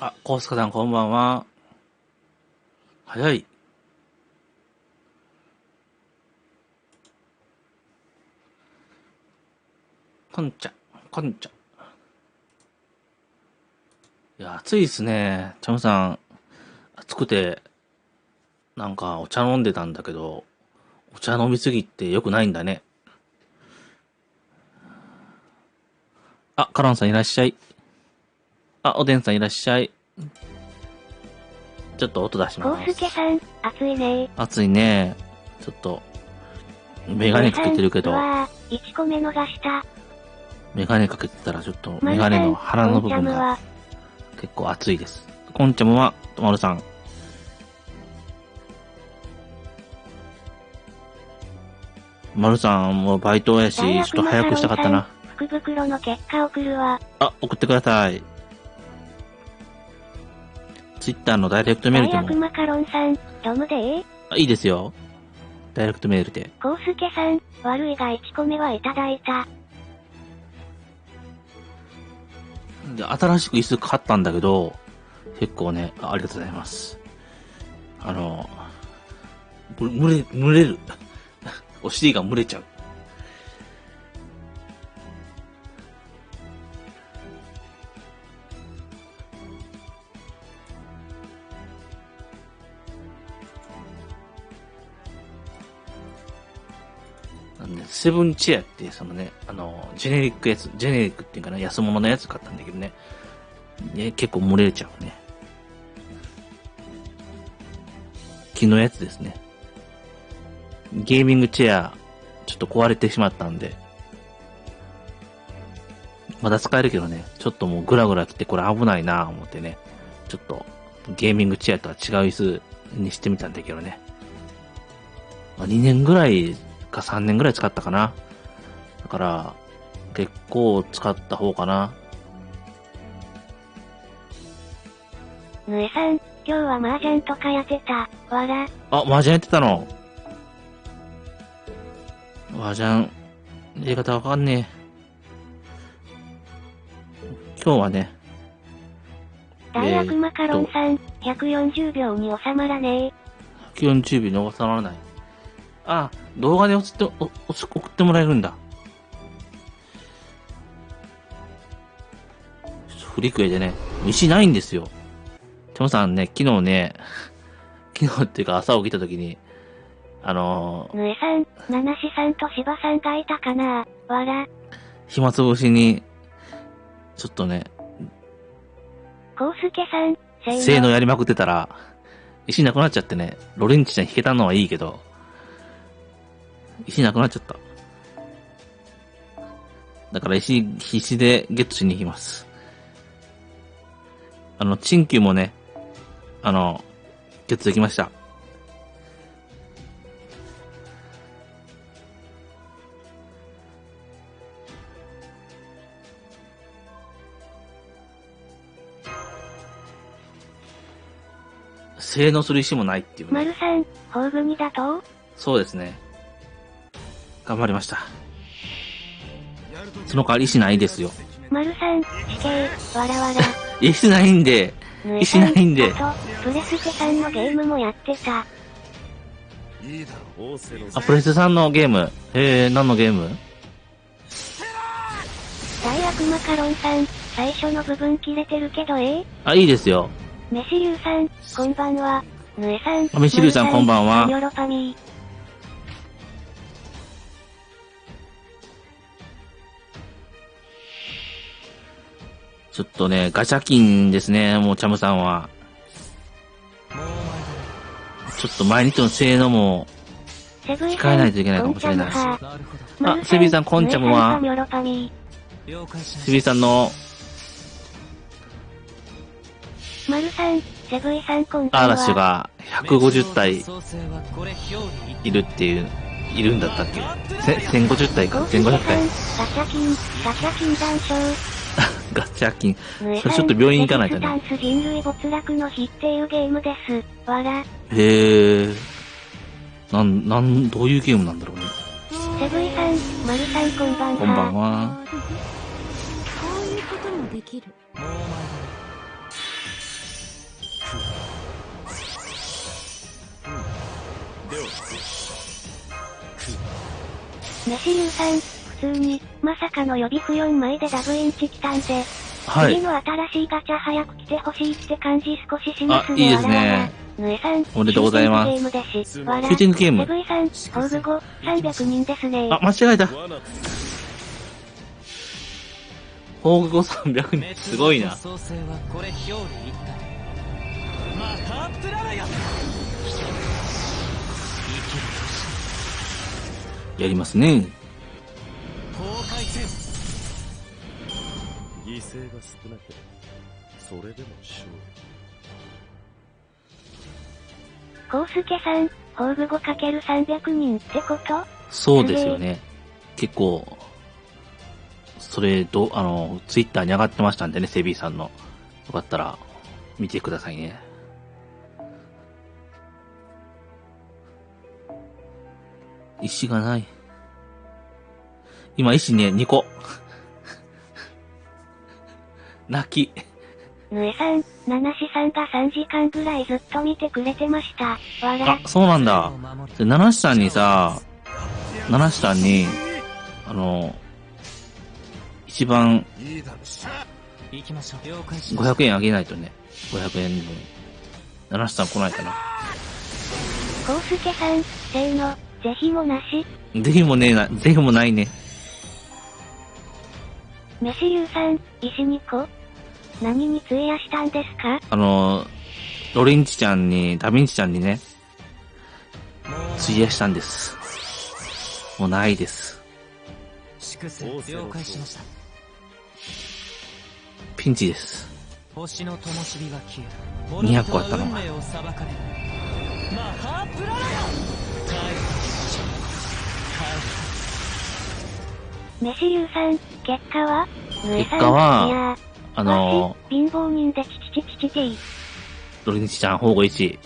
あ、コウスカさんこんばんは。早い。こんちゃ。いや、暑いっすね。チャムさん、暑くて、なんかお茶飲んでたんだけど、お茶飲みすぎって良くないんだね。あ、カロンさんいらっしゃい。あ、おでんさんいらっしゃい。ちょっと音出します。コウスケさん、暑いね。暑いね。ちょっと、メガネかけてるけど、1個目逃した。メガネかけてたらちょっとメガネの腹の部分が結構熱いです。コンチャムは、とまるさん。まるさんもバイトやし、ちょっと早くしたかったな。福袋の結果送るわ。あ、送ってください。ツイッターのダイレクトメールでも。大悪マカロンさん、ドムであ、いいですよ。ダイレクトメールで。コウスケさん、悪いが1個目はいただいた。で、新しく椅子買ったんだけど、結構ね、ありがとうございます。蒸れる。お尻が蒸れちゃう。なんで、セブンチェアって、そのね、ジェネリックっていうかな、安物のやつ買ったんだけどね。結構蒸れちゃうね。木のやつですね。ゲーミングチェア、ちょっと壊れてしまったんで。まだ使えるけどね、ちょっともうグラグラ来てこれ危ないなぁ思ってね。ちょっと、ゲーミングチェアとは違う椅子にしてみたんだけどね。2年ぐらいか3年ぐらい使ったかな。だから、結構使った方かな。ぬえさん、今日は麻雀とかやってた。わら。あ、麻雀やってたの。麻雀、やり方わかんねえ。今日はね。大悪マカロンさん、140秒に収まらねえ。140秒に収まらない。あ、動画で送ってもらえるんだ。フリクエでね、石ないんですよ。チョモさんね、昨日っていうか朝起きた時に、ぬえさん、七志さんと芝さんがいたかなわら。暇つぶしに、ちょっとね、コウスケさん、性能やりまくってたら、石なくなっちゃってね、ロレンチちゃん弾けたのはいいけど、石なくなっちゃった。だから石必死でゲットしに行きます。チンキュもね、ゲットできました。性能する石もないっていうね。丸さん、宝組だと？そうですね。頑張りました。その代わり石ないですよ。丸さん、死刑、わらわら。石ないんで、石ないんで。あと、プレステさんのゲームもやってた。あ、プレステさんのゲーム。何のゲーム？大悪マカロンさん、最初の部分切れてるけどあ、いいですよ。メシリュウさん、こんばんは。ぬえさん、メシリュウさんこんばんは。ヨロパミー。ちょっとね、ガチャ金ですね、もうチャムさんは。ちょっと毎日の性能も、控えないといけないかもしれないし。あ、セビーさん、コンチャムは、セビーさんの、マルさん、セブイさん、こんばんは。嵐が150体いるっていう、いるんだったっけ？1050体か、1500体。ガチャ金談笑。ガチャ金。それちょっと病院行かないとね。ダンス人類没落の日っていうゲームです。わら。へー。どういうゲームなんだろうね。セブイさん、ん、まるさんこんばんは。こんばんは。こういうこともできる。もうお前だ。メシリュウさん、普通に、まさかの予備不4枚でダブインチ来たんで、はい次。の新しいガチャ早く来てほしいって感じ少ししますあ、ね。いいですね。ぬえさん、おめでとうございますシューティングゲームですし、わら。シューティングゲームセブイさん、ホール後、300人ですね。あ、間違えた。宝具300人。すごいな。創生はこれ表裏一体。またプララよ。やりますね。公開戦。犠牲が少なければそれでも勝コウスケさん、宝具 5×300 人ってこと？そうですよね。結構、それ、ツイッターに上がってましたんでね、セビーさんの。よかったら、見てくださいね。石がない。今、石ね、2個。泣き。ぬえさん、ナナシさんが3時間ぐらいずっと見てくれてました。わら。あ、そうなんだ。で、七七さんにさ、七七さんに、一番行きましょう。了解し500円あげないとね。500円分。七七さん来ないかな。コウスケさん、せーの、ぜひもなし。ぜひもねえな、ぜひもないね。メシリュウさん、石2個何に費やしたんですか？ロリンチちゃんに、ダヴィンチちゃんにね、費やしたんです。もうないです。粛清了解しました。ピンチです。星の灯火が消え、 200個あったのが運命を裁かれる。マハープララよ。メシリュウさん、結果は？ぬえさん、結果はいやー、貧乏人でチチチチチチロリンチちゃん、宝具1、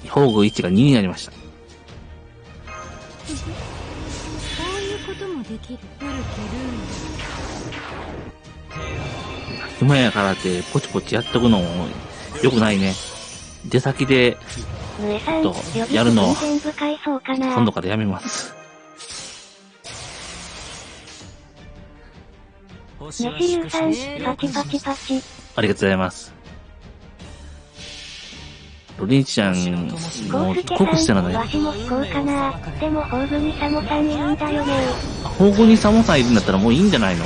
宝具1が2になりました。こういうこともできる。ウルケルー暇やからって、ポチポチやっとくのも、良くないね。出先で、ぬえさん、と予備やるの全部買いそうかな。今度からやめます。メシリュウさん、パチパチパチ。ありがとうございます。ロリンチちゃん、もう、コウスケ酷してさ、なんのよ。わしも引こうかな。でも宝具にサモさんいるんだよね。宝具にサモさんいるんだったらもういいんじゃないの？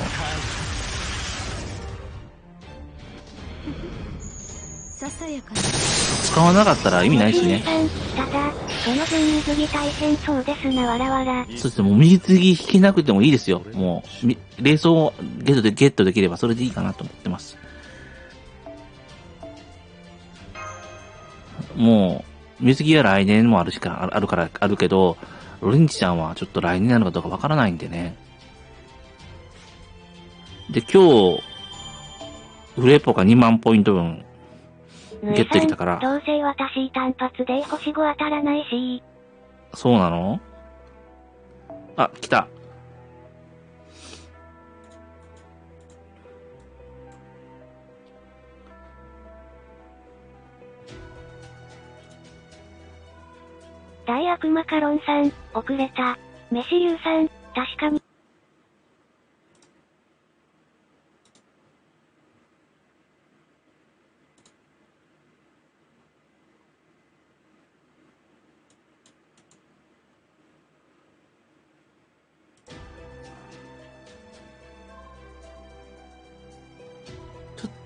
ささやかな。使わなかったら意味ないしね。メシリュウさん、ただ、その分水着大変そうですな、わらわら。そしてもう水着引けなくてもいいですよ。もう、冷蔵をゲットできればそれでいいかなと思ってます。もう、水着は来年もあるけど、ロリンチちゃんはちょっと来年なのかどうかわからないんでね。で、今日、フレポが2万ポイント分、ゲットできたから。どうせ私単発で星5当たらないし。そうなの？あ、来た。大悪マカロンさん、遅れた。メシリュウさん、確かに。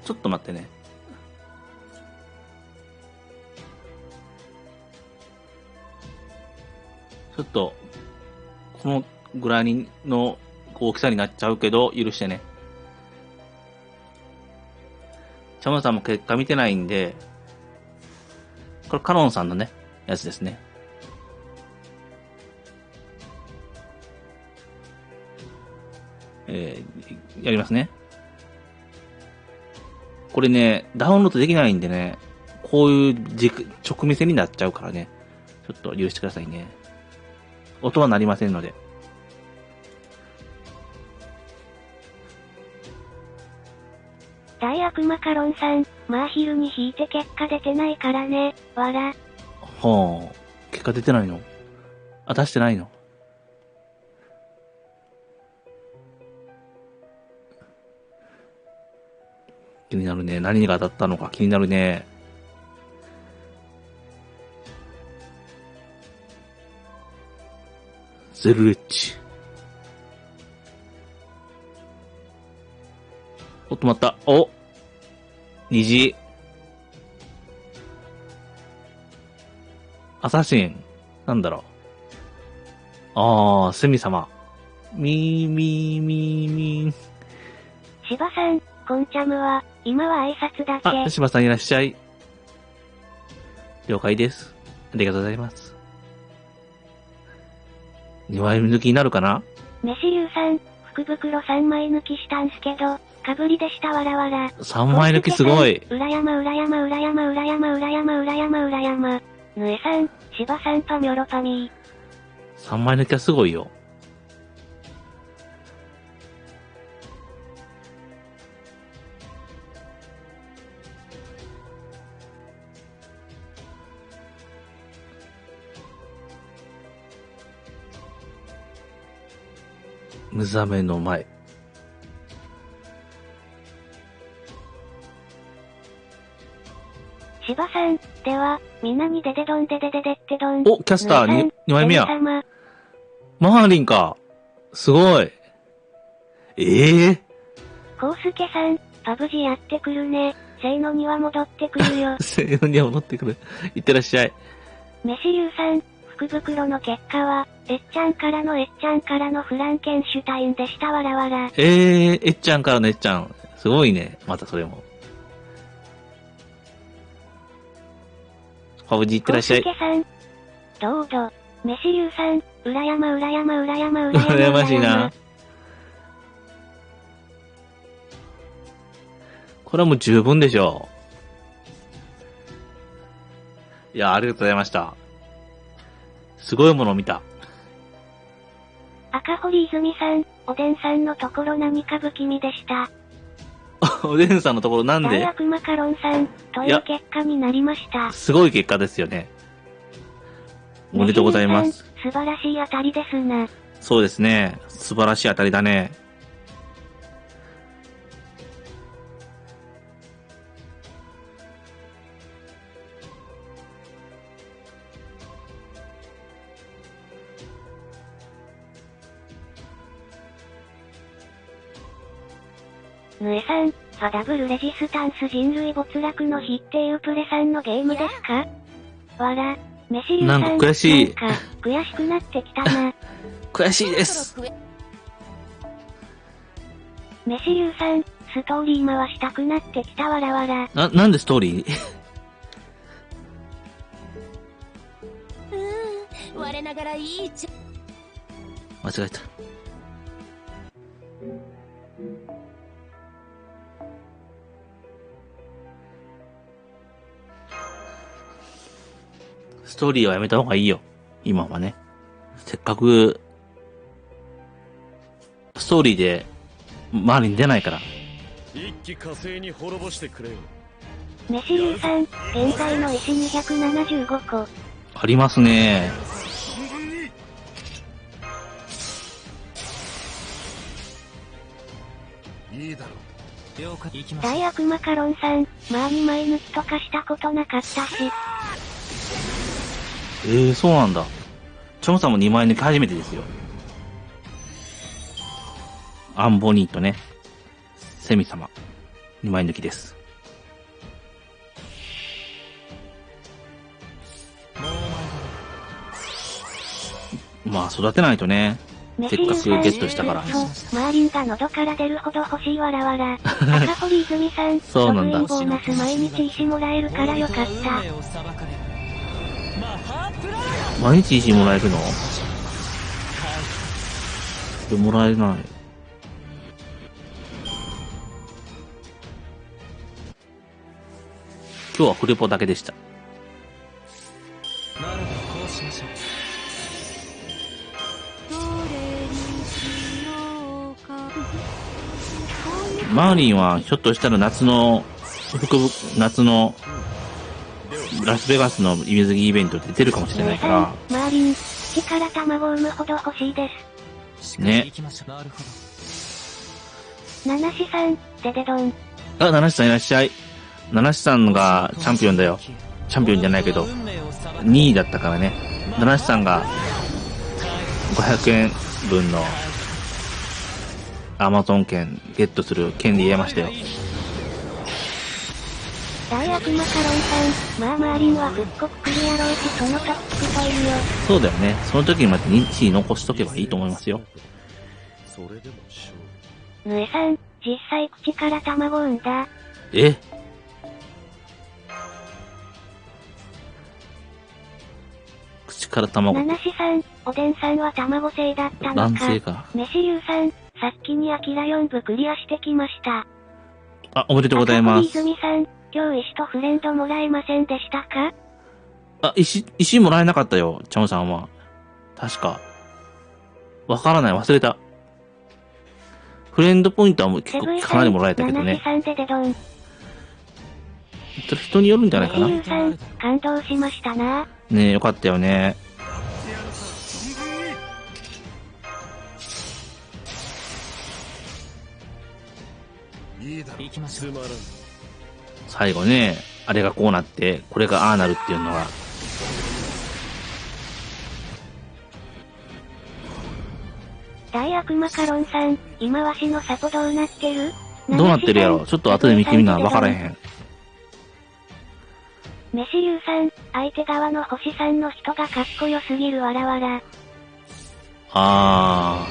ちょっと待ってね。ちょっと、このぐらいの大きさになっちゃうけど、許してね。チャムさんも結果見てないんで、これカノンさんのね、やつですね。やりますね。これね、ダウンロードできないんでね、こういう直目線になっちゃうからね、ちょっと許してくださいね。音は鳴りませんので。大悪魔カロンさん、まあ昼に引いて結果出てないからね、わら。はあ。結果出てないの？あ、出してないの？気になるね。何が当たったのか気になるね。ゼルレッチ。お、止まった。お、虹。アサシン。なんだろう。あー、セミ様。みーみーみーみー。芝さん、コンチャムは、今は挨拶だけ。あ、柴さんいらっしゃい。了解です。ありがとうございます。2枚抜きになるかな？飯流さん、福袋3枚抜きしたんすけど、かぶりでしたわらわら。3枚抜きすごい。裏山裏山裏山裏山裏山裏山裏山。ぬえさん、芝さんパミョロパミー。3枚抜きはすごいよ。無ざめの前。芝さん、では、みんなにデデドンデデデデってドン。お、キャスターに2枚目や。様マーリンか。すごい。コウスケさん、パブジやってくるね。せいのには戻ってくるよ。せーのには戻ってくる。いってらっしゃい。飯流さん、福袋の結果は、えっちゃんからのフランケンシュタインでしたわらわら。えっちゃんからのえっちゃん。すごいね。またそれも。パブジいってらっしゃい。コウスケさん、どうぞ。飯流さん、裏山裏山裏山裏山。羨ましいな。これはもう十分でしょう。いや、ありがとうございました。すごいものを見た。赤堀泉さん、おでんさんのところ何か不気味でした。おでんさんのところなん大で？悪魔カロンさん、という結果になりました。すごい結果ですよね。おめでとうございます。素晴らしい当たりですな。そうですね。素晴らしい当たりだね。ぬえさん、ファダブルレジスタンス人類没落の日っていうプレさんのゲームですか？わら、飯流さん、なんか悔しい。なんか、悔しくなってきたな。悔しいです。飯流さん、ストーリー回したくなってきたわらわら。なんでストーリー我ながらいい間違えた。ストーリーはやめた方がいいよ。今はね。せっかく、ストーリーで、周りに出ないから。一気火星に滅ぼしてくれよ。飯流さん、現在の石275個。ありますね。いいだろう。了解。行きましょう。大悪魔カロンさん、まあ2枚抜きとかしたことなかったし。そうなんだ。チョムさんも2枚抜き初めてですよ。アンボニーとね、セミ様、2枚抜きです。まあ育てないとね、せっかくゲットしたから。そう、マーリンが喉から出るほど欲しいわらわら。赤堀泉さん、そうなんだログインボーナス毎日石もらえるからよかった。毎日石もらえるの？これもらえない。今日はフレポだけでした。ならばこうしましょう。どれにしようか。マーリンはひょっとしたら夏のラスベガスの水着イベントで出るかもしれないから。マーリン、口から卵を産むほど欲しいです。ね。行きましょう。なるほど。七志さん、デデドン。あ、七志さんいらっしゃい。七志さんがチャンピオンだよ。チャンピオンじゃないけど、2位だったからね。七志さんが500円分のアマゾン券ゲットする権利得ましたよ。大悪魔カロンさん、まあマーリンは復刻クリアローチそのトップといいよ。そうだよね。その時にまで1位残しとけばいいと思いますよ。それでも勝ぬえさん、実際口から卵産んだ。え？口から卵。七志さん、おでんさんは卵性だったのか。男性か。飯流さん、さっきにアキラ4部クリアしてきました。あ、おめでとうございます。泉さん、今日石とフレンドもらえませんでしたか？あ、石もらえなかったよ、チャムさんは。確か。わからない、忘れた。フレンドポイントはもう結構かなりもらえたけどね。さんでデドン。人によるんじゃないかな。飯流さん、感動しましたな。ねえ、よかったよね。行きましょう。最後ね、あれがこうなって、これがああなるっていうのが。大悪魔カロンさん、今わしのサポどうなってる？どうなってるやろ？ちょっと後で見てみな、わからへん。飯流さん、相手側の星さんの人がかっこよすぎるわらわら。あ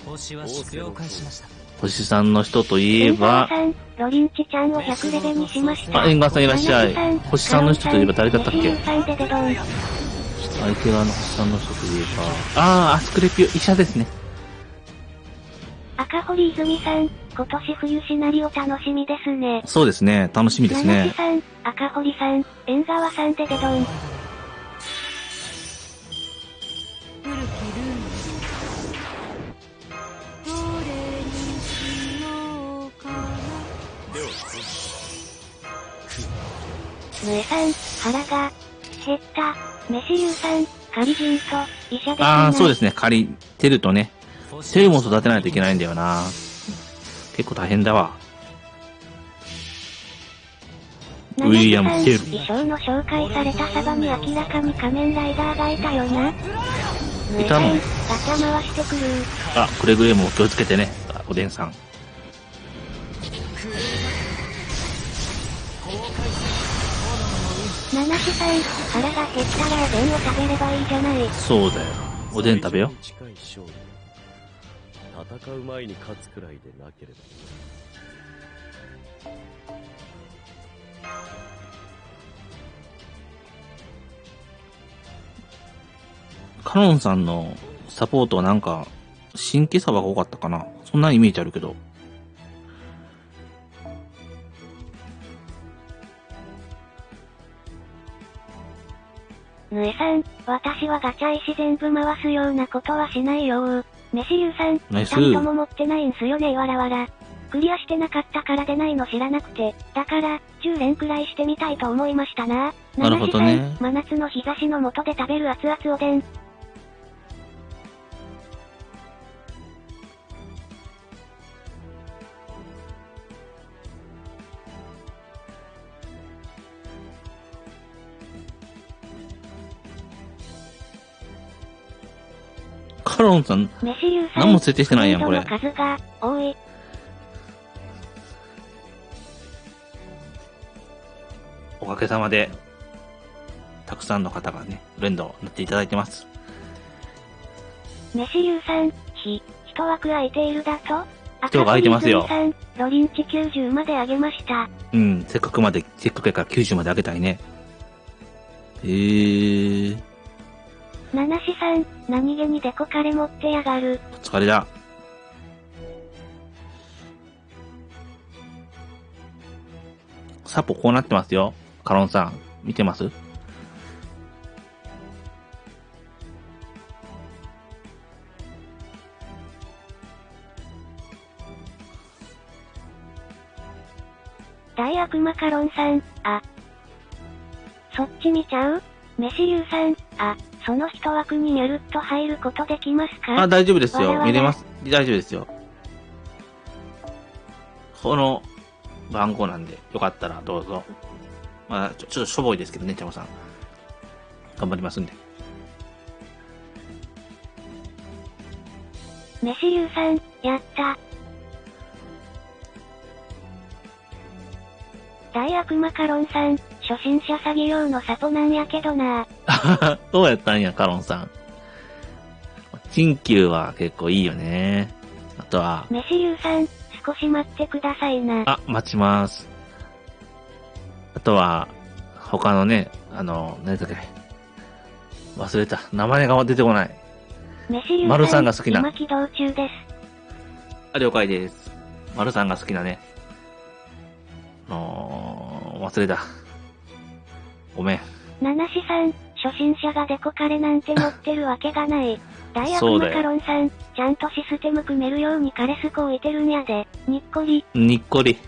星は了解しました。星さんの人といえば、さん、ロリンチちゃんを100レベにしました。あ、縁側さんいらっしゃい。星さんの人といえば誰だったっけ？飯流さんでデドン。相手側の星さんの人といえば、アスクレピオ、医者ですね。赤堀泉さん、今年冬シナリオ楽しみですね。そうですね、楽しみですね。七志さん、赤堀さん、縁側さんでデドン。ぬえさん、腹が減った。飯流さん、仮人と医者ですね。ああ、そうですね、借りてるとね。テルも育てないといけないんだよな。結構大変だわ。ウィリアム・テル。衣装の紹介されたサバに明らかに仮面ライダーがいたよな。いたの？ガチャ回してくる。あ、くれぐれも気をつけてね、おでんさん。七志さん、腹が減ったらおでんを食べればいいじゃない。そうだよ。おでん食べよ。近い勝利。戦う前に勝つくらいでなければ。カノンさんのサポートはなんか、新規サバが多かったかな。そんなイメージあるけど。ぬえさん、私はガチャ石全部回すようなことはしないよ。飯流さん、ナイス。2人とも持ってないんすよねわらわら。クリアしてなかったから出ないの知らなくて、だから、10連くらいしてみたいと思いましたな。なるほどね。真夏の日差しの下で食べる熱々おでん。カロンさん、何も設定してないやん、これ。数が多い。おかげさまで、たくさんの方がね、フレンドになっていただいてます。飯流さん、一枠空いているだと？人が空いてますよ。ロリンチ90まで上げました。うん、せっかくやから90まで上げたいね。七志さん、何気にデコカレ持ってやがる。お疲れだ。サポこうなってますよ。カロンさん、見てます？悪マカロンさん、あ。そっち見ちゃう？飯流さん、あ、その一枠にニャルっと入ることできますか？あ、大丈夫ですよ。わらわら見れます。大丈夫ですよ。この番号なんで、よかったらどうぞ。まあ、ちょっとしょぼいですけどね、ちゃまさん。頑張りますんで。飯流さん、やった。大悪マカロンさん、初心者詐欺用のサポなんやけどな。どうやったんや、カロンさん。陳旧は結構いいよね。あとは、飯流さん、少し待ってくださいな。あ、待ちます。あとは、他のね、何だっけ。忘れた。名前が出てこない。飯流丸さんが好きな今起動中です。あ、了解です。丸さんが好きなね。忘れた。ごめん。七志さん、初心者がデコカレなんて持ってるわけがない。大悪マそうだよカロンさん、ちゃんとシステム組めるようにカレスコ置いてるんやで。にっこり。にっこり。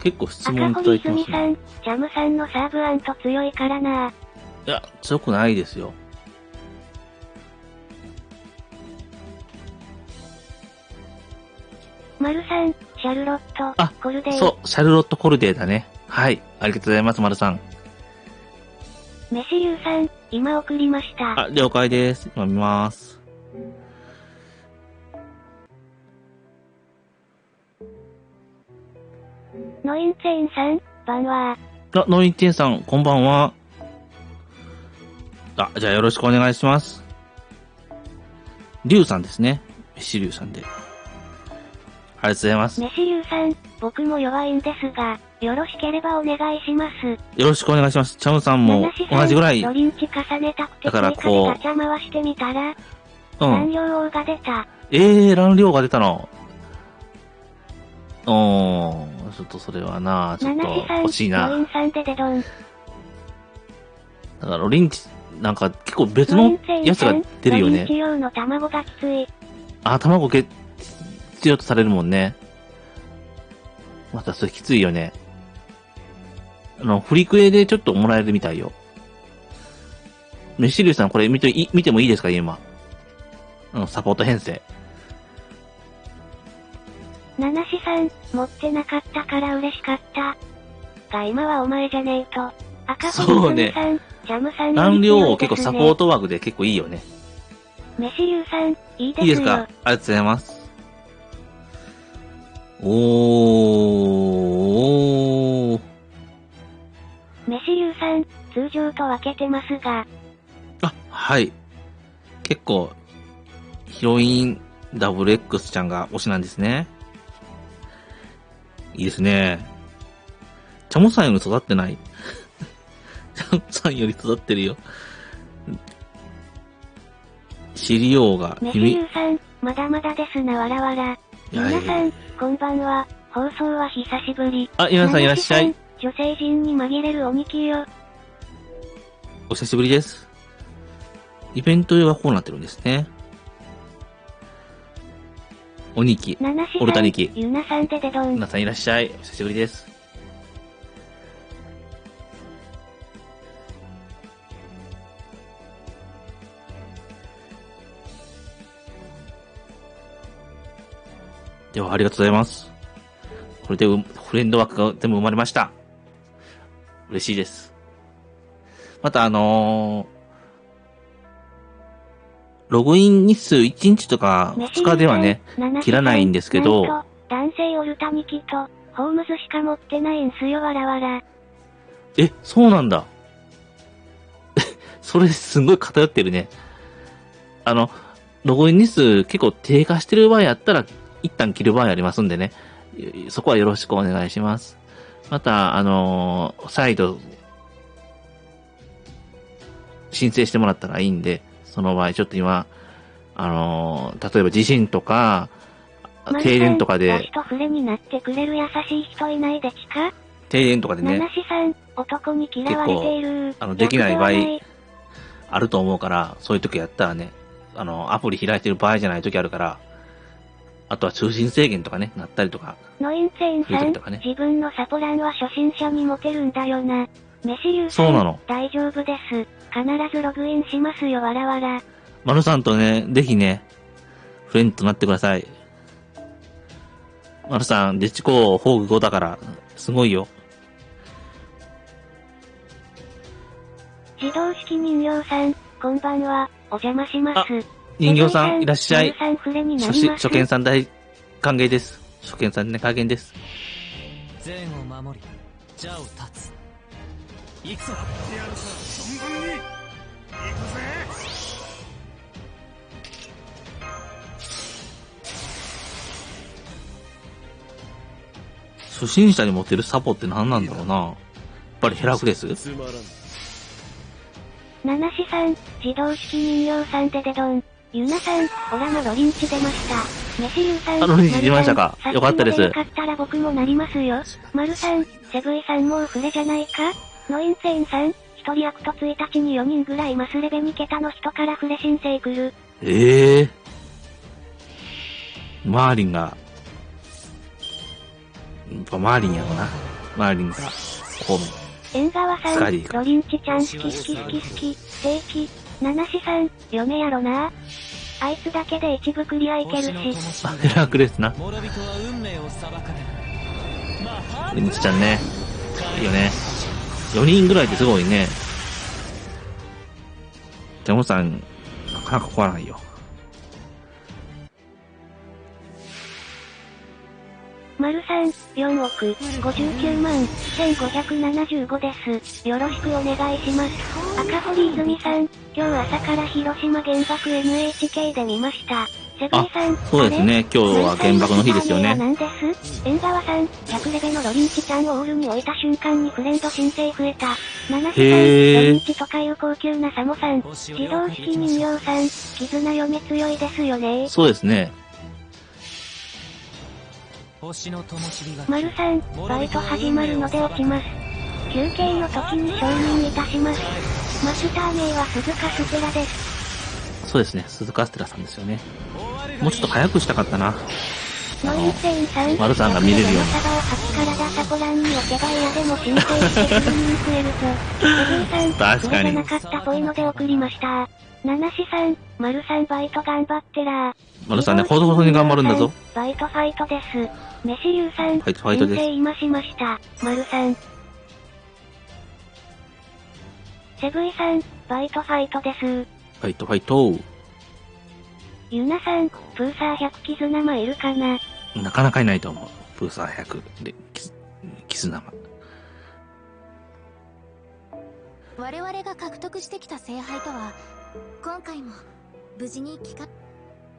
結構質問いただ赤堀すいてますね。みさん、ジャムさんのサーブアント強いからな。いや、強くないですよ。丸さん、シャルロット、あコルデイ。そう、シャルロット・コルデーだね。はい。ありがとうございます、丸さん。飯流さん、今送りました。あ、了解です。今見ます。ノインツェインさん、ばんは。あ、ノインテンさん、こんばんは。あ、じゃあよろしくお願いします。リュウさんですね。飯リュウさんで。ありがとうございます。飯流さん、僕も弱いんですが、よろしければお願いします。よろしくお願いします。チャムさんも同じぐらい。ドリンチ重ねたくてだから追加でこうガチャ回してみたら、うん。残量王が出た。乱量が出たの。ちょっとそれはな、ちょっと七志さん、欲しいな。ロインさんでデドン。だからロリンチ、なんか結構別のロインツェインやつがさん、出るよねロリンチ。用の卵がきつい。あ、卵必要とされるもんね。またそれきついよね。フリクエでちょっともらえるみたいよ。メシリュウさんこれ見てもいいですか今。サポート編成。七志さん、持ってなかったから嬉しかった。が今はお前じゃねえと。赤そうね堀さん、ジャムさん乱量を結構サポート。ト枠で結構いいよね。飯流さん、いいですよ。いいですかありがとうございます。おー。飯流さん、通常と分けてますが、あ、はい。結構、ヒロイン WX ちゃんが推しなんですね。いいですね。チャモさんより育ってないチャモさんより育ってるよ。シリオーが飯流さん、まだまだですなわらわら。いやいや皆さん、こんばんは。放送は久しぶり。あ、皆さんいらっしゃい。七志さん。女性陣に紛れる鬼気よ。お久しぶりです。イベント用はこうなってるんですね。鬼木、七志オルタニキ。ゆなさんでデドン。皆さんいらっしゃい。お久しぶりです。では、ありがとうございます。これでフレンド枠が全部生まれました。嬉しいです。またログイン日数1日とか2日ではね、切らないんですけど、なんと男性オルタニキと、ホームズしか持ってないんすよわらわら。そうなんだ。それすんごい偏ってるね。ログイン日数結構低下してる場合やったら、一旦切る場合ありますんでね。そこはよろしくお願いします。また、再度、申請してもらったらいいんで、その場合ちょっと今、例えば地震とか、停電とかラでス、トフレになってくれる優しい人いないでちか？停電とかでね、七志さん、男に嫌われている。できない場合逆ではあると思うから、そういう時やったらね、アプリ開いてる場合じゃない時あるから、あとは通信制限とかね、なったりとか、ノインツェインさん、いう時とかね自分のサポランは初心者にモテるんだよな。メシユーさん、そうなの大丈夫です。必ずログインしますよ、わらわら。マルさんとね、ぜひね、フレンドとなってください。マルさん、デチコフォーグ5だから、すごいよ。自動式人形さん、こんばんは、お邪魔します。人形さん、いらっしゃい。マルさんフレになります初見さん大歓迎です。初見さんね、加減です。善を守り邪を断つ。行くぞ。初心者に持ってるサポって何なんだろうな。やっぱりヘラクレス？つまらん。七志さん、自動式人形さんででどん。ゆなさん、オラのロリンチ出ました。メシユーさん、ロリンチ出ましたか？よかったです。よかったら僕もなりますよ。マルさん、セブイさんもうフレじゃないか？ノインツェインさん、一人アクト1日に4人ぐらいマスレベ2桁の人からフレ申請来る。マーリンが、やっぱマーリンやろな。マーリンが、ホーム。縁側さん、スカリーかロリンチちゃん好き好き好き好き、正規。七志さん、嫁やろな。あいつだけで一部クリアいけるし。ヘラクレスな。諸人は運命を裁かれる。まあ、リンチちゃんね。いいよね。4人ぐらいってすごいね。ジャムさん、なかなか来ないよ。丸さん、4億59万1575です。よろしくお願いします。赤堀泉さん、今日朝から広島原爆 NHK で見ました。セブイさん、そうですね。今日は原爆の日ですよね。なんです。縁側さん、100レベのロリンチちゃんをオールに置いた瞬間にフレンド申請増えた。七瀬さん、ロリンチとかいう高級なサモさん、自動式人形さん、絆嫁強いですよね。そうですね。星の灯火が丸さん、バイト始まるので落ちます。休憩の時に承認いたします。マスター名は鈴鹿ステラです。そうですね。鈴鹿ステラさんですよね。もうちょっと早くしたかったな。ノインツェインさん、丸さんが見れるように山サバを初体サポランに置けば嫌でも申請して9人増えるぞ。セブイさん、確かに上じゃなかったっぽいので送りました。七志さん、丸さんバイト頑張ってら。丸さんね、ほどほどに頑張るんだぞ。バイトファイトです。メシユーさん、ファイトです申請今しました。丸さん。セブイさん、バイトファイトです。ファイトファイト。ユナさん、プーサー100キズナマいるかな？なかなかいないと思う。プーサー100で、キス生。我々が獲得してきた聖杯とは今回も無事に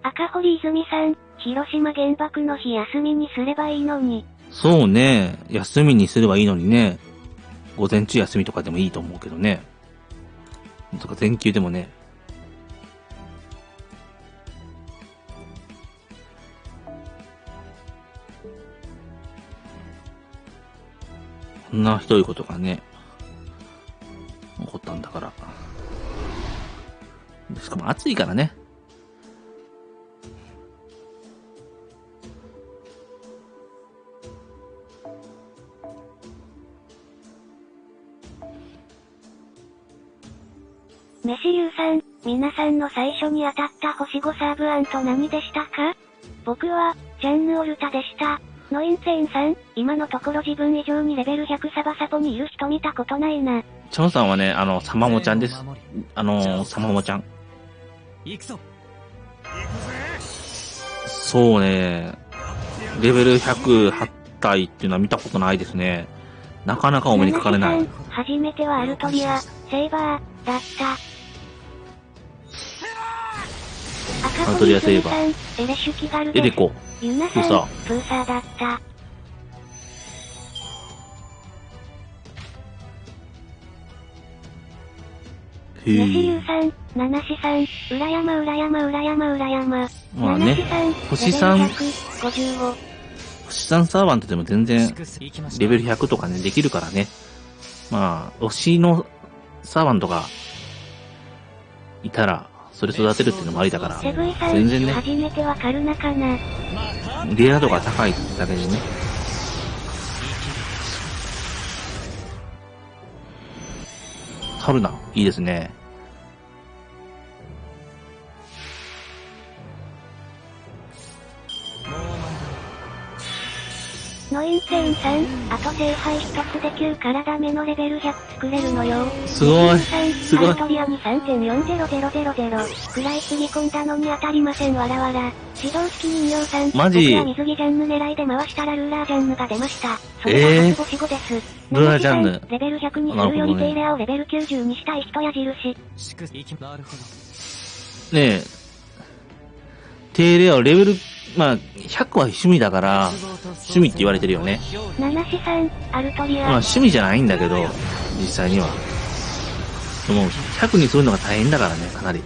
赤堀泉さん、広島原爆の日休みにすればいいのに。そうね。休みにすればいいのにね。午前中休みとかでもいいと思うけどね。とか全休でもね。こんなひどいことがね、起こったんだから。しかも暑いからね。メシユーさん、皆さんの最初に当たった星5サーブアント何でしたか？僕は、ジャンヌオルタでした。ノインツェインさん、今のところ自分以上にレベル100サバサポにいる人見たことないな。チョンさんはね、サマモちゃんです。サマモちゃん。行くぞ。そうね、レベル108体っていうのは見たことないですね。なかなかお目にかかれない。七瀬さん、初めてはアルトリア、セイバー、だった。赤アルトリアセイバーー。エレシュキガルです。エレコ。ユナさん、プーサプーサーだった。へメシユえ。ーさん、ナナシさん、裏山裏山裏山裏山。まあね、星さん、レベル155。星3サーバントでも全然祝す行きましょうレベル100とかね、できるからね。まあ、推しのサーバントがいたら、それ育てるっていうのもありだから、セブイさん、全然ね、初めてわかるなかな。レア度が高いだけでね。春菜、いいですね。ノインツェインさん、あと聖杯一つで9からダメのレベル100作れるのよ。すごい、すごいアル。トリアに 3.40000。くらいつぎ込んだのに当たりませんわらわら。自動式人形さん。マジ僕は水着ジャンヌ狙いで回したらルーラージャンヌが出ました。それが初星5です。ルーラージャンヌナナシさんレベル100にするより低レアをレベル90にしたい人矢印。祝す行きなるほど。ねえ、低レアをレベル、まあ、100は趣味だから、趣味って言われてるよね。ナナシさん、アルトリア。まあ趣味じゃないんだけど、実際には。でも、100にするのが大変だからね、かなり。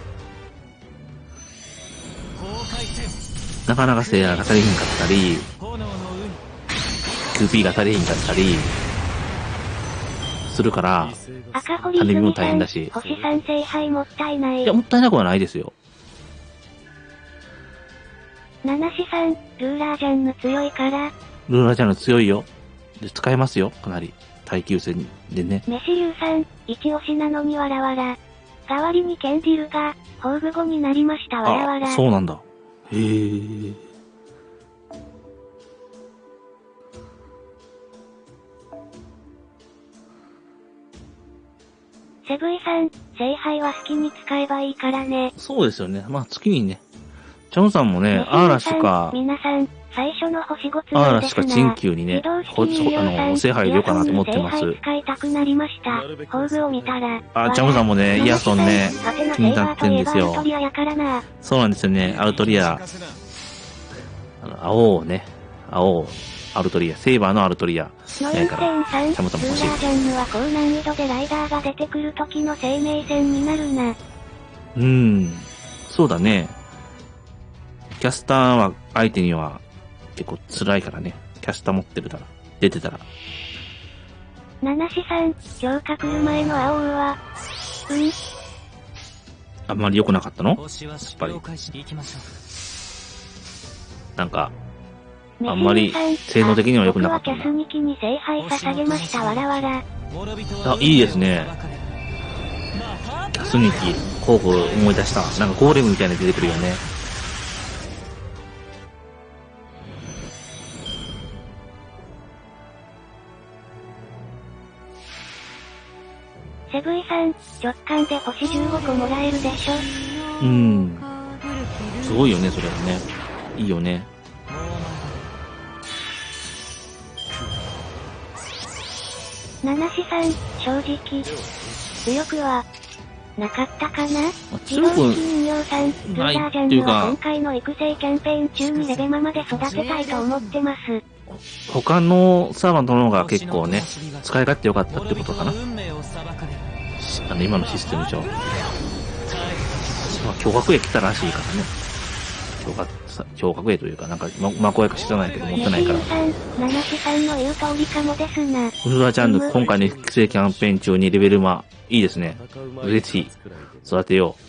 なかなかセアが足りひんかったり、炎のQP が足りひんかったり、するから、赤堀種火も泉さん、大変だし。星3聖杯もったいないいや、。もったいなくはないですよ。ナナシさん、ルーラージャンヌ強いから。ルーラージャンル強いよ。で、使えますよ、かなり。耐久戦でね。メシユーさん、一押しなのにわらわら。代わりにケンディルが、宝具後になりましたわらわら。あ、そうなんだ。へえ。セブイさん、聖杯は好きに使えばいいからね。そうですよね。まあ、月にね。チャンさんもね、メシユーさんアーラシか、皆さん、最初の星5つアーラですな。シかチンキューにね、聖杯入れようかなと思ってます。聖杯使いたくなりました。宝具を見たら。あ、チャムさんもね、イヤソンね、気になってんですよアルト。リアやからな。そうなんですよね、アルトリア、青をね、青、アルトリア、セイバーのアルトリア。ノインテンさん、チャムさんも欲しいルーラージャンヌは高難易度でライダーが出てくる時の生命線になるな。そうだね。キャスターは相手には結構辛いからね。キャスター持ってるから、出てたら。ナナシさん、強化来る前の青ウは、あんまり良くなかったの？星はやっぱり了解し行きましょなんか、あんまり性能的には良くなかったんだ僕はキャス2機に聖杯捧げましたわらわら。う。諸人あは、いいですね。キャス2機、候補思い出した。なんかゴーレムみたいなの出てくるよね。セブイさん、直感で星15個もらえるでしょ。すごいよね、それはね。いいよね。ナナシさん、正直、強くは、なかったかな。自動式人形さん、ルーラージャンヌは今回の育成キャンペーン中にレベマまで育てたいと思ってます。他のサーバントの方が結構ね、使い勝手良かったってことかな。今のシステム上。まあ、驚愕へ来たらしいからね。驚愕へというか、なんか、まこやか知らないけど持ってないから。メシユさん、ナナシさんの言う通りかもですな。ウルラジャンヌ、今回の育成キャンペーン中にレベルマ、いいですね。ぜひ、育てよう。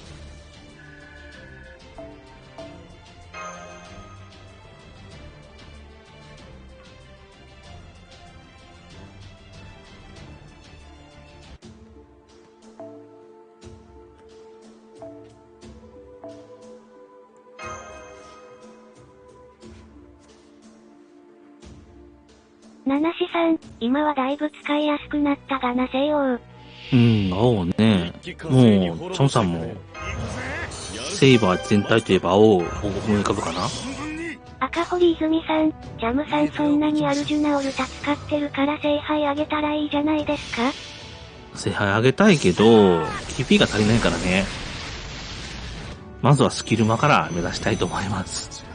ナナシさん、今はだいぶ使いやすくなったがなせよ。青ね。もう、チョンさんも、セイバー全体といえば青を思い浮かぶかな。赤堀泉さん、ジャムさんそんなにアルジュナオルタ使ってるから聖杯あげたらいいじゃないですか。聖杯あげたいけど、TP が足りないからね。まずはスキルマから目指したいと思います。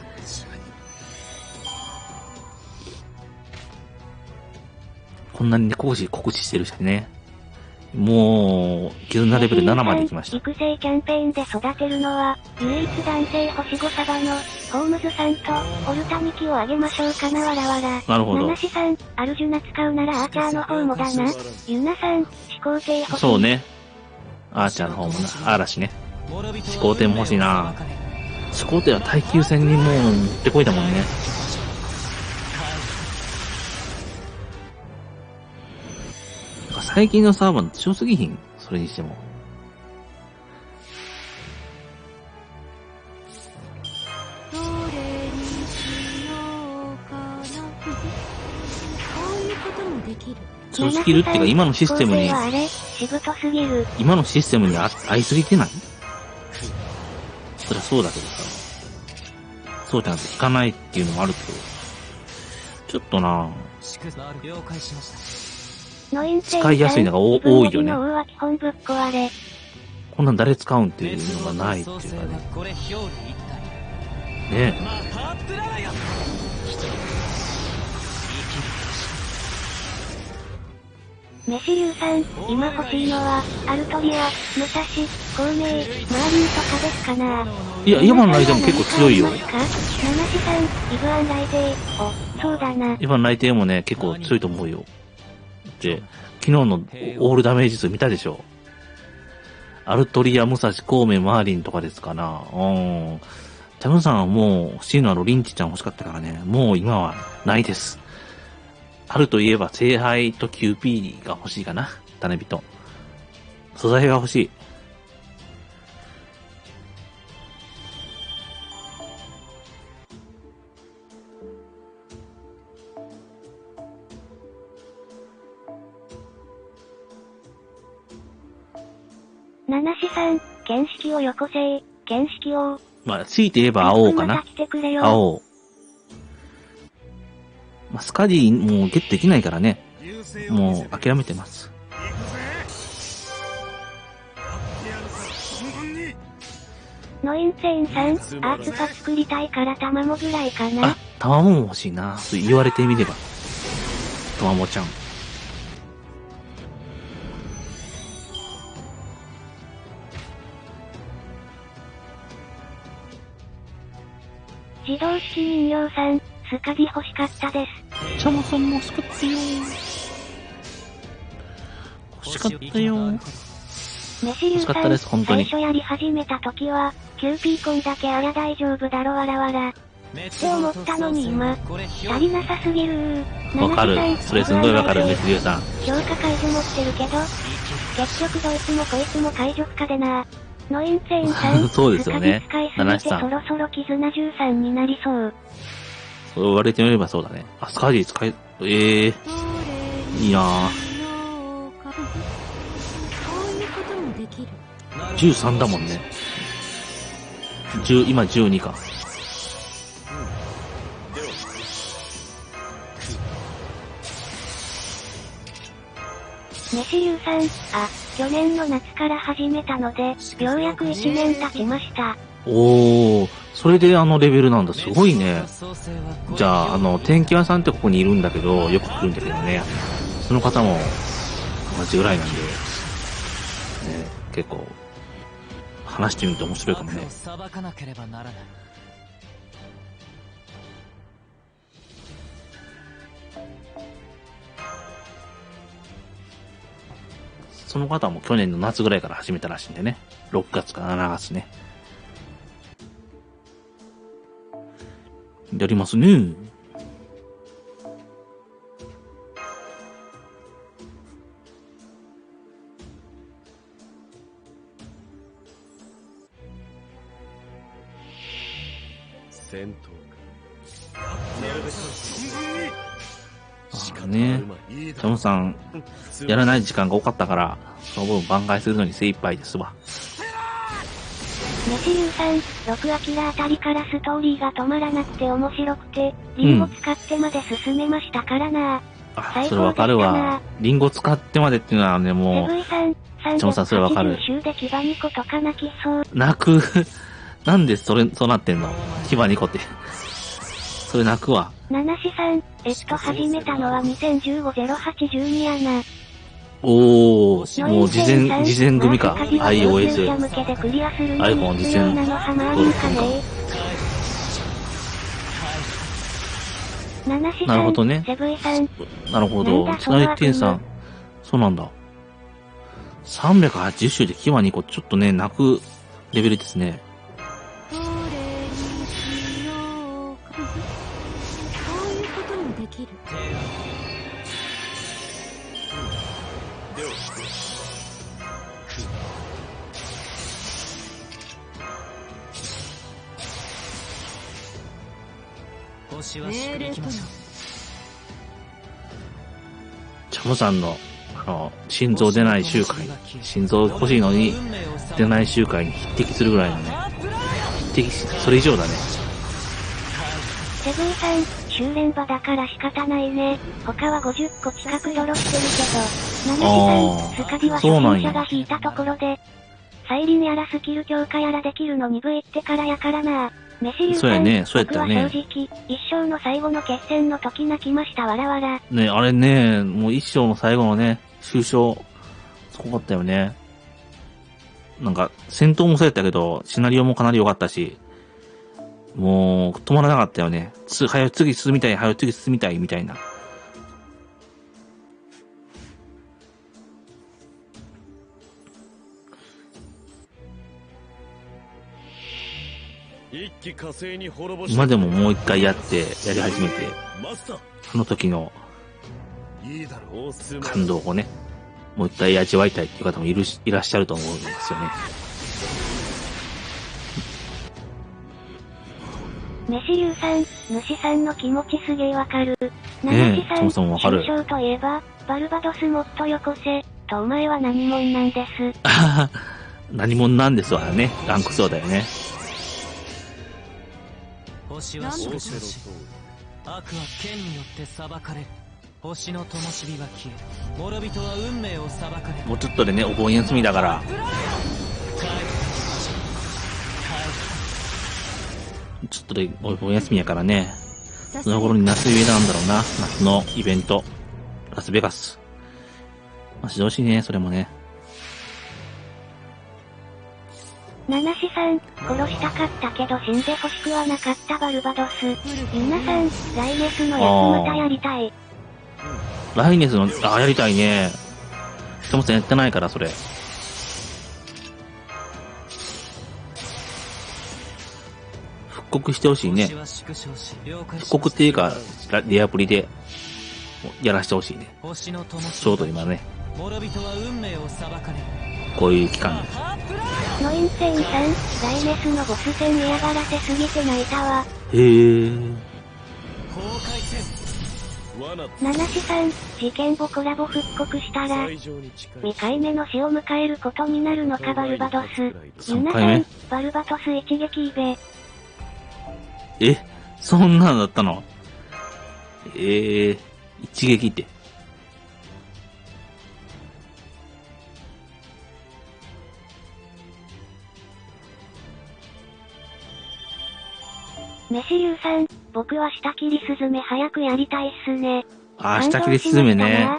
こんなにね、告知してるしね。もう、絆レベル7まで行きました。育成キャンペーンで育てるのは、唯一男性星5サバの、ホームズさんと、オルタ2機をあげましょうかなわらわら。なるほどナナシさん、アルジュナ使うならアーチャーの方もだな。ユナさん、思考艇欲しい。そうね。アーチャーの方もな、嵐ね。飛行艇も欲しいな。始皇帝は耐久戦にもう持ってこいだもんね。最近のサーバー強すぎひん？それにしても。どれにしようかな。こういうこともできる。強すぎるっていうか、今のシステムに、あれ、しぶとすぎる。今のシステムに合いすぎてない？そりゃそうだけどさ。そうじゃなくて引かないっていうのもあるけど。ちょっとな了解しました。使いやすいのが多いよね。こんなん誰使うんっていうのがないっていうかね。ねメシリュウさん、今欲しいのは、アルトリア、武蔵、孔明、マーリンとかですかな。いや、イバンライデーも結構強いよ。ナナシさん、イブアンライデー、お、そうだな。イバンライデーもね、結構強いと思うよ。で、昨日のオールダメージ数見たでしょ。アルトリア、武蔵、孔明、マーリンとかですかな。タムさんはもう欲しいのはロリンチちゃん欲しかったからね。もう今はないです。あるといえば、聖杯と QP が欲しいかな。種人。素材が欲しい。ナナシさん、剣式をよこせ、剣式を。まあ、強いて言えば青かな。青。まあ、スカディもうゲットできないからね。もう諦めてます。ノインツェインさん、アーツパ作りたいからタマモぐらいかな。あ、タマモも欲しいな。そう言われてみれば。タマモちゃん。自動式人形さん、スカディ欲しかったです。チャモさんも欲しかったよ。欲しかったよ。メシリュウさん、最初やり始めた時は、キューピーコンだけありゃ大丈夫だろわらわら。って思ったのに今、足りなさすぎるわかる。それすんごいわかる、メシリュウさん。強化解除持ってるけど、結局どいつもこいつも解除不可でな。ノインツェインさん、そうですよね。ナナシさん。そろそろ絆13になりそう。そう言われてみればそうだね。あ、スカディ使え、いいなぁ。13だもんね。今12か。メシリュウさん、去年の夏から始めたので、ようやく1年経ちました。おー、それであのレベルなんだ。すごいね。じゃあ、天気屋さんってここにいるんだけど、よく来るんだけどね。その方も同じぐらいなんで、ね、結構、話してみると面白いかもね。その方も去年の夏ぐらいから始めたらしいんでね。6月か7月ね。やりますね。戦闘か。ああね。チャムさん、やらない時間が多かったから、その分挽回するのに精一杯ですわ。メシリュウさん、6アキラあたりからストーリーが止まらなくて面白くて、リンゴ使ってまで進めましたからな。あ、それわかるわ。リンゴ使ってまでっていうのはね、もう、チャムさんそれわかる。泣く。なんでそうなってんの？キバニコって。それ泣くわ。ナナシさん、始めたのは2015-08-12やな。おー、もう事前組か。iOS。iOS。向けでクリアする iPhone 必要なのハマーリンかね。七四なるほどね。セブイさん。なるほど。ちなみにテンさん、そうなんだ。380種でキワ2個、ちょっとね、泣くレベルですね。どれにしようか。こういうこともできる。星はしくりきましょう。チャムさんの、心臓出ない集会、心臓欲しいのに出ない集会に匹敵するぐらいのね、匹敵し、それ以上だね。セブンさん、修練場だから仕方ないね。他は50個近くドロしてるけど、七四さん、スカディは初心者が引いたところで、サイリンやらスキル強化やらできるの鈍いってからやからな。飯流さん、そうやね、そうやったね。僕は正直、一生の最後の決戦の時泣きましたわらわら。ね、あれね、もう一生の最後のね、終章、すごかったよね。なんか、戦闘もそうやったけど、シナリオもかなり良かったし、もう、止まらなかったよね。次進みたい、次進みたい、みたいな。今でももう一回やり始めて、その時の感動をね、もう一回味わいたいっていう方もいらっしゃると思うんですよね。飯流さん、主さんの気持ちすげえわかる。七ねえ、四さん、そもそもわかる。終章といえば、バルバドスもっとよこせ、とお前は何者なんです。何者なんですわね。ランクそうだよね。星は縮小し、悪は剣によって裁かれる。星の灯火は消え、諸人は運命を裁かれる。もうちょっとでね、お盆休みだから。ちょっとでお盆休みやからね。その頃に夏イベなんだろうな。夏のイベント。ラスベガス。まあ、してほしいね、それもね。七四さん、殺したかったけど死んでほしくはなかったバルバドス。ユナさん、ライネスのやつまたやりたい。ライネスの、やりたいね。人もやってないから、それ。復刻してほしいね。復刻っていうか、レアプリで、やらしてほしいね。ちょうど今ね。こういう期間で。ノインセインさん、ライネスのボス戦嫌がらせすぎて泣いたわ。へー。七四さん、事件簿コラボ復刻したら、2回目の死を迎えることになるのかバルバドス。ユナさん、バルバトス一撃イベ。そんなのだったの？一撃って。飯流さん、僕は下切りスズメ早くやりたいっすね。下切りスズメね。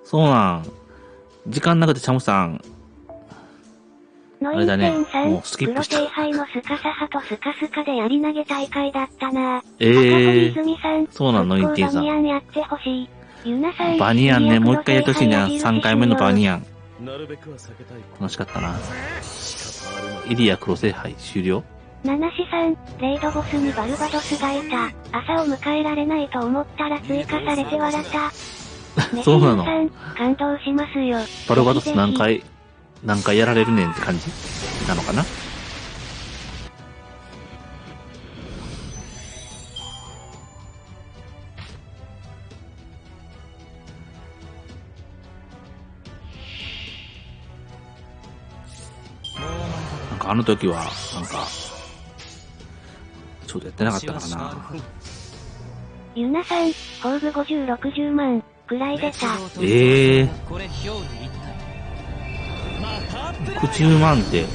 そうなん。時間なくてチャムさん。ノインテンさん、プロ聖杯のスカサハとスカスカでやり投げ大会だったな。泉さん、そうなの、ノインテンさん。バニアンやってほしい。ユナさん、バニアンね、もう一回やってほしいな。3回目のバニアン。楽しかったな。イリア黒聖杯終了？七四さん、レイドボスにバルバドスがいた。朝を迎えられないと思ったら追加されて笑った。そうなの。感動しますよ。バルバドス何回やられるねんって感じなのかな？なんかあの時は、なんか、ちょうどやってなかったからな。ユナさん、宝具50、60万、くらい出た。60万って、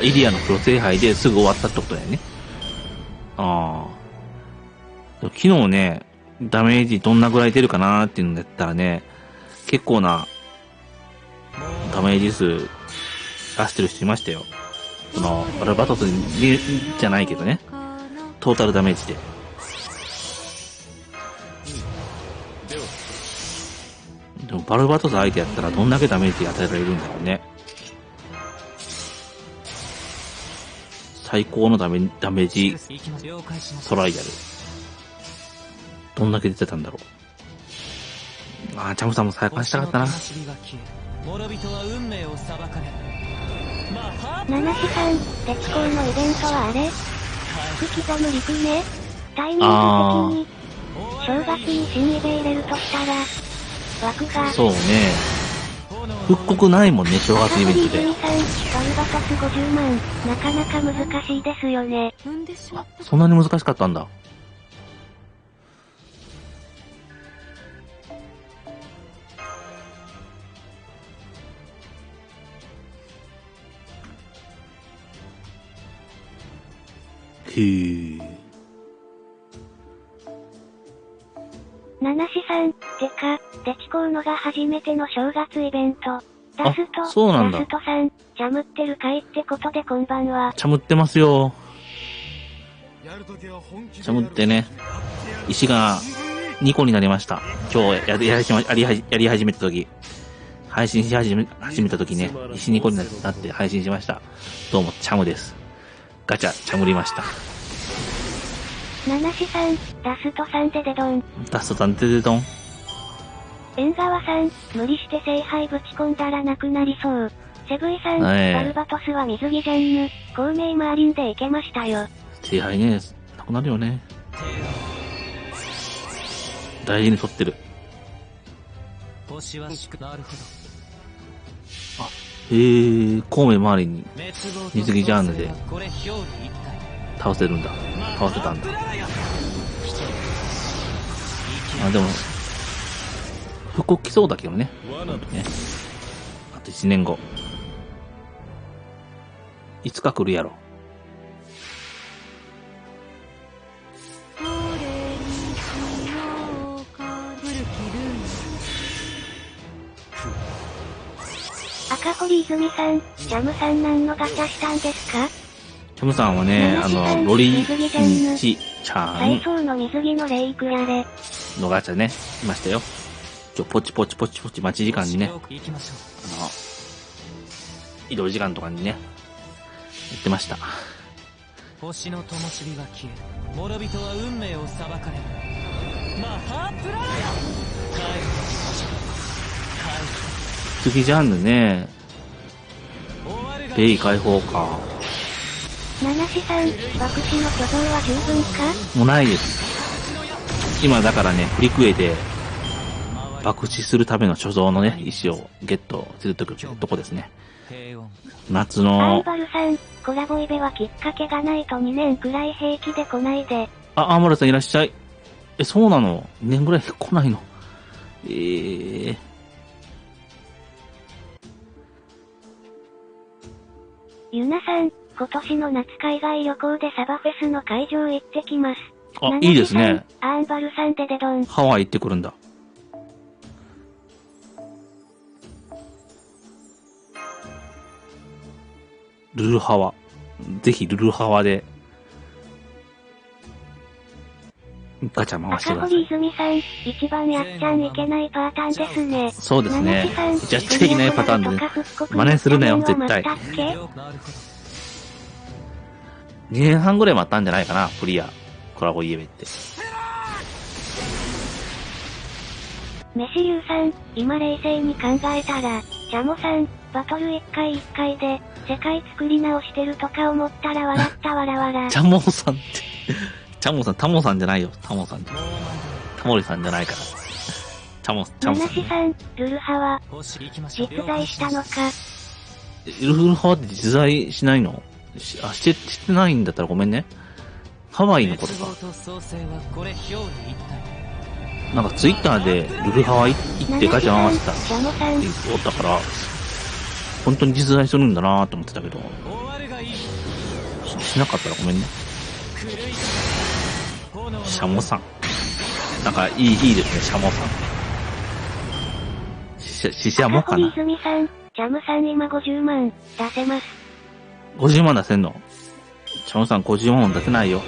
イリアの黒聖杯ですぐ終わったってことだよね。昨日ね、ダメージどんなぐらい出るかなーっていうのやったらね、結構なダメージ数出してる人いましたよ。その、バルバトスにじゃないけどね、トータルダメージで。でもバルバトス相手やったらどんだけダメージ与えられるんだろうね。最高のダメージトライアル。どんだけ出てたんだろう。ああ、チャムさんも再開したかったな。諸人は運命を裁かれ。七志さん、鉄鋼のイベントはあれ福刻む陸ね。タイミング的に、正月に新イベ入れるとしたら、枠が。そうね。復刻ないもんね、正月イベントで。さん、ドルバトス50万、なかなか難しいですよね。あ、そんなに難しかったんだ。へぇ。七志さん、てか、デチコウのが初めての正月イベント。ダスト、そうなんだ。ダストさん、ジャムってる会ってことでこんばんは。チャムってますよ。チャムってね、石が2個になりました。今日やり始めた時。配信し始めた時ね、石2個になって配信しました。どうも、チャムです。ガチャ、チャムりました。七志さん、ダストさんでデドン。ダストさんでデドン。縁側さん、無理して聖杯ぶち込んだらなくなりそう。セブイさん、バルバトスは水着じゃんぬ。孔明マーリンでいけましたよ。聖杯ね、なくなるよね。大事に取ってる。星はしくなるほど。あ、孔明周りに水着ジャンルで倒せるんだ。倒せたんだ。あ、でも、復刻来そうだけどね。ね、あと1年後。いつか来るやろ。赤堀泉さん、ジャムさん何のガチャしたんですか？チャムさんはね、ロリンチちゃん。体操の水着のレイクやれ。のガチャね、いましたよ。ポチポチポチポチ待ち時間にね、移動時間とかにね、やってました。星の灯火が消え、諸人は運命を裁かれる。マハープラーヤ次ジャンルね、レイ解放か。七志さん、爆死の巨像は十分か？もうないです。今だからね、フリクエで爆死するための所蔵のね、石をゲットするとこですね。夏の。アンバルさん、コラボイベはきっかけがないと2年くらい平気で来ないで。あ、アンバルさんいらっしゃい。そうなの？ 2 年ぐらい来ないの？ゆなさん、今年の夏海外旅行でサバフェスの会場行ってきます。あ、いいですね。アンバルさんでデドン。ハワイ行ってくるんだ。ルルハワ。ぜひルルハワで、ガチャ回してください。赤堀泉さん、一番やっちゃんいけないパターンですね。そうですね。やっちゃいけないパターンで、ね、真似するなよ、絶対。2年半ぐらい待ったんじゃないかな、クリア。コラボイエベって。メシリュウさん、今冷静に考えたら、ジャモさん、バトル1回1回で、世界作り直してるとか思ったら笑ったわらわら。ジャモさんって、ジャモさん、タモさんじゃないよ、タモさん。タモリさんじゃないから。チャモさん、ね。ナナシさん、ルルハは、実在したのか。ルルハはって実在しないの？してないんだったらごめんね。ハワイのことか。なんかツイッターでルルハワ行ってガチャ回したっておったから、本当に実在するんだなーと思ってたけど、しなかったらごめんね。シャモさん。なんかいいですね、シャモさん。シシャモか赤堀な。泉さん、ジャムさん今50万、出せます。50万出せんの？シャモさん50万出せないよ。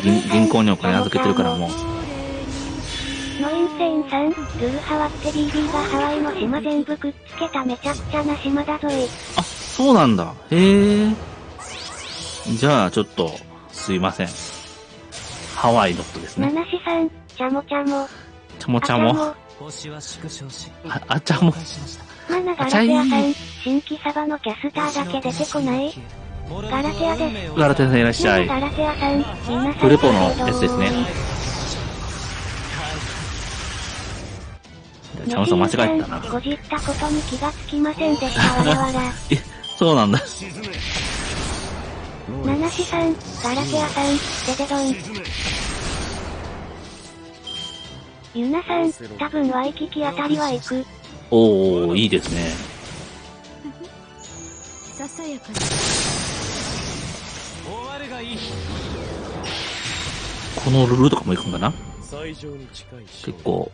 銀行にお金預けてるからもう。ノインセインさん、ルルハワって BB がハワイの島全部くっつけためちゃくちゃな島だぞい。あ、そうなんだ。へえ。じゃあ、ちょっと、すいません。ハワイドットですね。ナナシさん、チャモチャモ。チャモチャモ。星は縮小し、あちゃも。マナガラテアさん、新規サバのキャスターだけ出てこない？ガラテアです。ガラテアさんいらっしゃい。ガラテアさん、皆さん。フレポのやつですね。チャモさん間違えたな。ごじったことに気がつきませんでしたわらわら。そうなんだ。ナナシさん、ガラテアさん、デデドン。ユナさん、多分ワイキキあたりは行く。おー、いいですね。ささやかに。終わるがいい。このルルとかも行くんかな？最上に近い結構、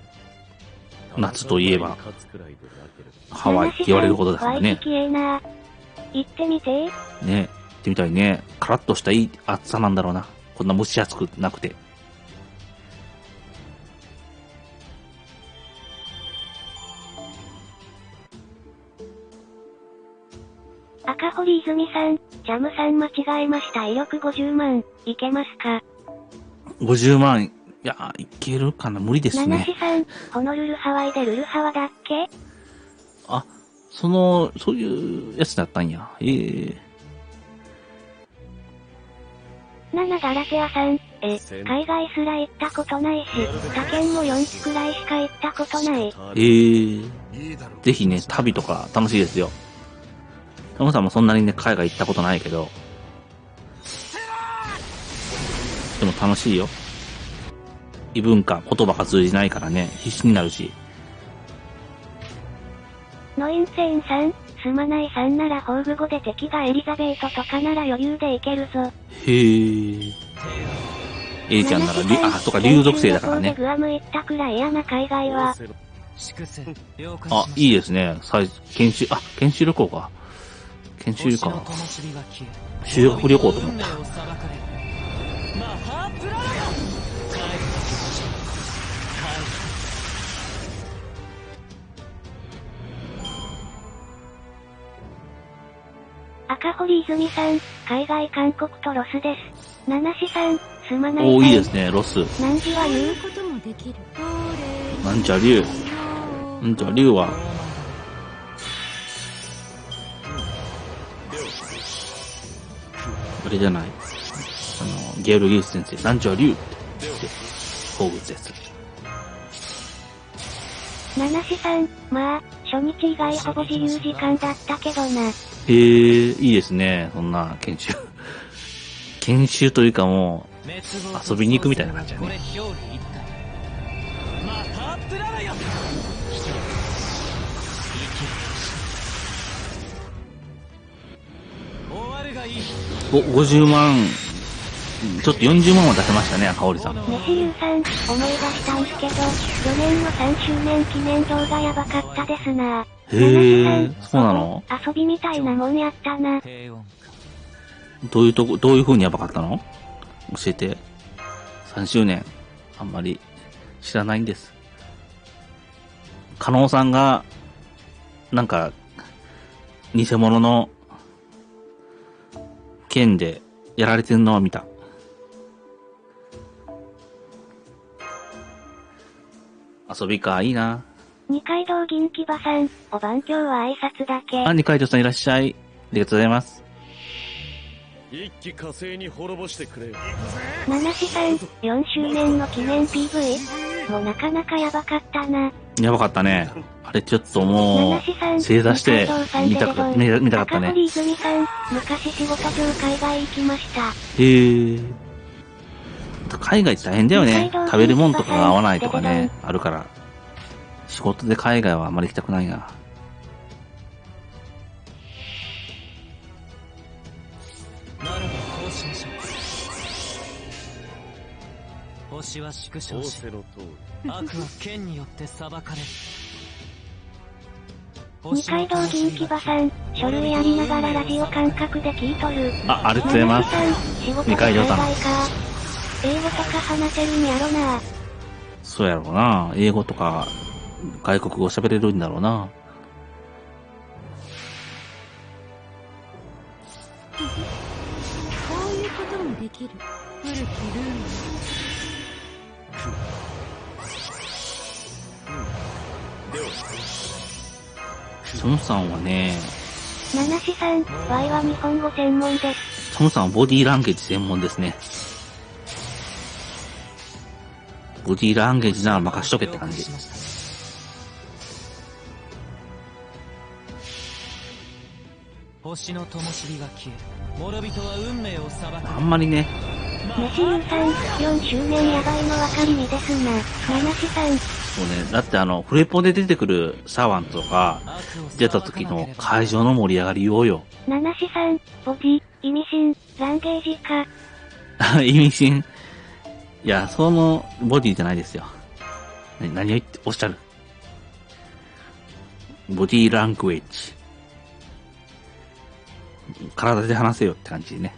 夏といえば、勝つくらいでなければハワイって言われることですからねワイキ。キええな。行ってみて。ね、行ってみたいね。カラッとしたいい暑さなんだろうな。こんな蒸し暑くなくて。赤堀泉さん、ジャムさん間違えました。威力50万、いけますか50万、いや、いけるかな？無理ですナナね。シさん、ホノルルハワイでルルハワだっけ？あ、そういうやつだったんや。ナナガラテアさん、海外すら行ったことないし、他県も4地くらいしか行ったことない。ぜひね、旅とか楽しいですよ。タモさんもそんなにね、海外行ったことないけど。でも楽しいよ。異文化、言葉が通じないからね、必死になるし。ノインセインさん、すまないさんならホーグ語で敵がエリザベートとかなら余裕でいけるぞ。へー。エリちゃんなら、とか竜属性だからね。グアム行ったくらい嫌な海外は。あ、いいですね。研修旅行か。研修旅行か。修学旅行と思った。赤堀泉さん、海外韓国とロスです。ナナシさん、すまないさん。おー、いいですね、ロス。何時は言うこともできる。なんじゃ竜。なんじゃ竜は、あれじゃない。ゲール・ギース先生、なんじゃ竜って言って、好物です。ナナシさん、まあ、初日以外ほぼ自由時間だったけどな。いいですね、そんな研修。研修というかもう、遊びに行くみたいな感じだね。お、50万、ちょっと40万は出せましたね、赤堀さん。メシユーさん、思い出したんすけど、去年の3周年記念動画やばかったですな。へー、そうなの？遊びみたいなもんやったな。どういう風にやばかったの？教えて。3周年、あんまり知らないんです。加納さんが、なんか、偽物の剣でやられてるのは見た。遊びか、いいな。二階堂銀牙さん、お番今日は挨拶だけ。あ、二階堂さんいらっしゃい。ありがとうございます。一気火星に滅ぼしてくれよ。ナナシさん、4周年の記念 PV? もうなかなかやばかったな。やばかったね。あれちょっともう、正座して見たかったね。赤堀泉さん、昔仕事上海外行きました。海外って大変だよね。食べるもんとかが合わないとかね、あるから。仕事で海外はあんまり行きたくないな。ならばこうしましょう。星星は縮小し、仰せの通り。悪は剣によって裁かれる。二階堂銀牙さん、書類やりながらラジオ感覚で聞いとる。ありがとうございます。仕事二階堂さん海外か。英語とか話せるんやろな。そうやろうな。英語とか、外国語喋れるんだろうな。こういうこともできる古きルール。トムさんはね、七志さん、Y は日本語専門です。トムさんはボディーランゲージ専門ですね。ボディーランゲージなら任しとけって感じ。星の灯火が消え、諸人は運命を裁かれる。あんまりね、メシユーさん、4周年やばいの分かりみですな。七志さん、そうね、だってフレポで出てくるサワンとか、出た時の会場の盛り上がりようよ。七志さん、ボディ、意味深、ランゲージか。意味深。いや、そのボディじゃないですよ。何を言っておっしゃる？ボディーラングエッジ。体で話せよって感じでね。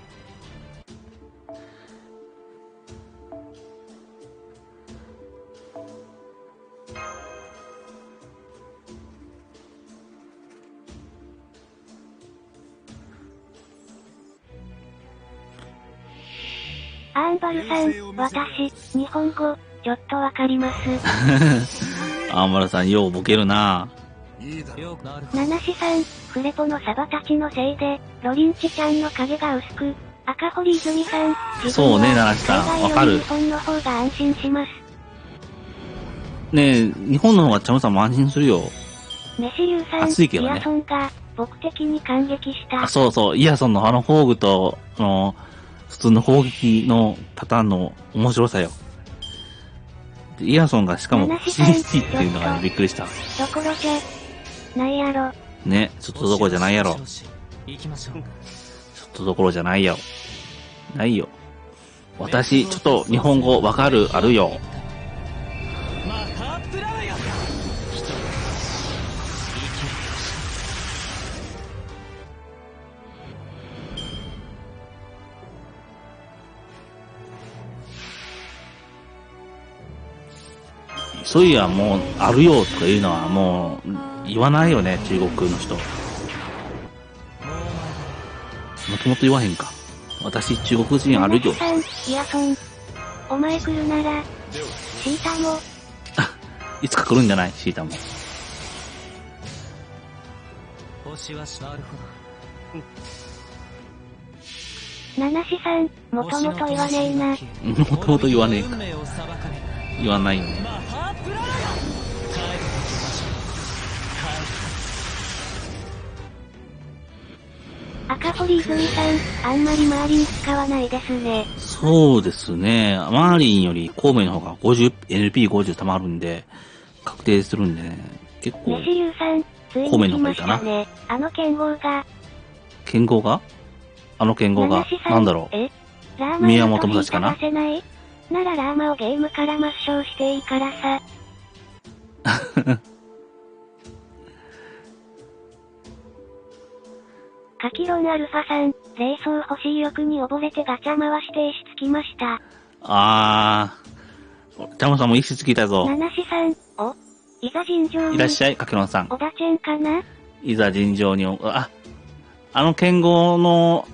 アーンバルさん、私、日本語、ちょっとわかります。アンバルさん、ようボケるな。よくなる。七志さん、フレポのサバたちのせいで、ロリンチちゃんの影が薄く、赤堀泉さん、そうね七志さんわかる日本の方が安心します。ねえ、日本の方がチャムさんも安心するよ。メシユーさん、暑いけどねイヤソンが、僕的に感激した。あ、そうそう、イヤソンの宝具と、普通の攻撃のパターンの面白さよ。でイヤソンがしかも CC っていうのがね、びっくりした。どころじゃ、ないやろ。ね、ちょっとどころじゃないやろ。ちょ行きましょう。っとどころじゃないよ。ないよ。私、ちょっと日本語わかる、あるよ。マハプラーヤ。人生きる。そういや、もう、あるよとかいうのはもう、言わないよね、中国の人。もともと言わへんか。私、中国人あるよ。七志さん、イヤソン。お前来るなら、シータも、いつか来るんじゃないシータも。星はなるほ七志さん、ど。もともと言わねえな。もともと言わねえか運。命を裁かれる。言わないよね。マハプラーヤ。帰る時場所。赤堀泉さん、あんまりマーリン使わないですね。そうですね。マーリンより孔明の方がNP50 溜まるんで、確定するんでね。結構メ、シユーさん、つい孔明に来まの方がいいかなしたね。あの剣豪が、剣豪が剣豪が七志、さんなんだろう。えラーマ宮の本武蔵かな出せないならラーマをゲームから抹消していいからさ。カキロンアルファさん、冷蔵欲しい欲に溺れてガチャ回して石つきました。チャムさんも石つきたぞ。七志さん、おいざ尋常に。いらっしゃい、かけろんさん。小田ちゃんかないざ尋常に、剣豪の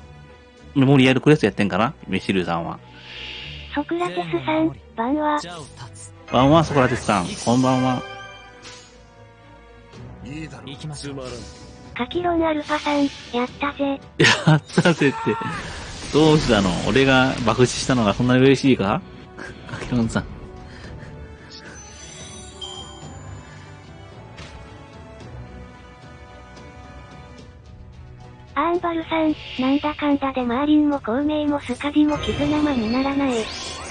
メモリアルクエストやってんかなメシルさんは。ソクラテスさん、晩は、じゃを立つ。こんばんは、ソクラテスさん。こんばんは。行きましょう。つまらん。カキロンアルファさん、やったぜ。やったぜって。どうしたの俺が爆死したのがそんなに嬉しいかかけろんさん。アーンバルさん、なんだかんだでマーリンも孔明もスカディも傷生にならない。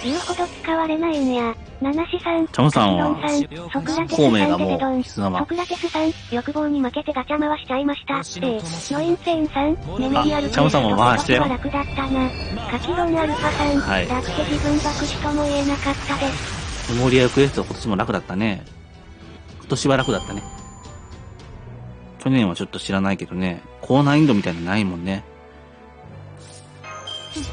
言うほど使われないんや。七志さん、チャムさんはカキロンさん、ソクラテス孔明がさんでデドン。もう、キス生ソ。クラテスさん、欲望に負けてガチャ回しちゃいました。ノインセインさん、メメリアルチャムさんも回してよは楽だったな。カキロンアルファさん、はいだって自分爆死とも言えなかったです。メモリアルクエスト今年も楽だったね。今年は楽だったね。去年はちょっと知らないけどね、高難易度みたいなのないもんね。そう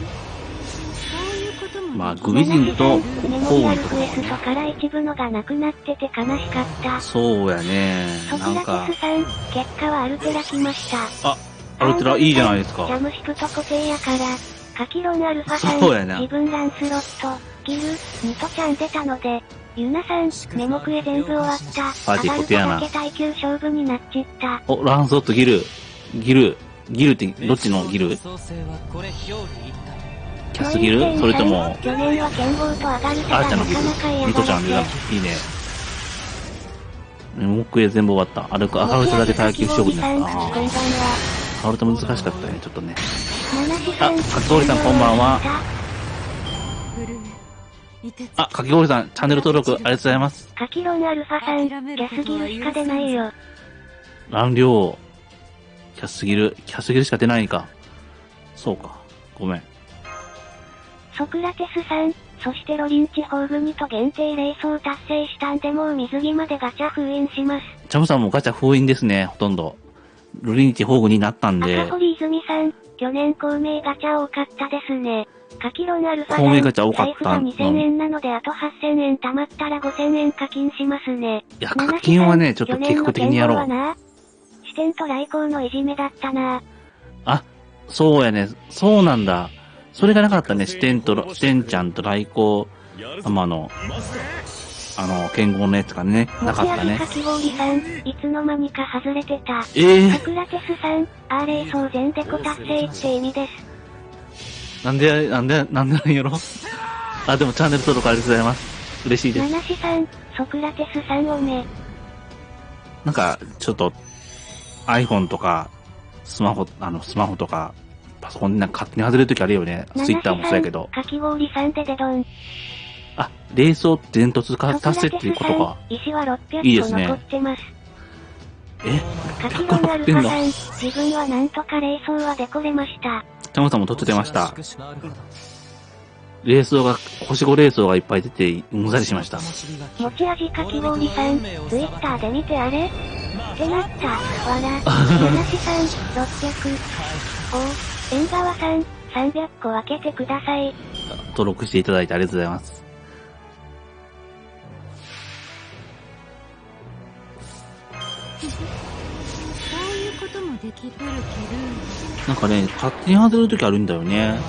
いうこともまあ、グビジンとメモコウリアルクエのところもね。ストから一部のがなくなってて悲しかった。そうやね。ソクラなんかテ、スさん、結果はアルテラ来ました。あ、アルテラいいじゃないですか。ジャムシプと固定やから、カキロンアルファさん、そうやな自分ランスロット、ギル、ニトちゃん出たので、ユナさん、メモクエ全部終わった。パーティー固定やなアダルトだけ耐久勝負になっちった。お、ランソットギルってどっちのギル？創生はこれ表裏一体。キャスギルそれとも、去年は剣豪とアダルトがアーチャーのギなかなかル嫌ニトちゃんでだ。いいね。メモクエ全部終わった。アルテだけ耐久勝負になった。こんばんは。アルテ難しかったね、ちょっとね。七志さん、あかき氷さんこんばんは。震え、凍てつあ、かき氷さん、チャンネル登録ありがとうございます。カキロンアルファさん、キャスギルしか出ないよ。乱量、キャスギルしか出ないか。そうか。ごめん。ソクラテスさん、そしてロリン地方組と限定レースを達成したんでもう水着までガチャ封印します。チャムさんもガチャ封印ですね、ほとんど。ルリンチ宝具になったんで赤、堀泉さん、去年孔明ガチャ多かったですね。カキロンアルファさん、孔明ガチャ多かった財布が2000円なのであと8000円貯まったら5000円課金しますね。いや、課金はね、ちょっと計画的にやろう。去年の剣豪はな、視点と来光のいじめだったな。あ、そうやね。そうなんだ。それがなかったね。視点ちゃんと来光様の、剣豪のやつがね、なかったね持ち上げか。き氷さん、いつの間にか外れてた。えソクラテスさん、アーレイ総全デコ達成って意味です。なんでなんやろあ、でもチャンネル登録ありがとうございます。嬉しいです。七志さん、ソクラテスさんおめ。なんか、ちょっと、iPhone とか、スマホとか、パソコンでなんか勝手に外れるときあるよね。Twitter もそうやけど。かき氷さんでデドン。あ、レースを伝突か達成っていうことか。石は600いいですね個残ってます。えカキロンアルファさん、自分はなんとかレースはデコれました。チャムさんも撮って出ました。なるほど。レースが、星5レースがいっぱい出て、うんざりしました。持ち味かき氷さん、ツイッターで見てあれってなった。わら。七志さん、600。お、縁側さん、300個分けてください。登録していただいてありがとうございます。そういうこともできるけど、なんかね、勝手に外れるときあるんだよね。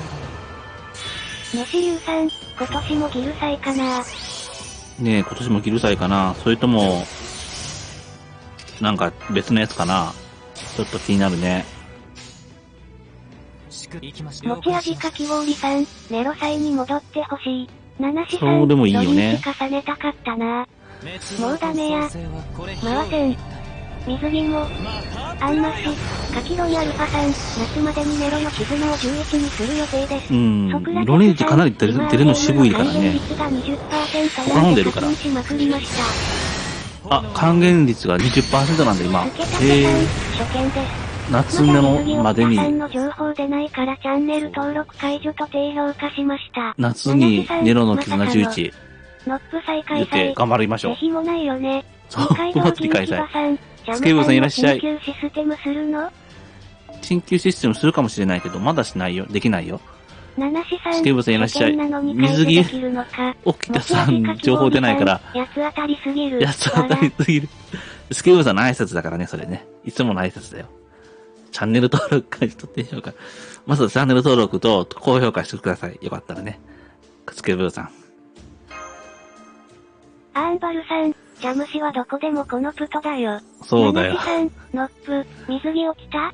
メシユーさん、今年もギル祭かな。ねえ、今年もギル祭かなそれとも、なんか別のやつかなちょっと気になるね。行きましょう。持ち味かき氷さん、ネロ祭に戻ってほしい。七志さ、そうんでもいいよねロリンチ重ねたかったな。もうダメや回せん。水着も、あんまし、カキロンアルファさん、夏までにネロの絆を11にする予定です。うんソクラテスさん、ロレンチかなり出るの渋いからね。今還元率が 20% 他の出るから課金しまくりました。あ、還元率が 20% なんだ今。つけたてさん、初見です。夏のまでにまだ水着を着たさんの情報出ないからチャンネル登録解除と低評価しました。夏にネロの絆11ノップ再開出て催。頑張りましょう。ぜひもないよね。そう二階堂祭り開催銀騎馬さん、スケブーさんいらっしゃいジャムさんの緊急システムするの緊急システムするかもしれないけど、まだしないよ。できないよ。七志さん、スケブーさんいらっしゃい初見なのに水着解除できるのか沖田さん、情報出ないから、八つ当たりすぎる。やつ当たりすぎる。スケブーさんの挨拶だからね、それね。いつもの挨拶だよ。チャンネル登録開始と低評価。まずチャンネル登録と高評価してください。よかったらね。スケブーさん。アーンバルさん、ジャムシはどこでもこのプトだよ。そうだよ七志さん、ノップ、水着を着た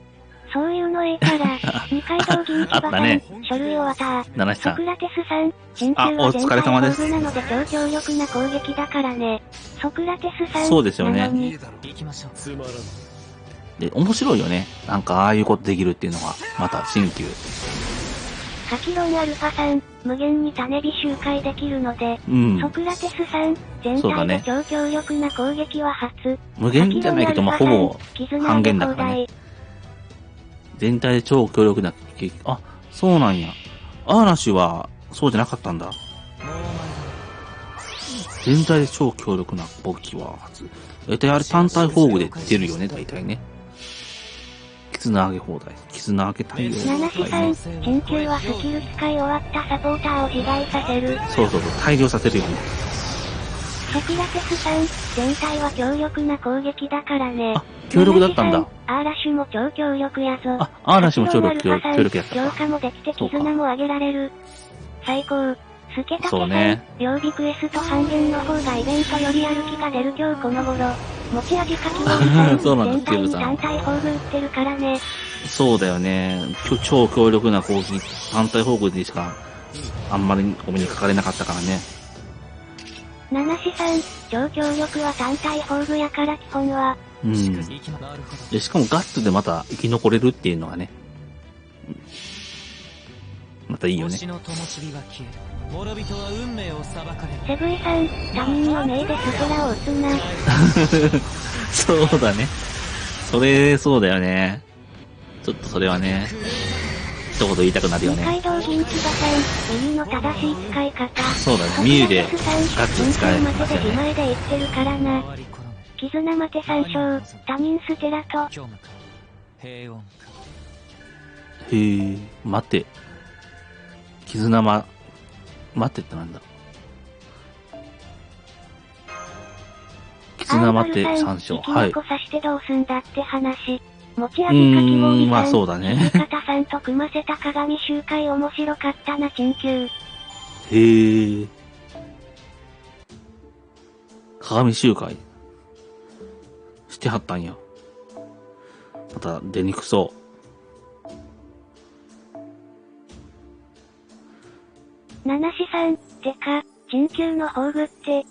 そういうのええから、二階堂銀騎馬さん、あったね書類を渡七七さん。ソクラテスさん、真あお疲れ様です全体なので超強力な攻撃だからね。ソクラテスさん、そうですよねなのに行きましょう。つまらん。で、面白いよね。なんかああいうことできるっていうのが、また新旧。カキロンアルファさん、無限に種火周回できるので、うんソ。クラテスさん、全体で超強力な攻撃は初。無限じゃないけど、まあ、ほぼ半減だからね。全体で超強力な攻撃。あ、そうなんや。アーラシは、そうじゃなかったんだ。全体で超強力な攻撃は初。大体あれ単体フォーグで出るよね、大体ね。絆上げ放題。絆上げ対応。七志さん、緊急はスキル使い終わったサポーターを自害させる。そうそうそう、大量させるよね。ソクラテスさん、全体は強力な攻撃だからね。あ、強力だったんだ。アーラッシュも超強力やぞ。あ、アーラシも強力やった強か。化もできて絆も上げられる。最高。スケタケさん、そうね曜日クエスト半減の方がイベントよりやる気が出る今日この頃。持ち味かき氷さん、そうなんだ全体にケブさん単体宝具売ってるからね。そうだよね。超強力な攻撃、単体フォークでしか、あんまりお目にかかれなかったからね。七志さん、超強力は単体宝具やから基本は。うん。で、しかもガッツでまた生き残れるっていうのがね。またいいよね。星の灯火は消え、諸人は運命を裁かれる。セブイさん、他人の命でステラを撃つな。そうだね。それ、そうだよね。ちょっとそれはね、一言言いたくなるよ二ね。階堂銀騎馬さん、右の正しい使い方。そうだね。ミュウでソクラテスさん、ガッツ使えますよ緊急待てで自ね。前で言ってるからな。回り転む絆待て参照、他人ステラと、虚無か平穏か。へえ、待て。絆待てってなんだ。絆待て参照。はい。生き残さしてどうすんだって話。持ち味かき氷さん。まあそうだね。土方さんと組ませた鏡周回面白かったな、珍球。へえ。鏡周回してはったんや。また出にくそう。七志さん、てか、珍球の宝具って、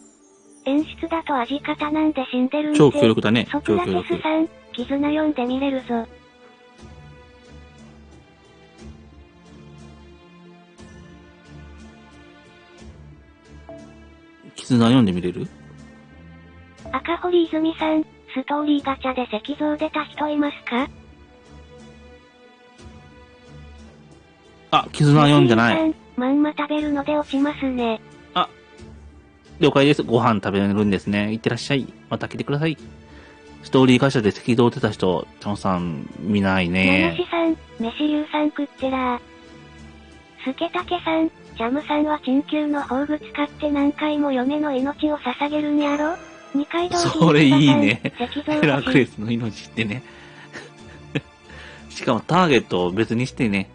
演出だと味方なんで死んでるんで。超強力だね。ソクラ超強力。テスさん、絆読んで見れるぞ。絆読んでみれる？赤堀泉さん、ストーリーガチャで石像出た人いますか？あ、絆読んじゃない。さん、まんま食べるので落ちますね。了解です。ご飯食べれるんですね。いってらっしゃい。また来てください。ストーリー会社で赤道出た人、チョンさん、見ない七ね。志さん、飯流さん食ってらー。スケタケさん、ジャムさんは珍球の宝具使って何回も嫁の命を捧げるんやろ？二階堂それいいね。石像ヘラクレ欲しい。スの命ってね。しかもターゲットを別にしてね、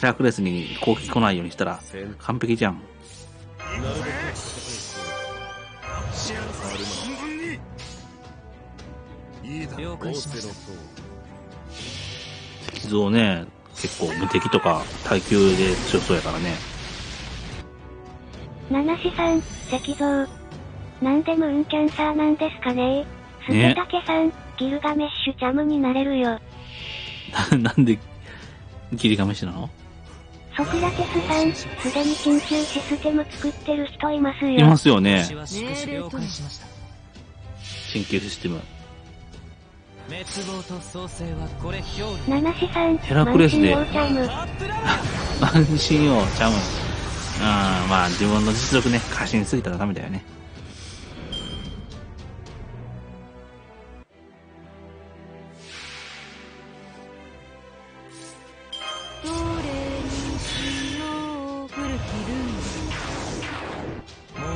ヘラクレスに攻撃来ないようにしたら完璧じゃん。了解しました。石像ね、結構無敵とか耐久で強そうやからね。七志さん、石像。なんでムーンキャンサーなんですかね？スケタケさん、ギルガメッシュチャムになれるよ。なんで、ギリガメシなの？ソクラテスさん、すでに緊急システム作ってる人いますよ。いますよね。私はしかし了解しました。神経システム。滅亡と創生はこれ表裏。七志さん、ヘラクレスで満身王チャム。安心よ、ちゃう。まあ自分の実力ね、過信すぎたらダメだよね。どれにしよう。古きルール。も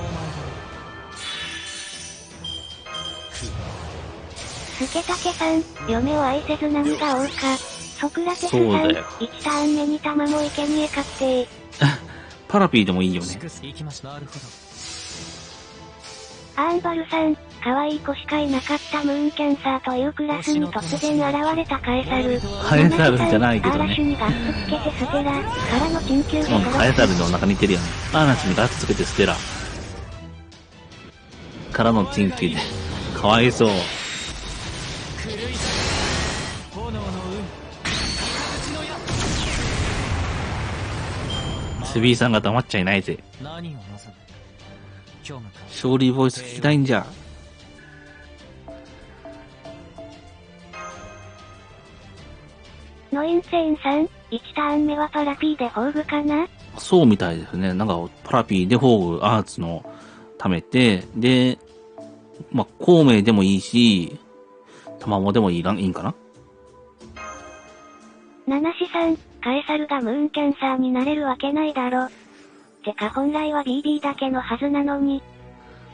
うスケタケさん、嫁を愛せず何が多か。ソクラテスさん、そうだよ1ターン目に玉も生贄確定。パラピーでもいいよね。行きました。なるほど。アーンバルさん、可愛い子しかいなかったムーンキャンサーというクラスに突然現れたカエサル。カエサルじゃないけどねアーラッシュにガッツつけてステラ、からの緊急でカエサルのお腹似てるよね。アーナチにガッツつけてステラ。からのチンキュで。かわいそう。狂い炎の運。形の矢。スビーさんが黙っちゃいないぜ。何を望む？虚無か。勝利ボイス聞きたいんじゃ。ノインセインさん、1ターン目はパラピーで宝具かな？そうみたいですね。なんか、パラピーで宝具、アーツの貯めて、で、まあ、孔明でもいいし、卵でもいいんかな？ナナシさん、カエサルがムーンキャンサーになれるわけないだろ。てか本来は BB だけのはずなのに。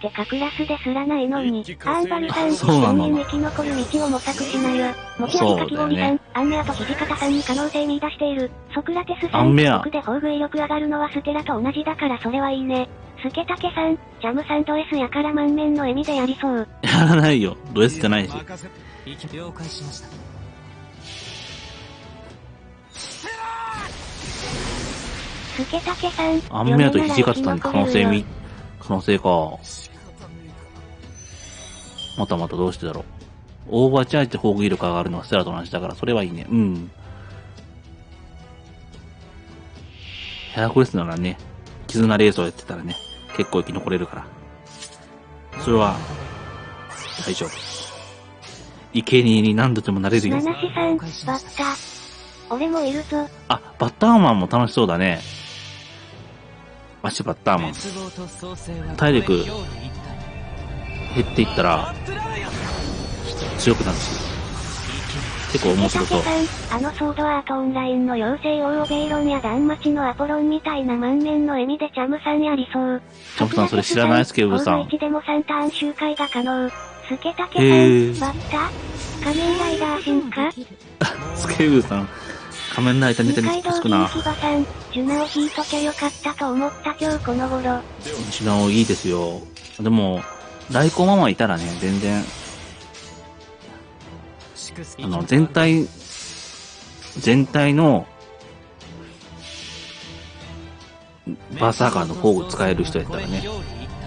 てかクラスですらないのに。アンバルさん、そうなの永遠生き残る道を模索しなよ。持ち味かき氷さん、アンメアと土方さんに可能性見出している。ソクラテスさん、アンメア僕で宝具威力上がるのはステラと同じだからそれはいいね。スケタケさん、ジャムさんド S やから満面の笑みでやりそう。やらないよ。ド S じゃないし。了解しました。スケタケさん、アンメアと土方さんに可能性か。またどうしてだろう。オーバーチャージで宝具威力上がるのはステラと同じだから、それはいいね。うん。ヘラクレスならね、絆レースをやってたらね、結構生き残れるから。それは、大丈夫。生贄に何度でもなれるよ。ナナシさん、バッタ。俺もいるぞ。あ、バッターマンも楽しそうだね。足バッターマン。体力減っていったら、強くなるし。結構面白そう。さん、ソードアートオンラインの妖精王オベイロンやダンマチのアポロンみたいな満面の笑みでチャムさんやりそう。チャムさんそれ知らないスケブさん。1でも3ターン周回が可能。スケタケさん、バッタ仮面ライダー進化スケブさん、仮面ライダーネタにつくな。二階堂銀牙さん、ジュナを引いときゃよかったと思った今日この頃。ジュナをいいですよ。でも、ライコママいたらね、全然、全体の、バーサーカーの宝具使える人やったらね、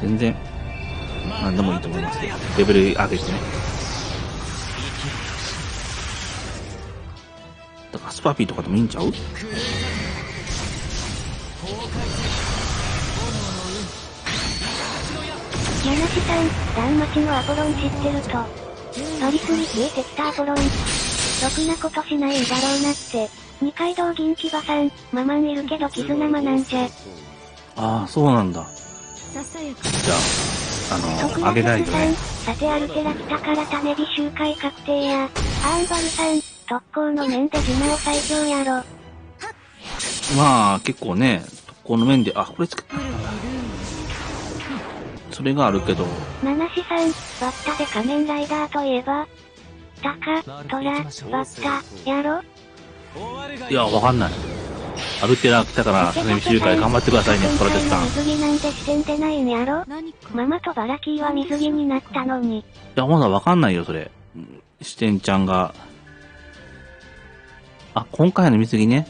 全然、なんでもいいと思いますよ。レベル上げてね。だからスパピーとかでもいいんちゃう？ナナシさん、ダンマチのアポロン知ってると。パリスに消えてきたアポロン。ろくなことしないんだろうなって。二階堂銀牙さん、ママンいるけど絆マなんじゃ。ああ、そうなんだ。ささやかじゃあ、あげないとね。さてアルテラ来たから種火周回確定や。アーンバルさん、特攻の面でジュナを最強やろ。まあ、結構ね、特攻の面で、あ、これつけた。それがあるけど。ナナシさん、バッタで仮面ライダーといえば、タカ、トラ、バッタ、やろ？いや、わかんない。アルテラ来たから、種火周回頑張ってくださいね、トラテスさん。水着なんて視点でないんやろ？何かママとバラキーは水着になったのに。いや、まだわかんないよ、それ。視点ちゃんが。あ、今回の水着ね。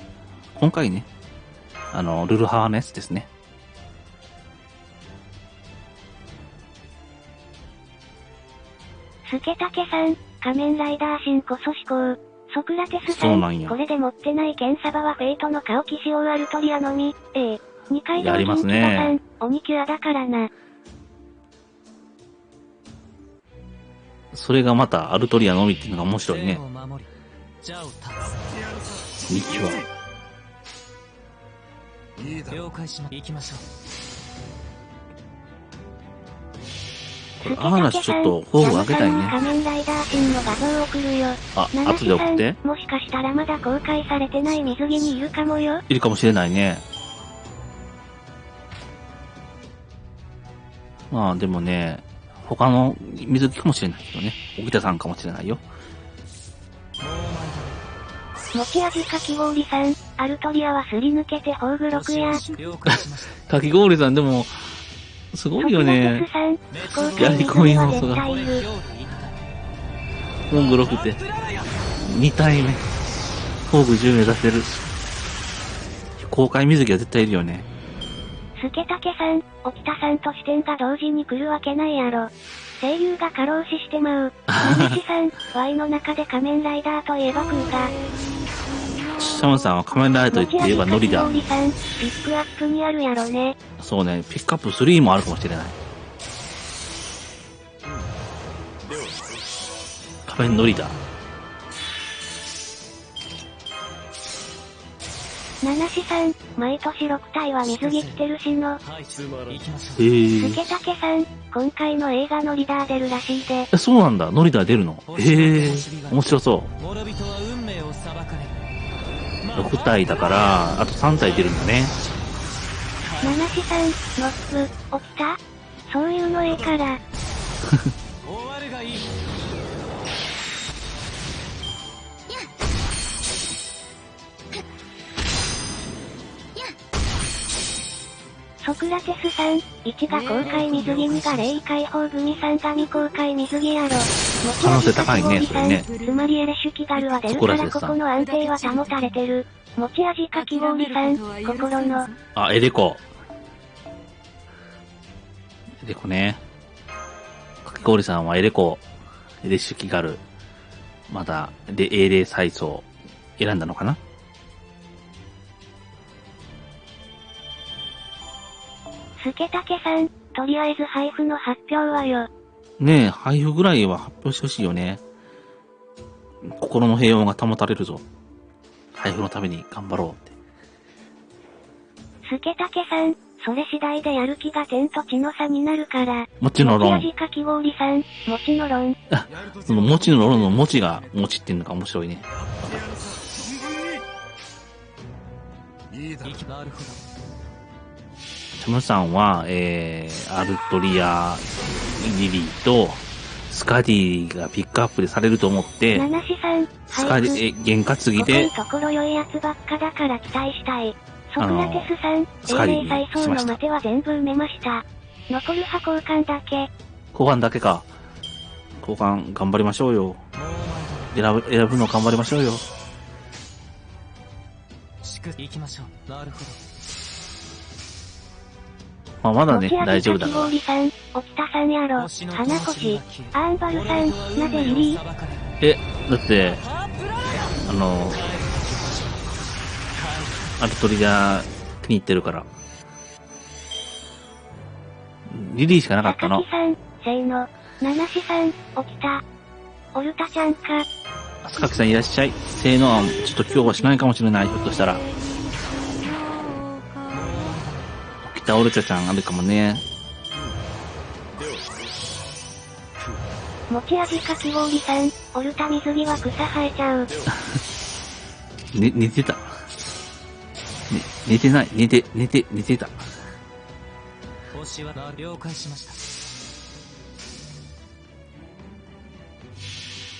今回ね。ルルハーのやつですね。スケタケさん、仮面ライダー新こそ思考。ソクラテスさそうなんやこれで持ってない剣サバはフェイトの顔騎士王アルトリアのみ。二階堂やりますね銀牙さん、鬼キュアだからな。それがまたアルトリアのみっていうのが面白いね。ミキュア。了解しま行きましょう。これ、アーナスちょっとフォーム上げたいね。仮面ライダー新の画像送るよ。あ、後で送って。もしかしたらまだ公開されてない水着にいるかもよ。いるかもしれないね。まあでもね、他の水着かもしれないけどね。沖田さんかもしれないよ。持ち味かき氷さん、アルトリアはすり抜けて宝具6や。かき氷さんでも、すごいよね。やり込み要素が。モング6って、2体目。フォーグ10目出せる。公開水着は絶対いるよね。スケタケさん、沖田さんと視点が同時に来るわけないやろ。声優が過労死してまう。ナミシさん、Y の中で仮面ライダーといえばクーガ。シャムさんは仮面ライダーといえばノリだ。持ち味かき氷さん、ピックアップにあるやろね。そうね、ピックアップ3もあるかもしれない。仮面ノリだ。七志さん、毎年6体は水着着てるしの。はい、行きましょう。スケタケさん、今回の映画のリーダー出るらしいで。そうなんだ。ノリダー出るの。面白そう。諸人は運命を裁かれ。6体だから、あと3体出るんだね。七志さん、ノップ、起きた？そういうのええから。終わるがいい。ソクラテスさん、1が公開水着2が霊異解放組3が未公開水着やろ。可能性高いね、それね。つまりエレシュキガルは出るからここの安定は保たれてる。持ち味かき氷さん、心の。あ、エレコ。エレコね。かき氷さんはエレコ、エレシュキガル、まだ、で、英霊再送、選んだのかな？スケタケさん、とりあえず配布の発表はよ。ねえ、配布ぐらいは発表してほしいよね。心の平穏が保たれるぞ。配布のために頑張ろうって。スケタケさん、それ次第でやる気が天と地の差になるから。もちのろん。持ち味かき氷さん、もちのろん。あ、そのもちのろんのもちがもちっていうのが面白いね。なるほど。チャムさんは、アルトリア、リリーと、スカディがピックアップでされると思って、七志さん、スカディ、験担ぎで、ここのところ良いやつばっかだから期待したい。ソクラテスさん、英霊再送の待ては全部埋めました。残る派交換だけ。交換だけか。交換頑張りましょうよ。選ぶの頑張りましょうよ。行きましょう。なるほど。まあ、まだね、大丈夫だから。持ち味かき氷さん、沖田さんやろ、花越、アーンバルさん、なぜリリー？だって、アルトリア気に入ってるから。リリーしかなかったの。高木さん、せーの、七志さん、沖田、オルタちゃんか。高木さんいらっしゃい。せーのは、ちょっと今日はしないかもしれない、ひょっとしたら。沖田オルタちゃんあるかもね。持ち味かき氷さん、オルタ水着は草生えちゃう。寝てた。寝てない。寝てた。星は了解しまし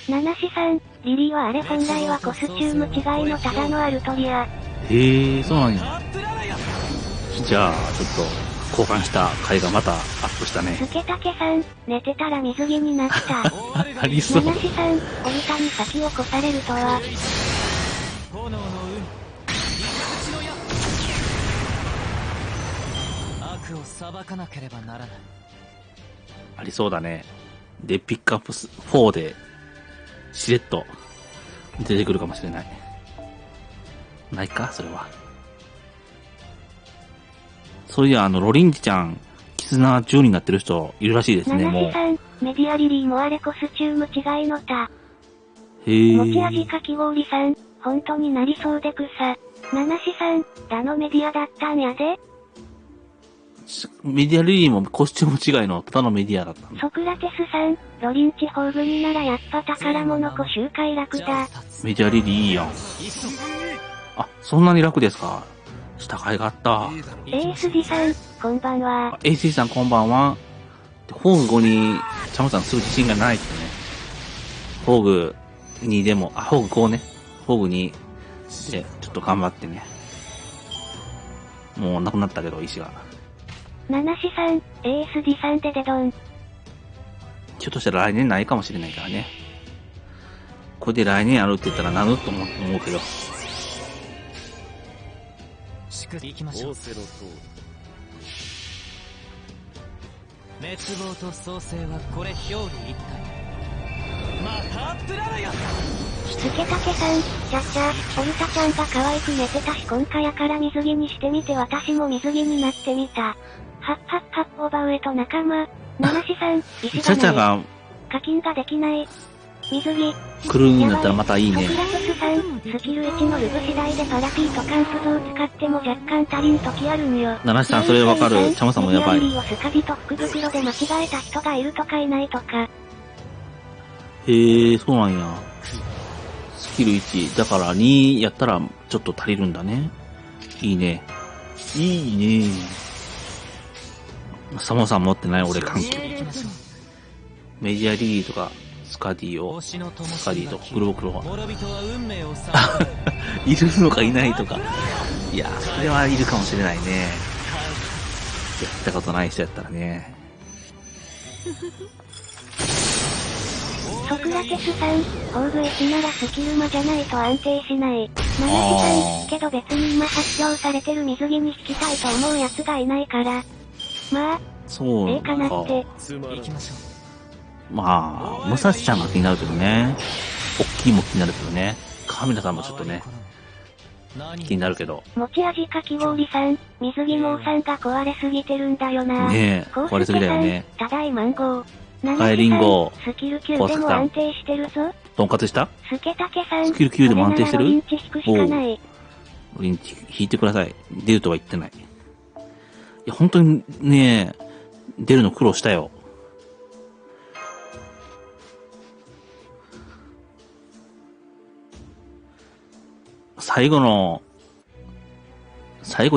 た。七志さん、リリーはあれ本来はコスチューム違いのただのアルトリア。へえ、そうなんや。じゃあ、ちょっと、交換した回がまたアップしたね。スケタケさん、寝てたら水着になった。ありそう。七志さん、オルタに先を越されるとは。炎の海、水口の矢。悪を裁かなければならない。ありそうだね。で、ピックアップ4で、しれっと、出てくるかもしれない。ないかそれは。そういや、ロリンジちゃん、絆10になってる人いるらしいですね、もう。七志さん、メディアリリーもあれコスチューム違いのた。へー。持ち味かき氷さん、本当になりそうで草。七志さん、ラノメディアだったんやで。メディアリリーもコスチューム違いのただのメディアだったの。ソクラテスさん、ロリン地方組ならやっぱ宝物庫周回楽だ。メディアリリーいいやん。あ、そんなに楽ですか。下甲斐があった。ASD さん、こんばんは。ASD さんこんばんは。フォーグ5に、チャムさんすぐ自信がないってね。フォーグ2でも、フォーグ5ね。フォーグ2で、ちょっと頑張ってね。もうなくなったけど、石が。七志さん、ASD さんでデドン。ひょっとしたら来年ないかもしれないからね。これで来年やるって言ったらなると思うけど。行きましょう。滅亡と創生はこれ表裏一体。またプララヤ。スケタケさん、ちゃっちゃ、オルタちゃんが可愛く寝てたし今回やから水着にしてみて私も水着になってみた。はっはっはっ、オーバーウェイト仲間。七志さん、石チャチャが課金ができない。水着。来るんだったらまたいいねソ。クラテスさん、スキル1のルブ次第でパラピーとカンプ像を使っても若干足りん時あるんよ。七志さんそれわかる。チャムさんもやばい。メディアリーをスカビと福袋で間違えた人がいるとかいないとか。へえ、そうなんや。スキル1。だから2やったらちょっと足りるんだね。いいね。いいね。サモさん持ってない俺関係。メディアリーとか、スカディを、スカディと黒袋が。いるのかいないとか。いや、それはいるかもしれないね。やったことない人やったらね。ソクラテスさん、宝具1ならスキル魔じゃないと安定しない。七志さん、けど別に今発表されてる水着に引きたいと思う奴がいないから。まあ、そうかなって。行きましょう。まあ、武蔵ちゃんが気になるけどね。大きいも気になるけどね。カミラさんもちょっとね、気になるけど。持ち味かき氷さん、水着もうさんが壊れすぎてるんだよな。ねえ、壊れすぎだよね。ただいマンゴー。はい、リンゴ。スキル9でも安定してるぞ。トンカツしたスケタケさん、スキル9でも安定してる？ロリンチ引くしかない。ロリンチ引いてください。出るとは言ってない。いや、本当にね、出るの苦労したよ。最後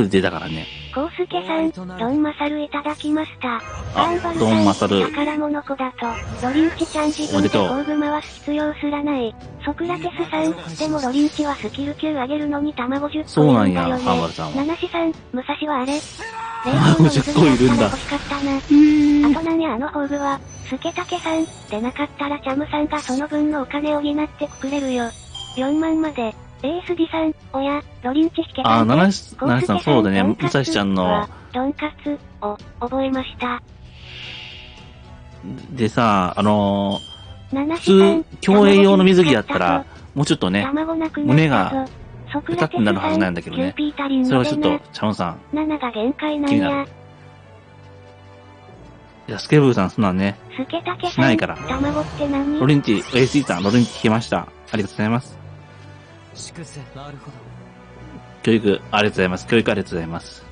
で出たからね。コウスケさん、ドンマサルいただきました。あ、ドンマサル。宝物子だと、ロリンチちゃん自分で道具回す必要すらない。ソクラテスさん、でもロリンチはスキル9上げるのに卵10個いるんだよね。そうなんや、ハンバルさんは。七志さん、武蔵はあれ卵10個いるんだ。欲しかったな。あと何あの宝具は、スケタケさん、でなかったらチャムさんがその分のお金を補ってくれるよ。4万まで。ASD さん、おや、ロリンチ引けたんで。七志さんそうだね、武蔵ちゃんの。ドンカツを覚えました。でさ、普通、競泳用の水着だったら、もうちょっとね、胸が、ペタってなるはずなんだけどね。それはちょっと、チャムさん。7が限界なんや。いや、スケブーさんそんなんね、しないから。ロリンチ、ASD さん、ロリンチ引けました。ありがとうございます。粛清、なるほど。教育、ありがとうございます。教育ありがとうございます。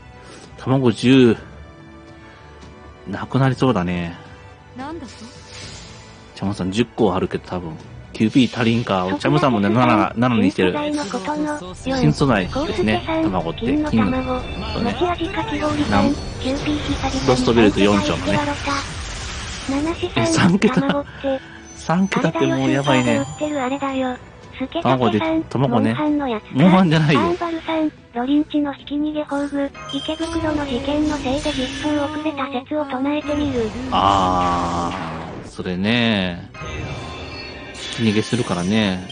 卵10、なくなりそうだね。なんだと？チャムさん10個あるけど多分、QP 足りんか。チャムさんもね、7にしてる。新素材ですね、卵って。金の、そうね。ロストベルト4丁のね。3桁ってもうやばいね。卵ね。モンハンじゃないよ。ロリンチのひき逃げ宝具、池袋の事件のせいで実装遅れた説を唱えてみる。それね。ひき逃げするからね。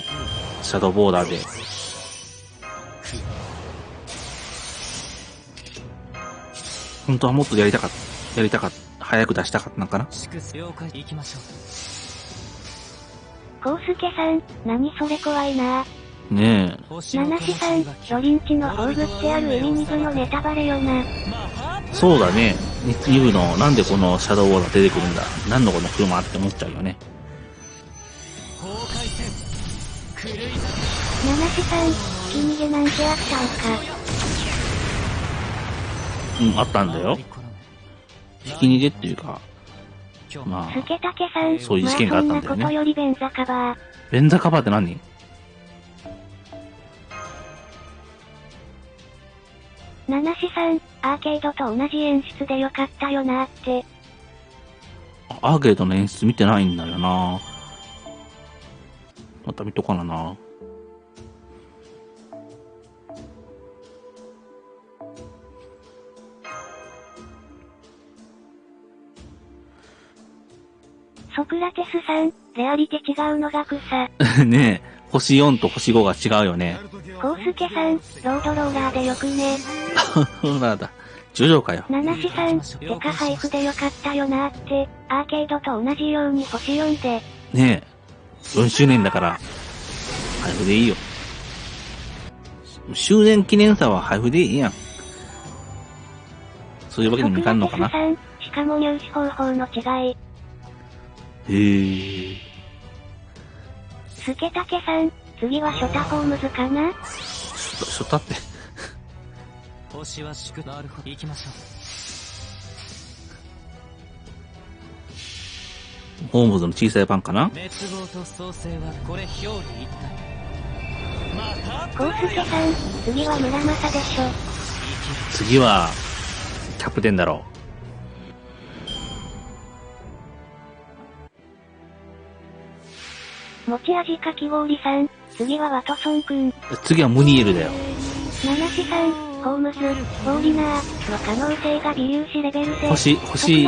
シャドーボーダーで。本当はもっとやりたかった。早く出したかったのかな。了解、行きましょう。コウスケさん、何それ怖いな。ねえ。七志さん、ロリンチの宝具ってある意味2部のネタバレよな。そうだね。2部の、なんでこのシャドウウォーが出てくるんだ。何のこの車って思っちゃうよね。七志さん、ひき逃げなんてあったんか。あったんだよ。ひき逃げっていうか、まあ、スケタケさん、そういう事件があったんだよね。まあそんなことより便座カバー。便座カバーって何？七志さん、アーケードと同じ演出でよかったよなーって。アーケードの演出見てないんだよな。また見とかな。ソクラテスさん、レアリテ違うのが草。ねえ、星4と星5が違うよね。コウスケさん、ロードローラーでよくね。ローラーだ。ジョジョかよ。七志さん、デカ配布でよかったよなーって、アーケードと同じように星4で。ねえ、4周年だから、配布でいいよ。終電記念さは配布でいいやん。そういうわけにもいかんのかな。ソクラテスさん、しかも入手方法の違い。へえ。スケタケさん、次はショタホームズかな？ショタって。星は宿なるほど行きましょう。ホームズの小さい版かな？滅亡と創生はこれ表裏一体。またコウスケさん、次は村正でしょ。次は、キャプテンだろ持ち味かき氷さん、次はワトソンくん。う。次はムニエルだよ。ナナシさん、ホームズ、フォーリナーの可能性が微粒子レベルで。星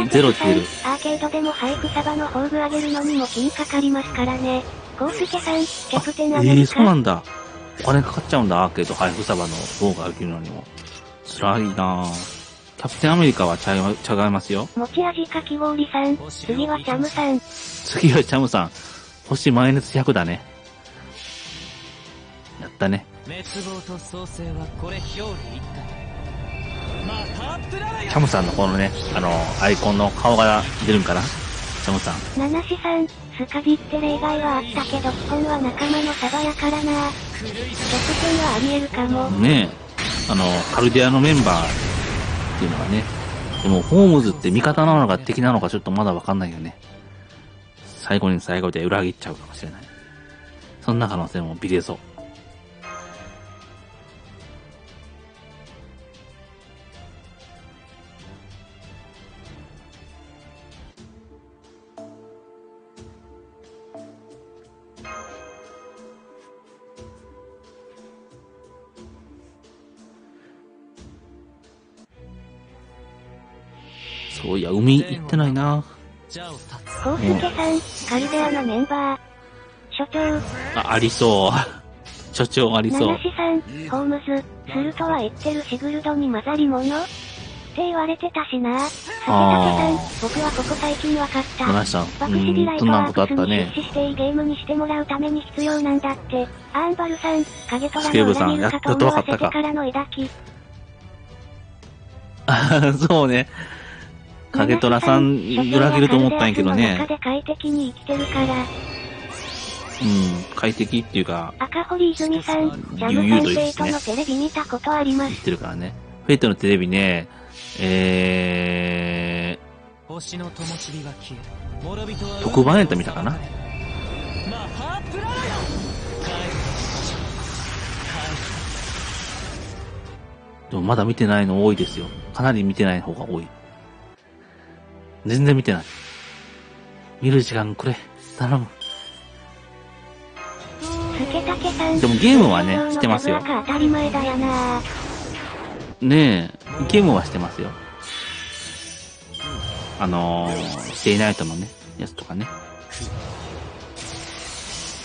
ゼロって出る。アーケードでも配布サバの宝具上げるのにも金かかりますからね。コウスケさん、キャプテンアメリカ。そうなんだ。お金かかっちゃうんだ、アーケード配布サバの方が上げるのにも。辛いなぁ。キャプテンアメリカは違いますよ。持ち味かき氷さん、次はチャムさん。次はチャムさん。星マイナス100だね。やったね。滅亡と創生はこれ表裏一体。またプララチャムさんのこのね、アイコンの顔が出るんかな？チャムさん。ナナシさん、スカビって例外はあったけど基本は仲間のサバやからな。キャプテンはあり得るかも。ねえ。カルディアのメンバーっていうのがね。でも、ホームズって味方なのか敵なのかちょっとまだわかんないよね。最後に最後で裏切っちゃうかもしれない。そんな可能性もビレそう。そういや、海行ってないな。コウスケさん、カルデアのメンバー。所長。ありそう。所長ありそう。ナナシさん、ホームズ、するとは言ってるシグルドに混ざり物って言われてたしな。サケタケさん、僕はここ最近わかった。ナナシさん、バクシビライトワークスにね。出資していいゲームにしてもらうために必要なんだって。アーンバルさん、影虎スケブさんの裏切るかと思わせてからの枝木。そうね。影虎さん裏切ると思ったんやけどね。中で快適に生きてるから。快適っていうか。赤堀泉さん、ジャム先生とのテレビ見たことあります。言ってるからね。フェイトのテレビね、星の灯火が消え、諸人は特番やったみたいかな。でもまだ見てないの多いですよ。かなり見てない方が多い。全然見てない。見る時間くれ。頼む。でもゲームはね、してますよ。当たり前だよな。ねえ、ゲームはしてますよ。ステイナイトのね、やつとかね。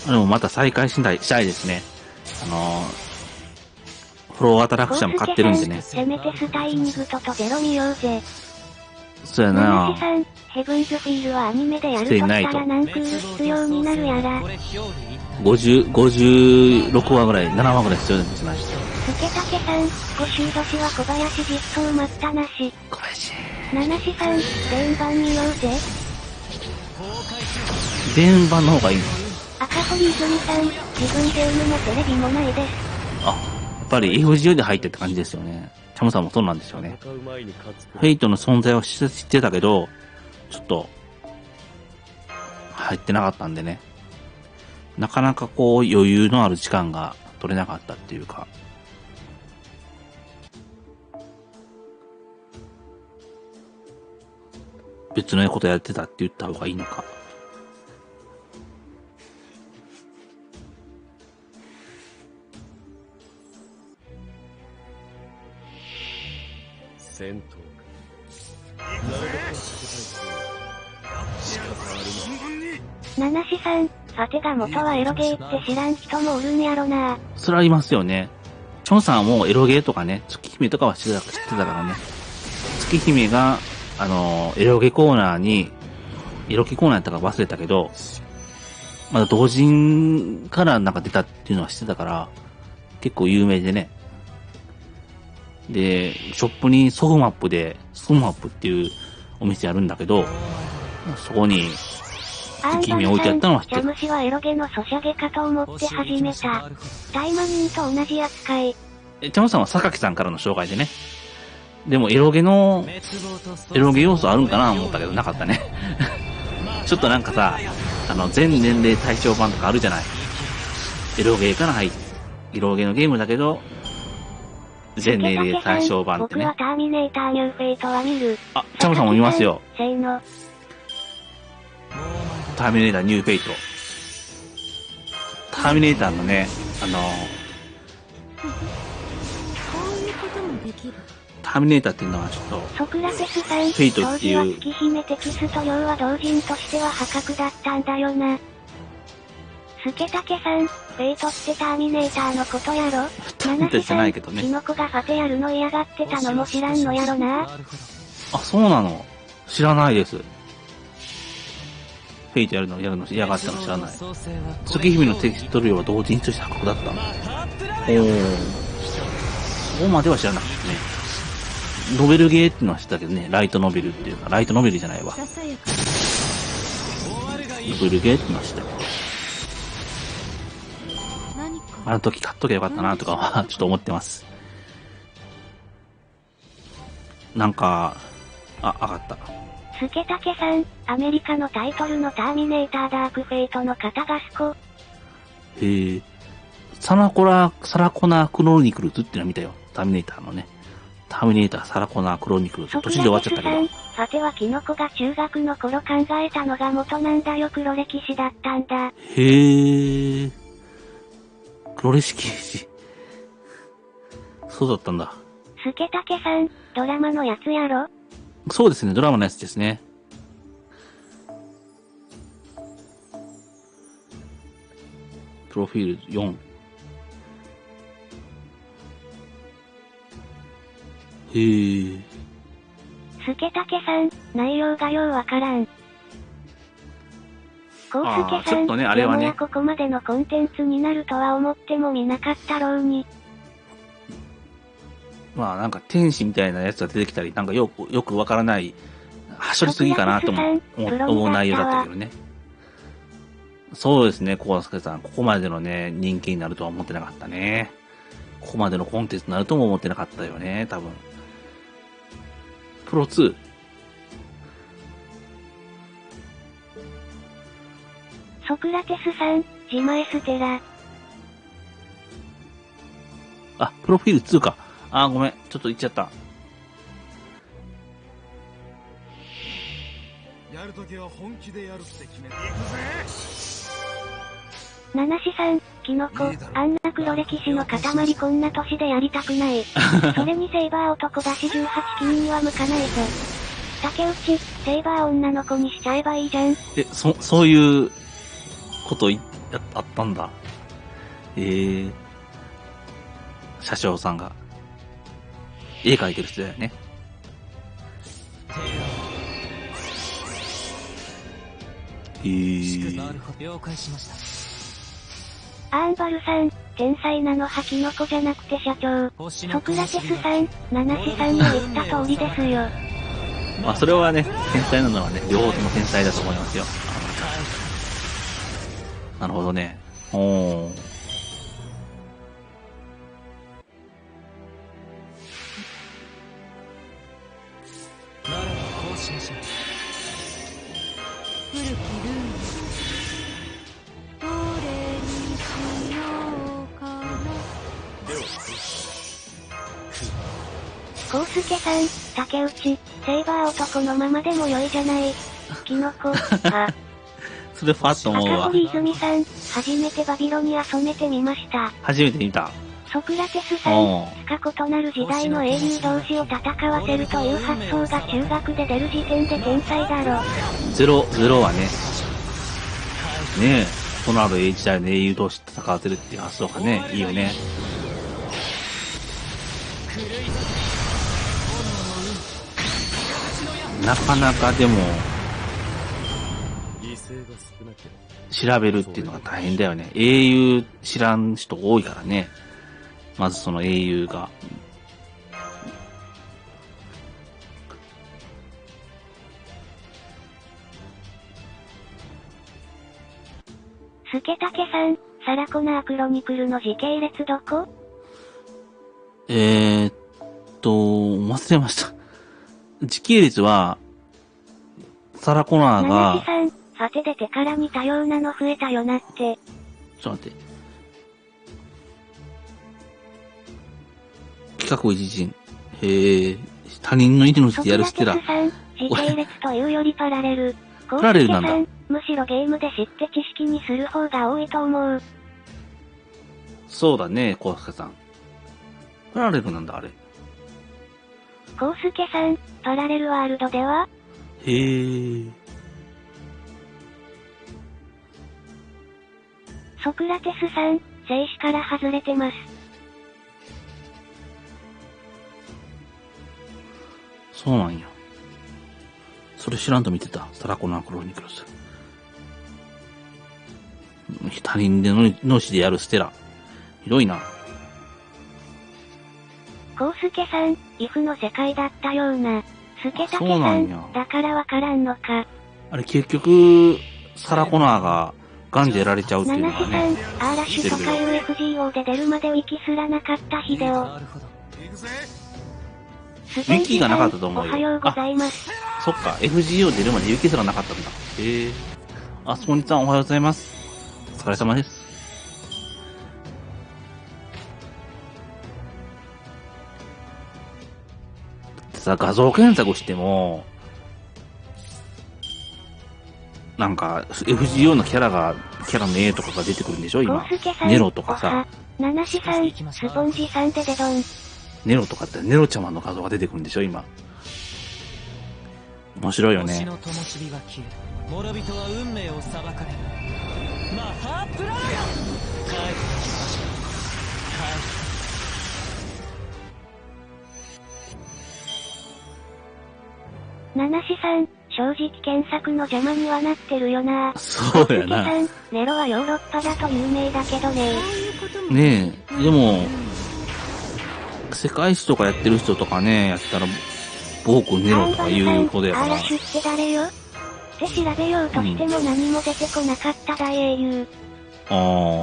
でもまた再開したいですね。フローアトラクションも買ってるんでね。せめてスタイニグトとゼロ見ようぜ。そうやなぁ。さん、ヘブンズフィールはアニメでやるとしたら何クール必要になるやら。56話ぐらい、7話ぐらい必要ですね。スケタケさん、ご祝年は小林実装待ったなし。小林。ナナシさん、電番見ようぜ。電番の方がいいの？赤堀泉さん、自分ゲームのテレビもないです。あ、やっぱり FGO で入ってって感じですよね。チャムさんもそうなんですよね。フェイトの存在は知ってたけど、ちょっと、入ってなかったんでね。なかなかこう余裕のある時間が取れなかったっていうか。別のことやってたって言った方がいいのか。戦闘か。なるべく避けたい仕方あるナナシさん、さてが元はエロゲーって知らん人もおるんやろな。それはいますよね。チョンさんもエロゲーとかね、月姫とかは知ってたからね。月姫が、エロゲコーナーに、エロゲコーナーやったか忘れたけど、まだ同人からなんか出たっていうのは知ってたから、結構有名でね。で、ショップにソフマップっていうお店あるんだけど、そこに、君置いてあったのは知ってる。ジャムシはエロゲのソシャゲかと思って始めた。大魔人と同じ扱い。ジャムさんは榊さんからの紹介でね。でもエロゲ要素あるんかなと思ったけど、なかったね。ちょっとなんかさ、全年齢対象版とかあるじゃない。エロゲから入って、エロゲのゲームだけど、全年齢対象版ってね。僕はターミネーターニューフェイトは見る。あ、チャムさんも見ますよ。せーの。ターミネーターニューフェイト。ターミネーターのね、こういうこともできる。ターミネーターっていうのはちょっと、ソクラテスさん、フェイトっていう。当時は月姫テキスト量は同人としては破格だったんだよな。スケタケさん、フェイトってターミネーターのことやろ。ターミネーターじゃないけどね。キノコがファテやるの嫌がってたのも知らんのやろな。あ、そうなの。知らないです。フェイトやるの嫌がったの知らない。月姫のテキスト量は同人として破格だったの。そこまでは知らなかったね。ノベルゲーっていうのは知ったけどね、ライトノベルっていうか、ライトノベルじゃないわ。ノベルゲーっていうのは知ったけど。あの時買っときゃよかったなとかはちょっと思ってます。なんか、上がった。スケタケさん、アメリカのタイトルのターミネーターダークフェイトのカタガスコ。サラコナークロニクルズっていうのを見たよ。ターミネーターのね。ターミネーターサラコナークロニクルズ。途中で終わっちゃったけど。ファテはキノコが中学の頃考えたのが元なんだよ。黒歴史だったんだ。黒歴史。そうだったんだ。スケタケさん、ドラマのやつやろ？そうですね、ドラマのやつですね。プロフィール4。スケタケさん、内容がようわからん。コウスケさん、ちょっとね、あれはね。ここまでのコンテンツになるとは思ってもみなかったろうに。まあなんか天使みたいなやつが出てきたり、なんかよくわからない、はしょりすぎかなと思う内容だったけどね。そうですね、コウスケさん。ここまでのね、人気になるとは思ってなかったね。ここまでのコンテンツになるとも思ってなかったよね、多分。プロ2。ソクラテスさん、ジマエステラ。あ、プロフィール2か。あ、ごめん。ちょっと言っちゃった。やるときは本気でやるって決めていくぜ。ナナシさん、キノコ、あんな黒歴史の塊こんな年でやりたくない。それにセイバー男だし18金には向かないぞ。竹内、セイバー女の子にしちゃえばいいじゃん。そういうことあったんだ。車掌さんが。絵描いてる人だよね。了解しました。アーンバルさん、天才なのはキノコじゃなくて社長。ソクラテスさん、ナナシさんの言った通りですよ。まあそれはね、天才なのはね、両方とも天才だと思いますよ。なるほどね。ならばこうしましょう。古きルール。どれにしようかな。コウスケさん、竹内、セイバー男のままでも良いじゃない。キノコ、あ。それファッと思うわ。赤堀泉さん、初めてバビロニア染めてみました。初めて見た。ソクラテスさん、異なる時代の英雄同士を戦わせるという発想が中学で出る時点で天才だろ。ゼロはね、ねえ、異なる時代の英雄同士戦わせるっていう発想がね、いいよね。なかなかでも、犠牲が少なければ調べるっていうのが大変だよね。英雄知らん人多いからね。まずその英雄が。スケタケさん、サラコナークロニクルの時系列どこ？忘れました。時系列は、サラコナーナナがシ、さん、ファテで手から似たようなの増えたよなって。ちょっと待って。企画一陣。他人の命でやるステラソ。クラテスさん、時系列というよりパラレル。パラレルなんだコウスケさん、むしろゲームで知って知識にする方が多いと思う。そうだね、コウスケさん。パラレルなんだ、あれ。コウスケさん、パラレルワールドではへー。ソクラテスさん、静止から外れてます。そうなんや。それ知らんと見てた。サラコナークロニクルス。他人でのしでやるステラ。ひどいな。コウスケさん、イフの世界だったような。スケタケそうさなんやん、だからわからんのか。あれ結局、サラコナーがガンでやられちゃうっていうのナナシさん、がね。アーラッシュとか UFGO で出るまでウィキすらなかったヒデオ。なるほど。行くぜ。スウィキがなかったと思うよおはようございます。そっか、FGO 出るまで雪すらなかったんだ。へえ。あ、スポニチさんおはようございます。お疲れ様です。さ、画像検索しても、なんか、FGO のキャラの絵とかが出てくるんでしょコウ今。スケさん、ネロとかさおは。ナナシさん、スポンジさんでデドン。ネロとかってネロちゃまの画像が出てくるんでしょ今。面白いよね。星の灯火が消え、諸人は運命を裁かれる。マハープラーガ帰ってきましょう。ナナシさん、正直検索の邪魔にはなってるよな。そうやな。コウスケさん、ネロはヨーロッパだと有名だけどね。そういうこともねえ、でも、世界史とかやってる人とかね、やったら、ボークネロとかいうほどやからアーラ。シュって誰よって調べようとしても何も出てこなかった大英雄。あ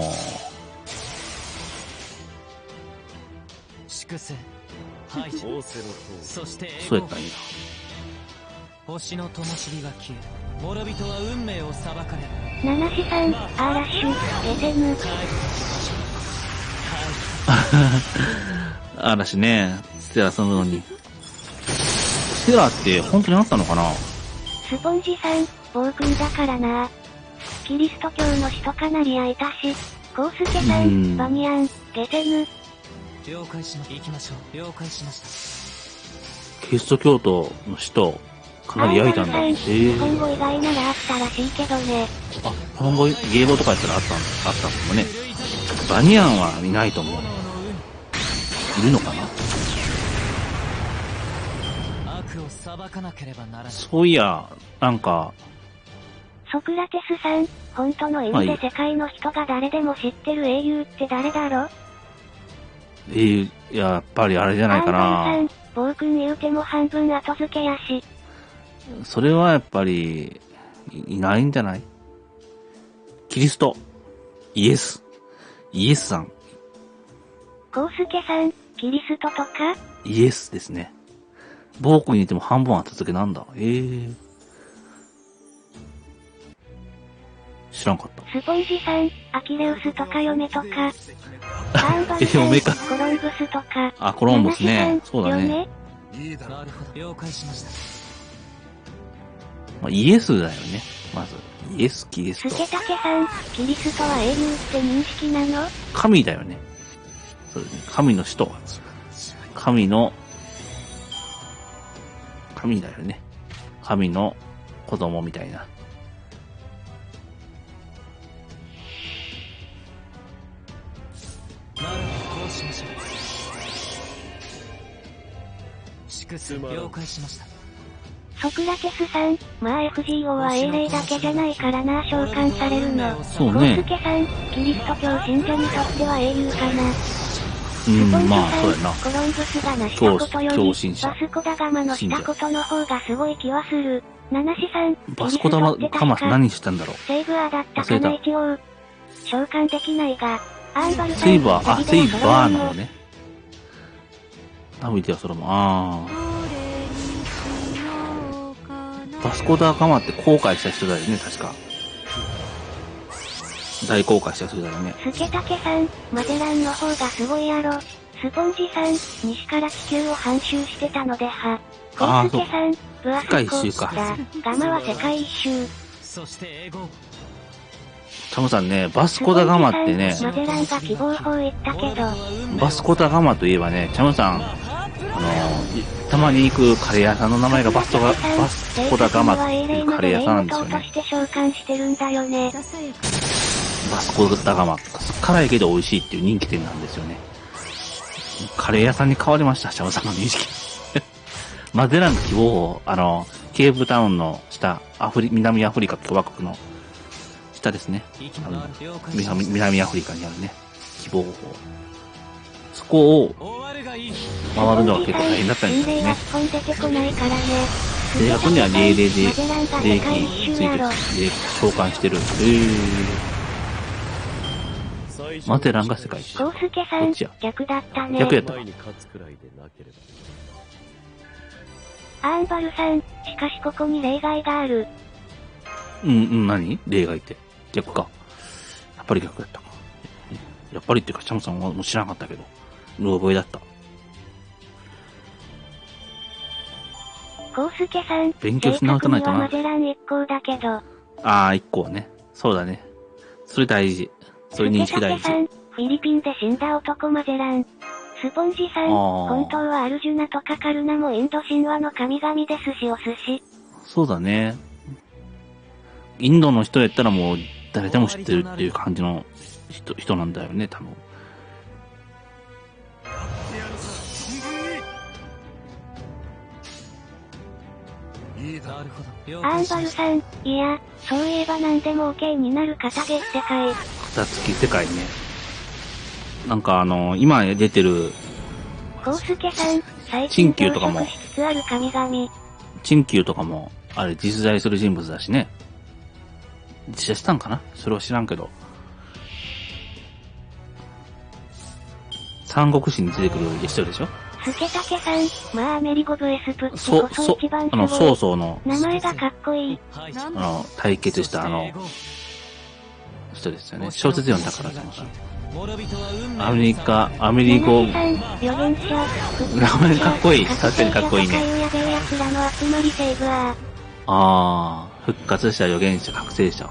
粛清排除仰せの通そしてあ、そうやったんや。星の灯火が消え、諸人は運命を裁かれる。ナナシさん、アーラッシュ、ゲセヌ。帰ってきましょう。嵐ね、ステラそののに。ステラって本当にあったのかな？スポンジさん、暴君だからな。キリスト教の人かなり会えたし。コウスケさん、バニアン、ゲセヌ。了解しま行きましょう。了解しました。キリスト教徒の使徒、かなり焼いたんだ。日本語以外ならあったらしいけどね。あ、日本語、芸語とかやったらあったんですもんね。バニアンはいないと思う。いるのかな？悪を裁かなければならない。そういや、なんか、ソクラテスさん、本当の意味で世界の人が誰でも知ってる英雄って誰だろ？やっぱりあれじゃないかアンバな。ンさん、暴君言うても半分後付けやし。それはやっぱり、いないんじゃない？キリスト。イエスさん。コウスケさん、キリストとかイエスですね。暴君にいても半分は続けなんだ。知らんかった。スポンジさん、アキレウスとか嫁とか。アンバンさん、嫁かコロンブスとか。あ、コロンブスね。そうだね。いいだろなるほど。了解しました。まあ、イエスだよね。まず。イエス、キリスト。スケタケさん、キリストは英雄って認識なの？神だよね。そうですね。神の使徒。神だよね。神の子供みたいな。なるほど、こうしましょう。祝清了解しました。ソクラテスさん、まあ FGO は英霊だけじゃないからな召喚されるの。そうねコウスケさん、キリスト教信者にとっては英雄かな。まあ、そうやな。コロンブスが成したことより、狂信者バスコダガマのしたことの方がすごい気はする。ナナシさん、バスコダガマ何したんだろう。セイブアだったかな一応。召喚できないが、アンバルさん、セイバーなのね。ナビデはそれも、バスコダガマって後悔した人だよね、確か。大公開した人だよね。スケタケさん、マゼランの方がすごいやろ。スポンジさん、西から地球を半周してたのでは。コウスケさん、ブアスコ世界一周か。ガマは世界一周。そして英語。タムさんね、バスコダガマってね、マゼランが希望法言ったけど。バスコダガマといえばね、チャムさん、たまに行くカレー屋さんの名前がバスコダガマっていうカレー屋さんなんですよね。として召喚してるんだよね。バスコダガマ。辛いけど美味しいっていう人気店なんですよね。カレー屋さんに変わりました、チャムさんの認識。マゼランの希望法、ケープタウンの下、南アフリカ共和国の下ですね。南アフリカにあるね、希望法。そこを回るのが結構大変だったんですよね。正確には霊霊で霊気ついてる、召喚してる。マゼランが世界一。コウスケさん、逆だったね。逆やった。アーンバルさん、しかしここに例外がある。何例外って。逆か。やっぱり逆やったか。やっぱりっていうか、チャムさんはもう知らなかったけど、うろ覚えだった。コウスケさん、勉強し直さないとな。マゼラン一行だけど。一行ね。そうだね。それ大事。それ認識大事。フィリピンで死んだ男マゼラン。スポンジさん、本当はアルジュナとかカルナもインド神話の神々で寿司を寿司。そうだね。インドの人やったらもう誰でも知ってるっていう感じの人なんだよね、多分。アーンバルさん、いや、そういえば何でも OK になる片毛世界。片付き世界ね。なんか今出てる、コウスケさん、最近近とかも、しつつある神々。チンキューとかも、あれ実在する人物だしね。実写したんかなそれは知らんけど。三国志に出てくる人でしょスケタケさん、まあアメリゴブエスプッチこそ一番すごい。曹操の、名前がかっこいい。対決した人ですよね。小説読んだからじゃないかな。アメリゴ、名前かっこいい。確かにかっこいいね。復活した預言者、覚醒者。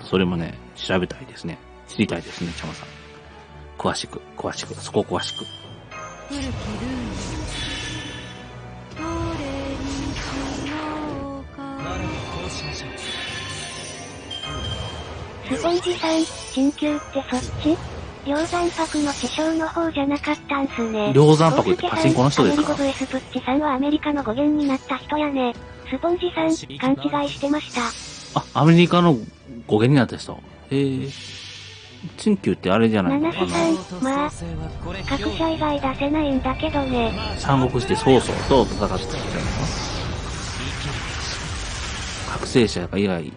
それもね、調べたいですね。知りたいですね、チャマさん。詳しく、そこ詳しく。古きルールどれにしようか。ならばこうしましょう。スポンジさん、進級ってそっち？梁山泊の師匠の方じゃなかったんすね。梁山泊ってパチンコの人ですか？アメリゴブエスプッチさんはアメリカの語源になった人やね。スポンジさん、勘違いしてました。アメリカの語源になった人。チンキューってあれじゃないの？七瀬さん、まあ、各社以外出せないんだけどね。三国志で曹操と戦ってたんじゃないの？覚醒者以外、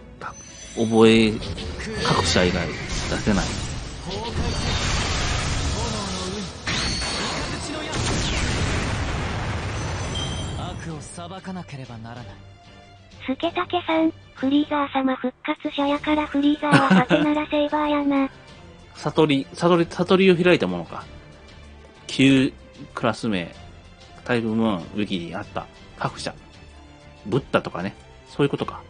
各社以外出せない。悪を裁かなければならない。スケタケさん、フリーザー様復活者やからフリーザーはハテナラセイバーやな。悟りを開いたものか。旧クラス名、タイプムーン、ウィキにあった各社。ブッダとかね。そういうことか。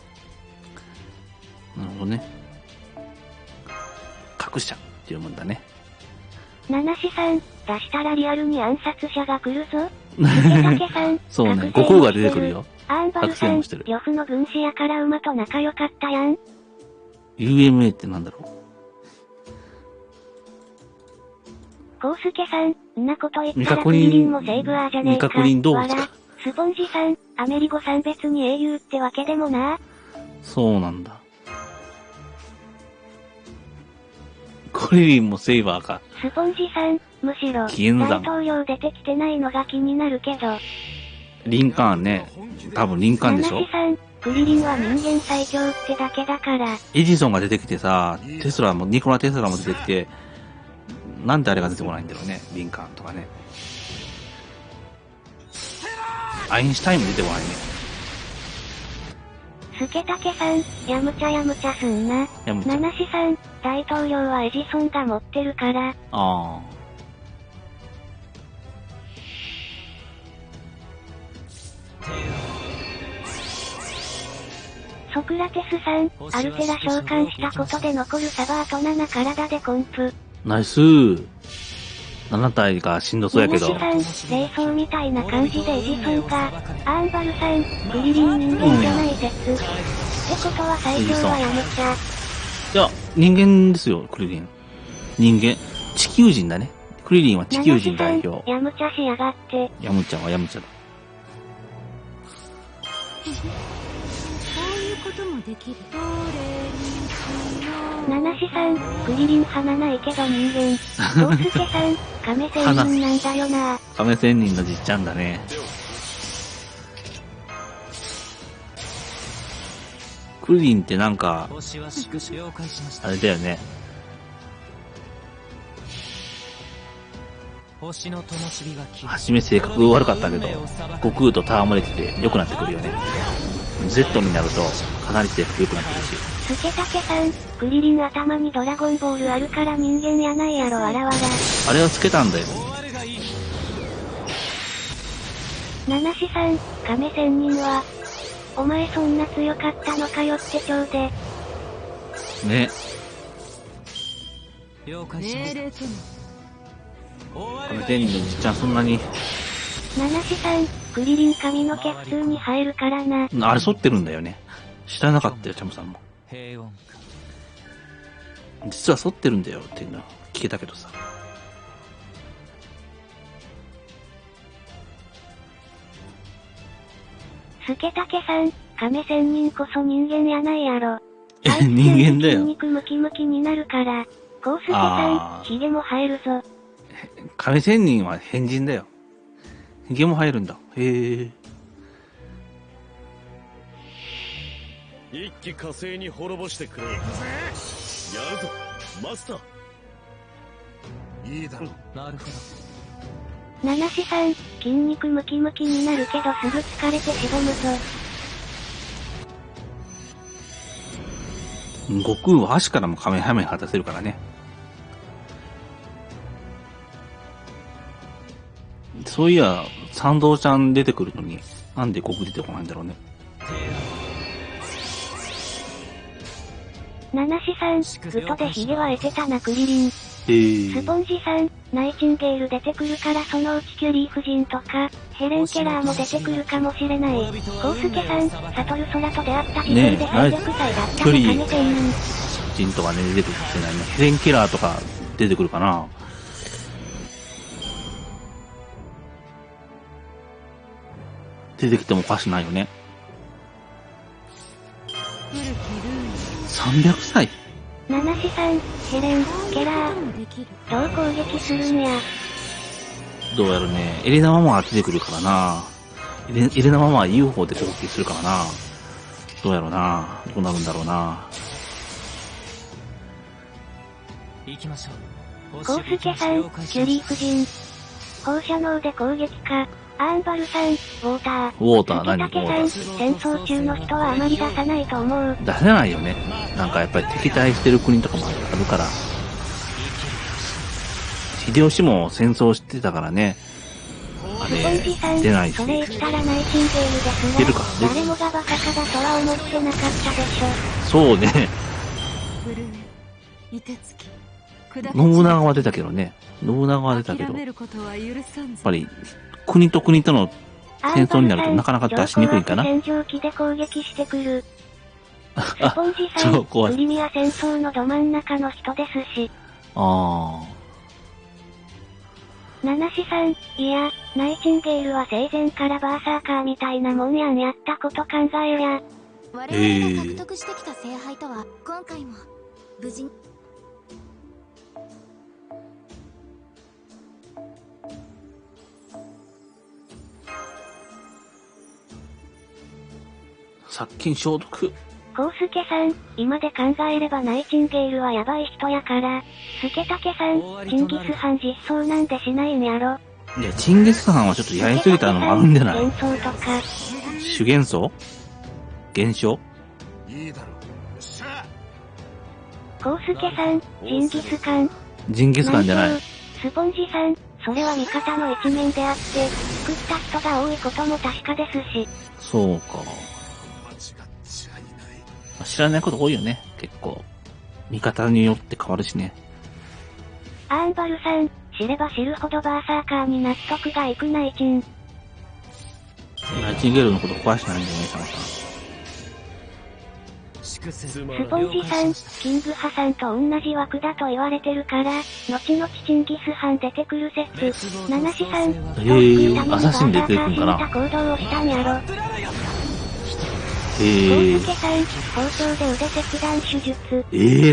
なるほどね。各社っていうもんだね。七志さん、出したらリアルに暗殺者が来るぞ。スケタケさん、そうね、悟空が出てくるよ。アーンバルさん、呂布の軍師やから馬と仲良かったやん。UMA ってなんだろう。コウスケさん、んなこと言ったらクリリンもセーブアーじゃねえか。未確認動物か。スポンジさん、アメリゴさん別に英雄ってわけでもな。そうなんだ。クリリンもセイバーか。スポンジさん、むしろ、紀元山大統領出てきてないのが気になるけど。リンカーンね。多分リンカーンでしょ。ナナシさん、クリリンは人間最強ってだけだから。エジソンが出てきてさ、テスラも、ニコラ・テスラも出てきて、なんであれが出てこないんだろうね。リンカーンとかね。アインシュタインも出てこないね。スケタケさん、やむちゃすんな。やむちゃナナシさん、大統領はエジソンが持ってるから。ああ。ソクラテスさん、アルテラ召喚したことで残るサバーと7体でコンプ。ナイスー。7体がしんどそうやけど。ナナシさん、霊装みたいな感じでエジソンが、アーンバルさん、クリリン人間じゃない説。ってことは最強はやむちゃ。いや、人間ですよ、クリリン。人間。地球人だね。クリリンは地球人代表。ナナシさん、やむちゃしやがって。ヤムちゃんはヤムちゃんだ。そういうこともできる。ナナシさん、クリリン鼻ないけど人間。コウスケさん、亀仙人なんだよな。亀仙人のじっちゃんだね。クリリンってなんか、星は宿主了解しましたあれだよね。星の灯火が消えはじめ性格悪かったけど、悟空と戯れてて良くなってくるよね。Z になると、かなり性格良くなってるし。スケタケさん、クリリン頭にドラゴンボールあるから人間やないやろわらわら。あれをつけたんだよ。終わるがいい。ナナシさん、亀仙人は、お前そんな強かったのかよってちょうで。ね。了解しました。命令とも亀終わるがいい。仙人のじっちゃんそんなに、ナナシさん、クリリン髪の毛普通に生えるからな。あれ剃ってるんだよね。知らなかったよ、チャムさんも。平穏か。実は剃ってるんだよっていうのは聞けたけどさ。スケタケさん、亀仙人こそ人間やないやろ。人間だよ。筋肉ムキムキになるから。コウスケさあーん、ヒゲも生えるぞ。亀仙人は変人だよ。ヒゲも生えるんだ。へえ。一気火星に滅ぼしてくれ。やるぞ、マスター。いいだろう。なるほど。ナナシさん、筋肉ムキムキになるけどすぐ疲れてしぼむぞ。悟空は足からもカメハメハ出せるからね。そういや、三蔵ちゃん出てくるのに、なんで悟空出てこないんだろうね。ナナシさん、グトでヒゲは得てたなクリリン。へえ。スポンジさん、ナイチンゲール出てくるからそのうちキュリー夫人とか、ヘレン・ケラーも出てくるかもしれない。コウスケさん、サトルソラと出会った時点で300歳だったのキュリー亀仙人。ジンとかね、出てくるかもしれないね。ヘレン・ケラーとか出てくるかな。出てきてもおかしくないよね。古きルール300歳ナナシさん、ヘレン、ケラことー、もできる。どう攻撃するんや。どうやるね。エレナママが出てくるからな。エレナママは UFO で攻撃するからな。どうやろうな。どうなるんだろうな。行きましょう。コウスケさん、キュリー夫人。放射能で攻撃か。アーンバルさん、ウォーター。ウォーター何スケタケさん、戦争中の人はあまり出さないと思う。出せないよね。なんかやっぱり敵対してる国とかもあるから。秀吉も戦争してたからね。あスポンジされ、ん、出ないしそ。れ言ったらナイチンゲールですが、出るか誰もがバカかだとは思ってなかったでしょ。そうね。震え、凍てつき、砕け散る信長は出たけどね。信長は出たけど、諦めやっることは許さんぞ。ぱり国と国との戦争になるとなかなか出しにくいかな。戦場機で攻撃してくる。スポンジさん、超怖いクリミア戦争のど真ん中の人ですし。あ七志さん、いや、ナイチンゲールは生前からバーサーカーみたいなもんやん。やったこと考えりゃ。我々が獲得してきた聖杯とは今回も無事に。殺菌消毒。コウスケさん、今で考えればナイチンゲールはヤバい人やから。スケタケさん、チンギスハン実装なんでしないんやろ。いや、チンギスハンはちょっとやりすぎたのもあるんじゃない？幻想とか。主元素？現象？いいだろう。しゃコウスケさん、ジンギスカン。ジンギスカンじゃない。スポンジさん、それは味方の一面であって、作った人が多いことも確かですし。そうか。間違っちゃいない。知らないこと多いよね、結構。見方によって変わるしね。アーンバルさん、知れば知るほどバーサーカーに納得がいくナイチン。ナイチンゲールのこと詳しくないんだよね、サマさん。スポンジさん、キングハさんと同じ枠だと言われてるから、後々チンギスハン出てくる説。ナナシさん、アサシン出てくるんかな。行動をしたんやろ。コウスケさん、包丁で腕切断手術。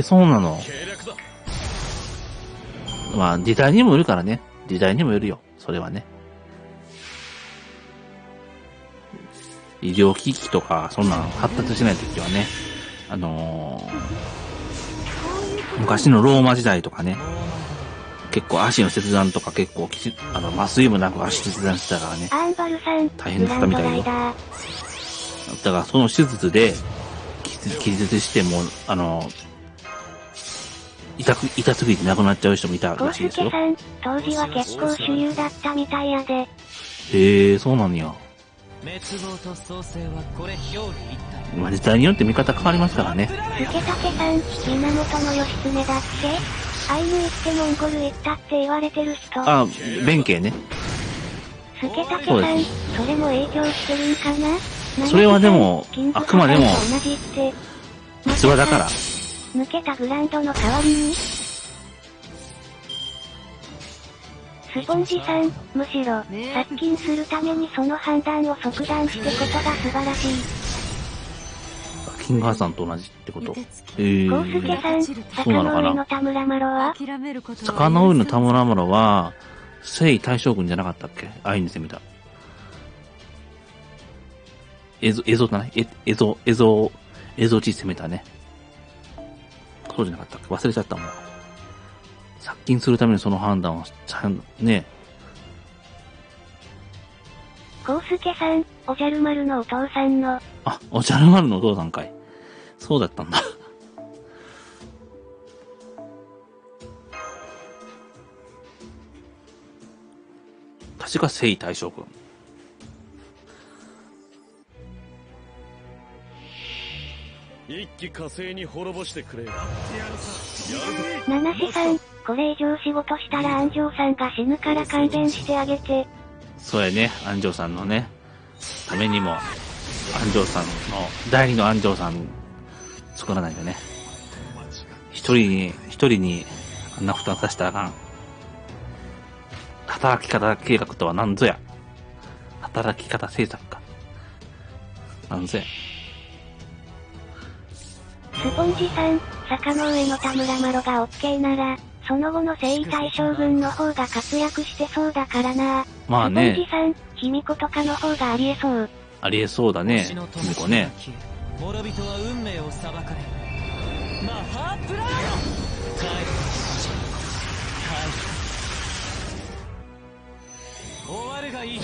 そうなの。まあ、時代にもよるからね。時代にもよるよ。それはね。医療機器とか、そんな発達しないときはね。昔のローマ時代とかね。結構足の切断とか結構麻酔もなく足切断してたからね。アンバルさん、大変だったみたいよ。だからその手術で、気絶しても、痛すぎて亡くなっちゃう人もいたらしいですよ。コウスケさん、当時は結構主流だったみたいやで。そうなんや。滅亡と創生はこれ表裏一体。まあ、時代によって見方変わりますからね。スケタケさん、源義経だっけ？アイヌ行ってモンゴル行ったって言われてる人。あ、弁慶ね。スケタケさん、それも影響してるんかな？それはでも、あくまでも、逸話だから。抜けたグランドの代わりにスポンジさん、むしろ、殺菌するためにその判断を即断してことが素晴らしい。キングハさんと同じってこと？コウスケさん、坂の上の田村麻呂は坂の上の田村麻呂は、征夷大将軍じゃなかったっけ？アイヌ攻めた。エゾだね。エゾ地攻めたね。そうじゃなかったっけ？忘れちゃったもん。殺菌するためにその判断をね。コウスケさん、おじゃる丸のお父さんの。あ、おじゃる丸のお父さんかい。そうだったんだ。確か征夷大将軍。一気火星に滅ぼしてくれ。七志さん、これ以上仕事したら安城さんが死ぬから勘弁してあげて。そうやね、安城さんのね、ためにも、安城さんの、第二の安城さん、作らないとね。一人に、あんな負担させたらあかん。働き方計画とは何ぞや。働き方政策か。なんぞや。スポンジさん、坂の上の田村麻呂が OK なら、その後の征夷大将軍の方が活躍してそうだからな。まあね。スポンジさん、卑弥呼とかの方がありえそう。ありえそうだね。卑弥呼ね。諸人は運命を裁かれ。マハープライド終わるがいい。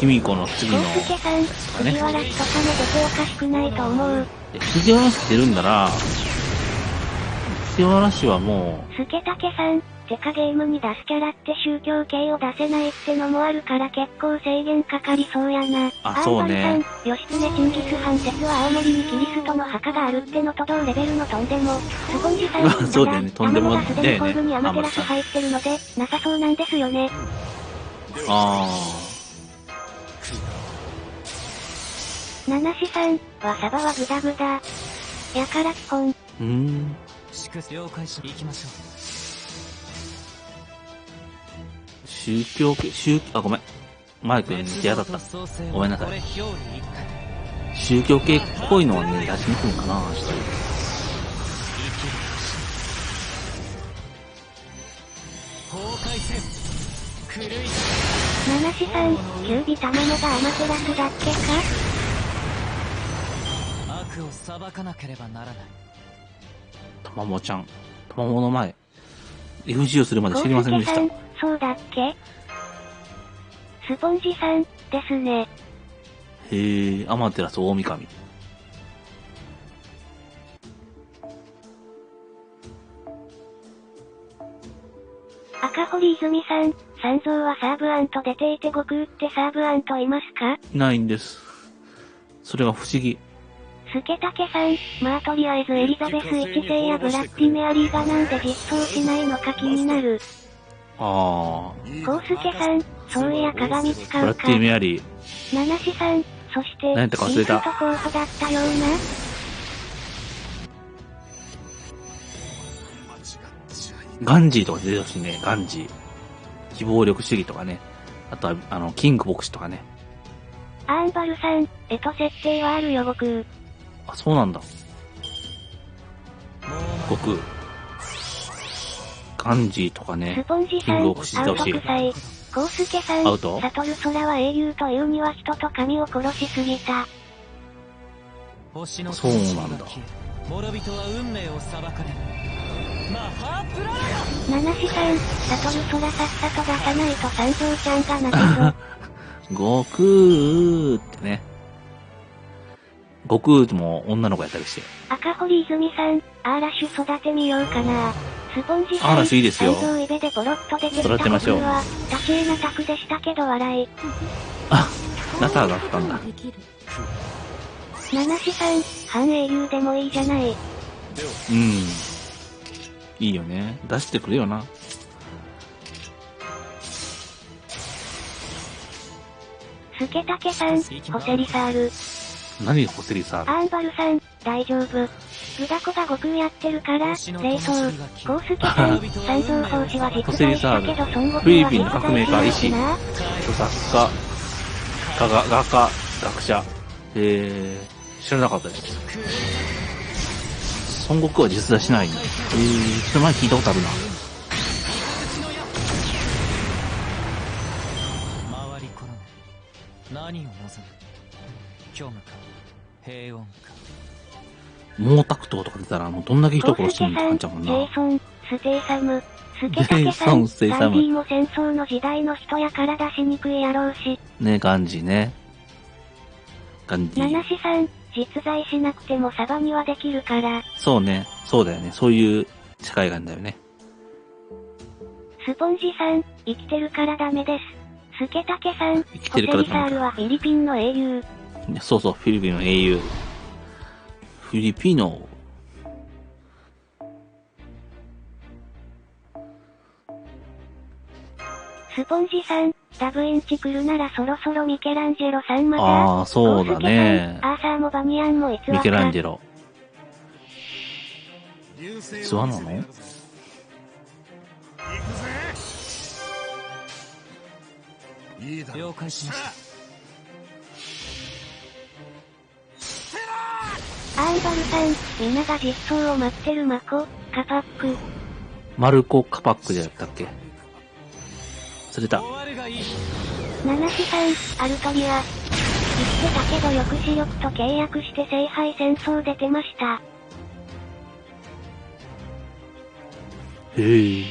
卑弥呼の次の。コウスケさん、藤原氏とかも出ておかしくないと思う。藤原氏出るんだな。藤原氏はもう。スケタケさん、てかゲームに出すキャラって宗教系を出せないってのもあるから結構制限かかりそうやな。あ、そうね。アンバルさん、義経チンギスハン説は青森にキリストの墓があるってのと同レベルのとんでも。スポンジさん、そうだよね、とんでもね。すでにホールにアマテラス入ってるので、なさそうなんですよね。七志さん、はサバはグダグダ。やから基本。了解し、行きましょう。宗教系、あ、ごめん。マイクに手当たった。ごめんなさい。宗教系っぽいのはね、出しにくいかな、ちょっと。七志さん、キュービタマモがアマテラスだっけか？悪を裁かなければならない。たまもちゃん。たまもの前。FGO するまで知りませんでした。そうだっけ？スポンジさん、ですね。へえ、アマテラス大神。赤堀泉さん、三蔵はサーブアント出ていて悟空ってサーブアントいますか？いないんです。それが不思議。スケタケさん、まあとりあえずエリザベス1世やブラッディメアリーがなんで実装しないのか気になる。あー。コウスケさん、そういや鏡使うか。ブラッディメアリー。七志さん、そして、何やったか忘れた。シート候補だったような。ガンジーとか出てほしいね、ガンジー。非暴力主義とかね。あとは、キング牧師とかね。アーンバルさん、設定はあるよ、悟空。あ、そうなんだ。悟空。ガンジーとかね。スポンジさん、アウト臭い。コウスケさん、アウト？サトル空は英雄というには人と神を殺しすぎた。そうなんだ。諸人は運命を裁かれる。マハープラナナシさん、サトル空さっさと出さないと三蔵ちゃんが泣くぞ。悟空ってね。悟空も女の子やったりして。赤堀泉さん、アーラッシュ育てみようかな。スポンジさん、アーラッシュいいですよ。三蔵イベでポロッと出てきた育てましょう。は、タチエナタクでしたけど笑い。あ、ナターだったんだ。ナナシさん、半英雄でもいいじゃない。うん。いいよね。出してくれよな。スケタケさん、ホセリサール。何ホセリサール？アーンバルさん、大丈夫。グダコが悟空やってるから、冷凍。コウスケさん、三蔵法師は実在したけど孫悟空はフィリピンの革命家、医師、著作家、画家、学者。知らなかったです。孫悟空は実在しないんだ。それ前聞いたことあるな。回り転ぶ。何を望む？虚無か平穏か。毛沢東とか出たらもうどんだけ人殺してるのって感じちゃうもんな。ジェイソン、ステイサム、スケタケさん、ガンジーも戦争の時代の人やから出しにくいやろうし。ね、ガンジーね。ガンジー。ナナシさん、実在しなくてもサバにはできるから。そうね、そうだよね。そういう社会観だよね。スポンジさん、生きてるからダメです。スケタケさん、生きてるからダメか。ホセリサールはフィリピンの英雄。そうそう、フィリピンの英雄。フィリピノ。スポンジさん、ダブインチ来るならそろそろミケランジェロさんまだ。ああ、そうだね。アーサーもバニアンも逸話か。ミケランジェロ。逸話なの？了解しました。アーンバルさん、みんなが実装を待ってるマコ、カパック。マルコ・カパックでやったっけ？釣れた。ナナシさん、アルトリア。言ってたけど抑止力と契約して聖杯戦争出てました。へえ。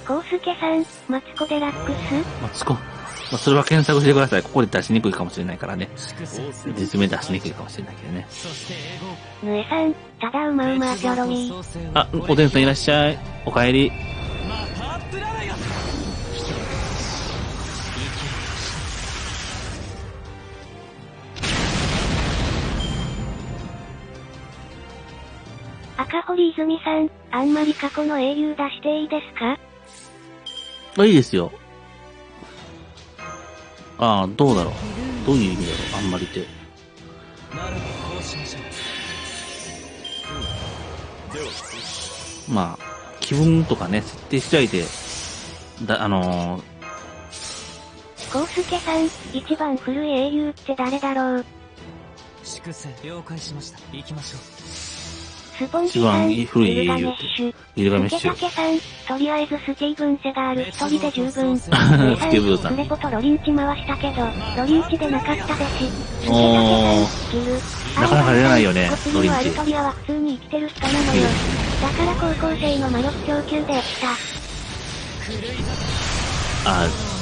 コウスケさん、マツコ・デラックス？マツコ。まあ、それは検索してください。ここで出しにくいかもしれないからね。実名出しにくいかもしれないけどね。ヌエさん、ただうまうまピョロミー。あ、おでんさんいらっしゃい。おかえり。赤堀泉さん、あんまり過去の英雄出していいですか？いいですよ。ああ、どうだろう。どういう意味だろう、あんまりって。まあ、気分とかね、設定次第で、コウスケさん、一番古い英雄って誰だろう？粛清了解しました。行きましょう。スポンジさん、一番古い英雄ギルガメッシュ。ギルガメッシスケタケさん、とりあえずスティーブン・セガール一人で十分。スティーブンさんスレポとロリンチ回したけど、ロリンチでなかったでし。スケタケさん、ギル。なかなか出ないよねロリンチ。アルトリアは普通に生きてる人なのよ。だから高校生の魔力供給でやった。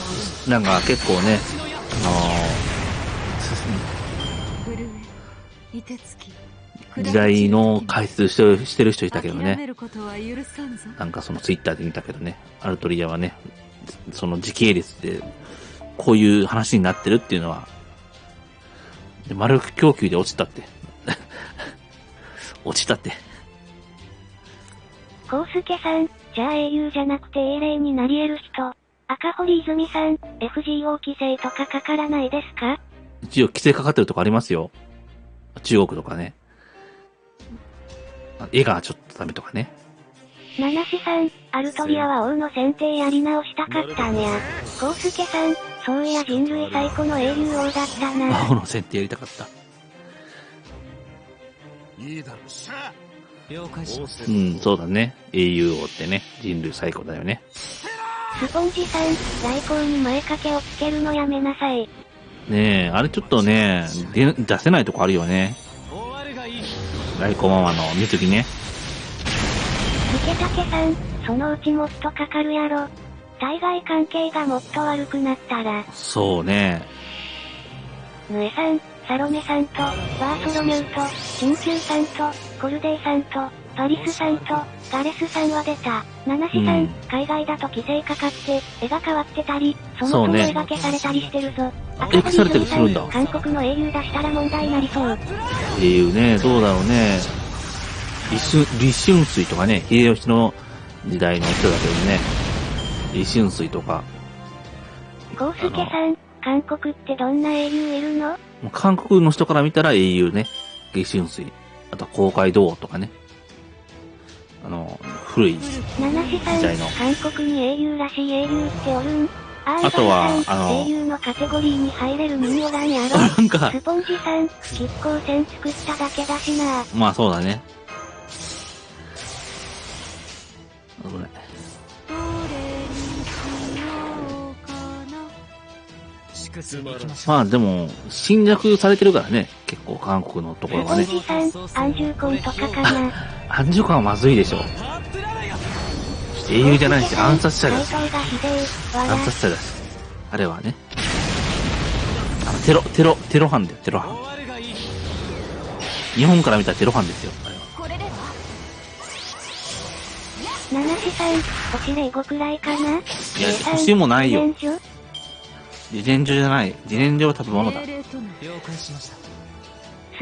なんか結構ね、時代の解説してる人いたけどね。なんかそのツイッターで見たけどね。アルトリアはね、その時系列でこういう話になってるっていうのは、で魔力供給で落ちたって。落ちたって。コウスケさん、じゃあ英雄じゃなくて英霊になり得る人。赤堀泉さん、FGO 規制とかかからないですか？一応規制かかってるとこありますよ。中国とかね。絵がちょっとダメとかね。七志さん、アルトリアは王の選定やり直したかったんや。コウスケさん、そういや人類最古の英雄王だったな。王の選定やりたかった。いいだろう。さあ。了解しました。そうだね。英雄王ってね、人類最古だよね。スポンジさん、来光に前掛けをつけるのやめなさい。ねえ、あれちょっとね、出せないとこあるよね。来光ママの水着ね。スケタケさん、そのうちもっとかかるやろ。対外関係がもっと悪くなったら。そうね。ヌエさん、サロメさんと、バーソロミューと、チンキューさんと、コルデイさんと、パリスさんと、ガレスさんは出た。ナナシさん、海外だと規制かかって、絵が変わってたり、そもそも絵が消されたりしてるぞ。消されたりするんだ。韓国の英雄出したら問題になりそう。英雄ね、どうだろうね。李春水とかね、秀吉の時代の人だけどね。李春水とか。コウスケさん、韓国ってどんな英雄いるの？韓国の人から見たら英雄ね。李春水。あと、公海道とかね。古い時代の。韓国に英雄らしい英雄っておるん？あとは、英雄のカテゴリーに入れる民おらんやろ。なんか、スポンジさん、亀甲船作っただけだしな。まあそうだね。危ない。まあでも、侵略されてるからね。結構韓国のところがね。スポンジさん、安住婚とかかな。安住婚はまずいでしょ。英雄じゃないし、暗殺者だし。暗殺者だし。あれはね。テロ犯だよ、テロ犯。日本から見たらテロ犯ですよ、あれは。七志さん、星0 5くらいかな？いや、星もないよ。自然薯じゃない。自然薯は食べ物だ。ス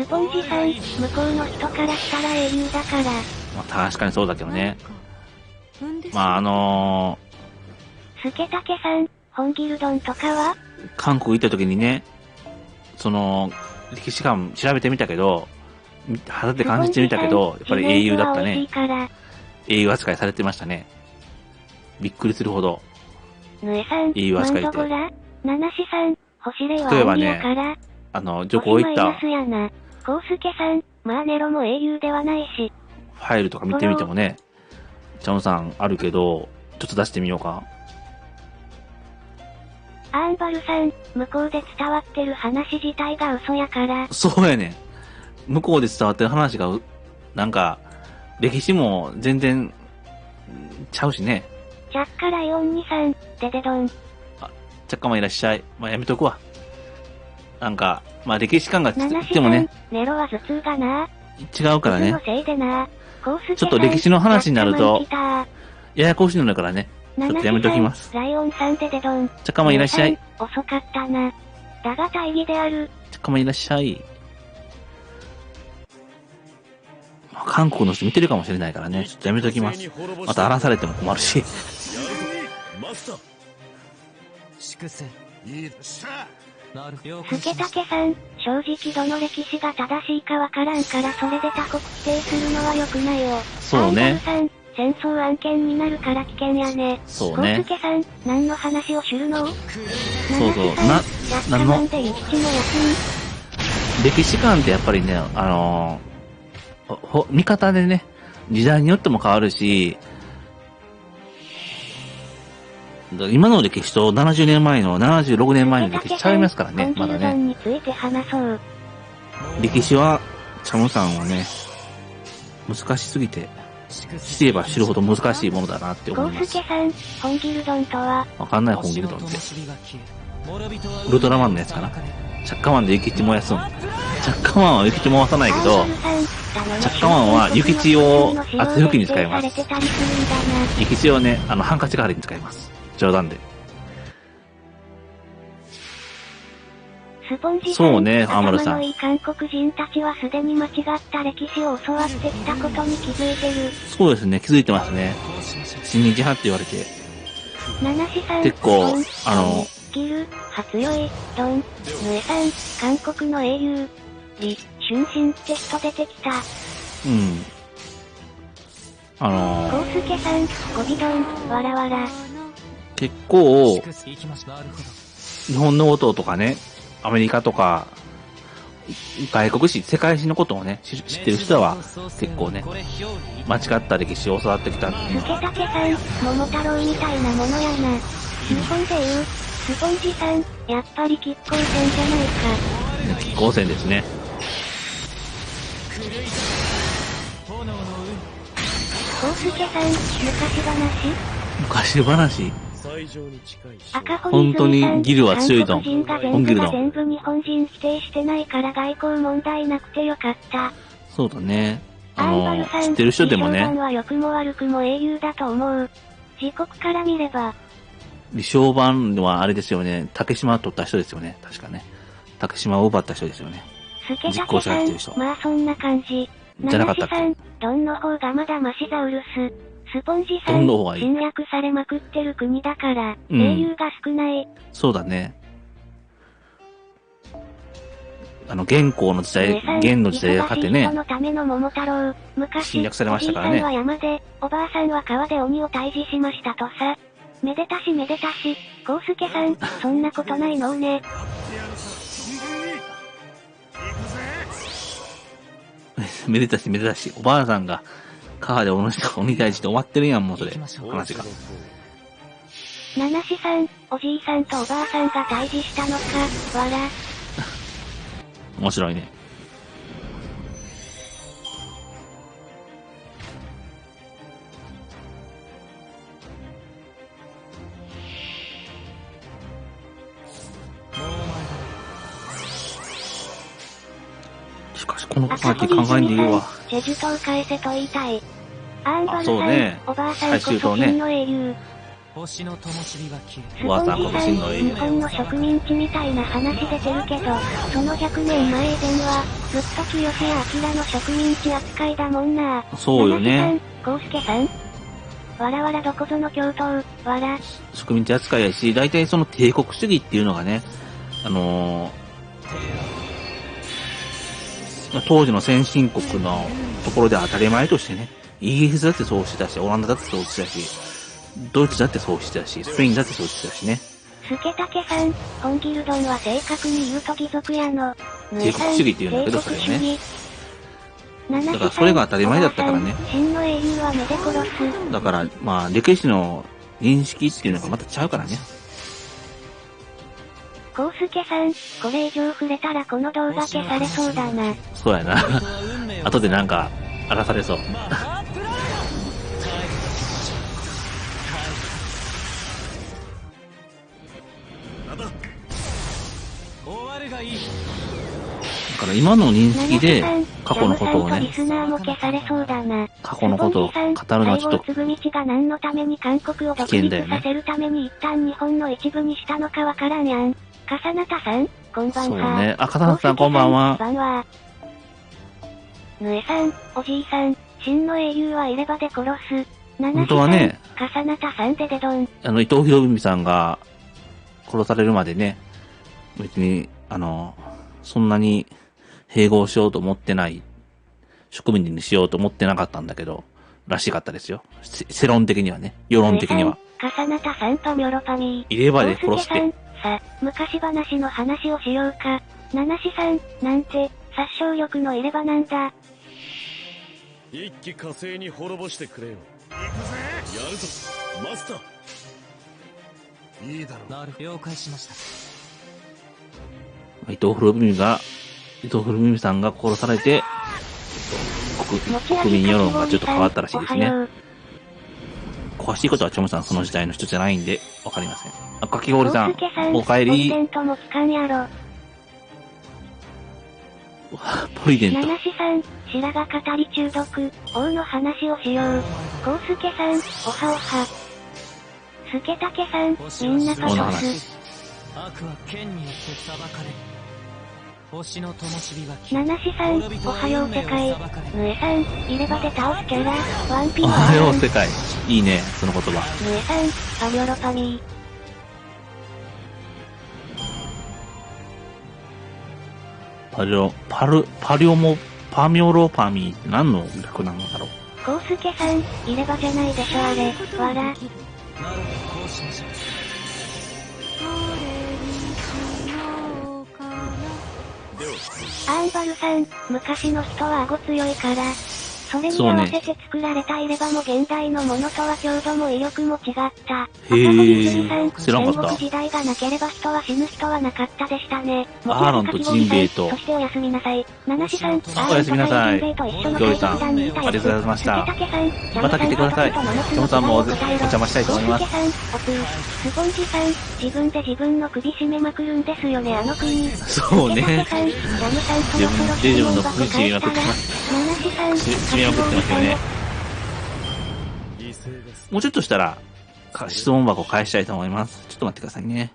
ポンジさん、向こうの人からしたら英雄だから。まあ確かにそうだけどね。まあスケタケさん、本ギルドンとかは？韓国行った時にね、歴史観調べてみたけど、肌で感じてみたけど、やっぱり英雄だったね。英雄扱いされてましたね。びっくりするほど。英雄扱いって。ナナシさん、星霊は例えば鬼やから。女皇行った。コウスケさん、まあネロも英雄ではないし。ファイルとか見てみてもね、チャオさんあるけど、ちょっと出してみようか。アーンバルさん、向こうで伝わってる話自体が嘘やから。そうやね。向こうで伝わってる話が、なんか、歴史も全然、ちゃうしね。チャッカライオン2さん、デデドン。チャッカマンいらっしゃい。まあ、やめとくわ。なんか、まあ、歴史観がつってもね。ネロは頭痛がな。違うからね。のせいでな。ちょっと歴史の話になると、ややこしいのだからね。ちょっとやめときます。ライオンさんデデドン。チャッカマンいらっしゃい。遅かったな。だが大義である。チャッカマンいらっしゃい。韓国の人見てるかもしれないからね。ちょっとやめときます。また荒らされても困るし。粛清。スケタケさん、正直どの歴史が正しいかわからんからそれで他国否定するのは良くないよ。そうね。戦争案件になるから危険やね。そうねコウスケさん、何の話をするの？そうそう、何ので諭吉の役歴史観ってやっぱりね、見方でね、時代によっても変わるし、今の歴史と70年前の、76年前の歴史ちゃいますからね、まだね。について話そう。歴史は、チャムさんはね、難しすぎて、知れば知るほど難しいものだなって思います。コウスケさん、本ギルドンとは？わかんない本ギルドンって。ウルトラマンのやつかな。チャッカマンで諭吉燃やすん。チャッカマンは諭吉燃やさないけど、チャッカマンは諭吉を圧力に使います。諭吉をね、ハンカチ代わりに使います。冗談で。スポンジさん、そうね、アマルさん。頭のいい韓国人たちはすでに間違った歴史を教わってきたことに気づいてる。そうですね、気づいてますね。新日派って言われて。七志さん、結構、ギル、初酔い、ドン、ヌエさん、韓国の英雄、リ、春心って人出てきた。うん。コウスケさん、ゴビドン、わらわら。結構、日本のこととかね、アメリカとか、外国史、世界史のことをね、知ってる人は結構ね、間違った歴史を教わってきた。スケタケさん、桃太郎みたいなものやな。日本で言う、スポンジさん、やっぱり亀甲線じゃないか。亀甲線ですね。コウスケさん、昔話？昔話。赤本当にギルは強いと。本ギルドン。全部日本人否定してないから外交問題なくてよかった。そうだね。知ってる人でもね。李承晩は良くも悪くも英雄だと思う。自国から見れば。李承晩はあれですよね。竹島を取った人ですよね。確かね。竹島を奪った人ですよね。実行者がってる人。まあそんな感じ。じゃなかったっけ？さん、ドンの方がまだマシザウルス。スポンジさん、侵略されまくってる国だから、英雄が少ない。そうだね。元寇の時代、元の時代が勝ってね、侵略されましたからね。おじいさんは山で、おばあさんは川で鬼を退治しましたとさ。めでたしめでたし、コウスケさん、そんなことないのね。めでたしめでたし、おばあさんが川で鬼退治して終わってるやん、もうそれ。話が。七志さん、おじいさんとおばあさんが退治したのか、わら。面白いね。しかしこのパーティー考えんでいいわ。チェジュ島返せと言いたい。アンバルさん、そうね、おばあさんこそ真の英雄。星の灯火は消え。おばあさんこそ真の英雄。日本の植民地みたいな話出てるけど、その100年前以前は、ずっと清や明の植民地扱いだもんな。そうよね。コウスケさん、わらわらどこぞの教頭、わら。植民地扱いやし、大体その帝国主義っていうのがね、当時の先進国のところで当たり前としてね、イギリスだってそうしてたし、オランダだってそうしてたし、ドイツだってそうしてたし、スペインだってそうしてたしね。スケタケさん、本ギルドンは正確に言うと義族やの。帝国主義って言うんだけど、それをね。だからそれが当たり前だったからね。真の英雄は目で殺す。だから、まあ、歴史の認識っていうのがまたちゃうからね。コウスケさん、これ以上触れたらこの動画消されそうだな。そうやな。後でなんか、荒らされそう。だから今の認識で過去のことをね、過去のことを語るのはちょっと危険だよね。させるために一旦日本の一部にしたのかわからんやん。笠名さん、こんばんは。そうね。あ、笠名さんこんばんは。こんばんは。ぬえさん、おじいさん、真の英雄はいればで殺す。本当はね、笠名さんででどん。伊藤博文さんが殺されるまでね、別に、そんなに併合しようと思ってない、植民地にしようと思ってなかったんだけど、らしかったですよ。世論的にはね。世論的には。笠名田さんパミョロパミー。入れ歯で殺して。さ、昔話の話をしようか。七志さん、なんて、殺傷力の入れ歯なんだ。一気火星に滅ぼしてくれよ。行くぜ。やるぞ、マスター。いいだろう。なる了解しました。伊藤博文さんが殺されて、国民世論がちょっと変わったらしいですね。詳しいことはチョムさんその時代の人じゃないんで、わかりません。あ、かき氷さん、お帰り。ポリデント。七志さん、白髪語り中毒、王の話をしよう。コウスケさん、おはおは。スケタケさん、みんなパトス。悪は剣によって裁かれる。星の灯火は消え、七志さん、おはよう世界。ヌエさん、入れ歯で倒すキャラ、ワンピーおはよう世界。いいね、その言葉。ヌエさん、パミョロパミー。パミョロパミーって何の略なのだろう。コウスケさん、入れ歯じゃないでしょあれ、わら。なるほど、こうしましょう。アンバルさん、昔の人は顎強いから、それに合わせて作られた入れ歯も現代のものとは強度も威力も違った。へー、知らんかった。戦国時代がなければ人は死ぬ人はなかったでしたね。アーロンとジンベイと。そしておやすみなさい。七志さん、おやすみなさい。京里さん、ありがとうございました。また来てください。トモさんもお邪魔したいと思います。スポンジさん、自分で自分の首絞めまくるんですよね、あの国。そうね。自分で自分の首絞めまくってます。締めまくってますよね。もうちょっとしたら、質問箱返したいと思います。ちょっと待ってくださいね。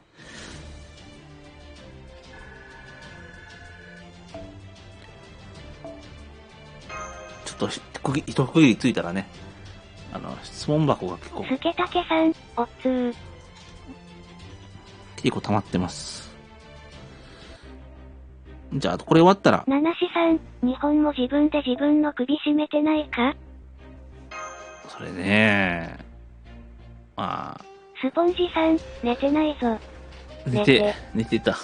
ちょっと、一区切りついたらね、質問箱が結構、スケタケさん、おつー。結構溜まってます。じゃあ、これ終わったら。七志さん、日本も自分で自分の首絞めてないか？それね、まあ。スポンジさん、寝てないぞ。寝てた。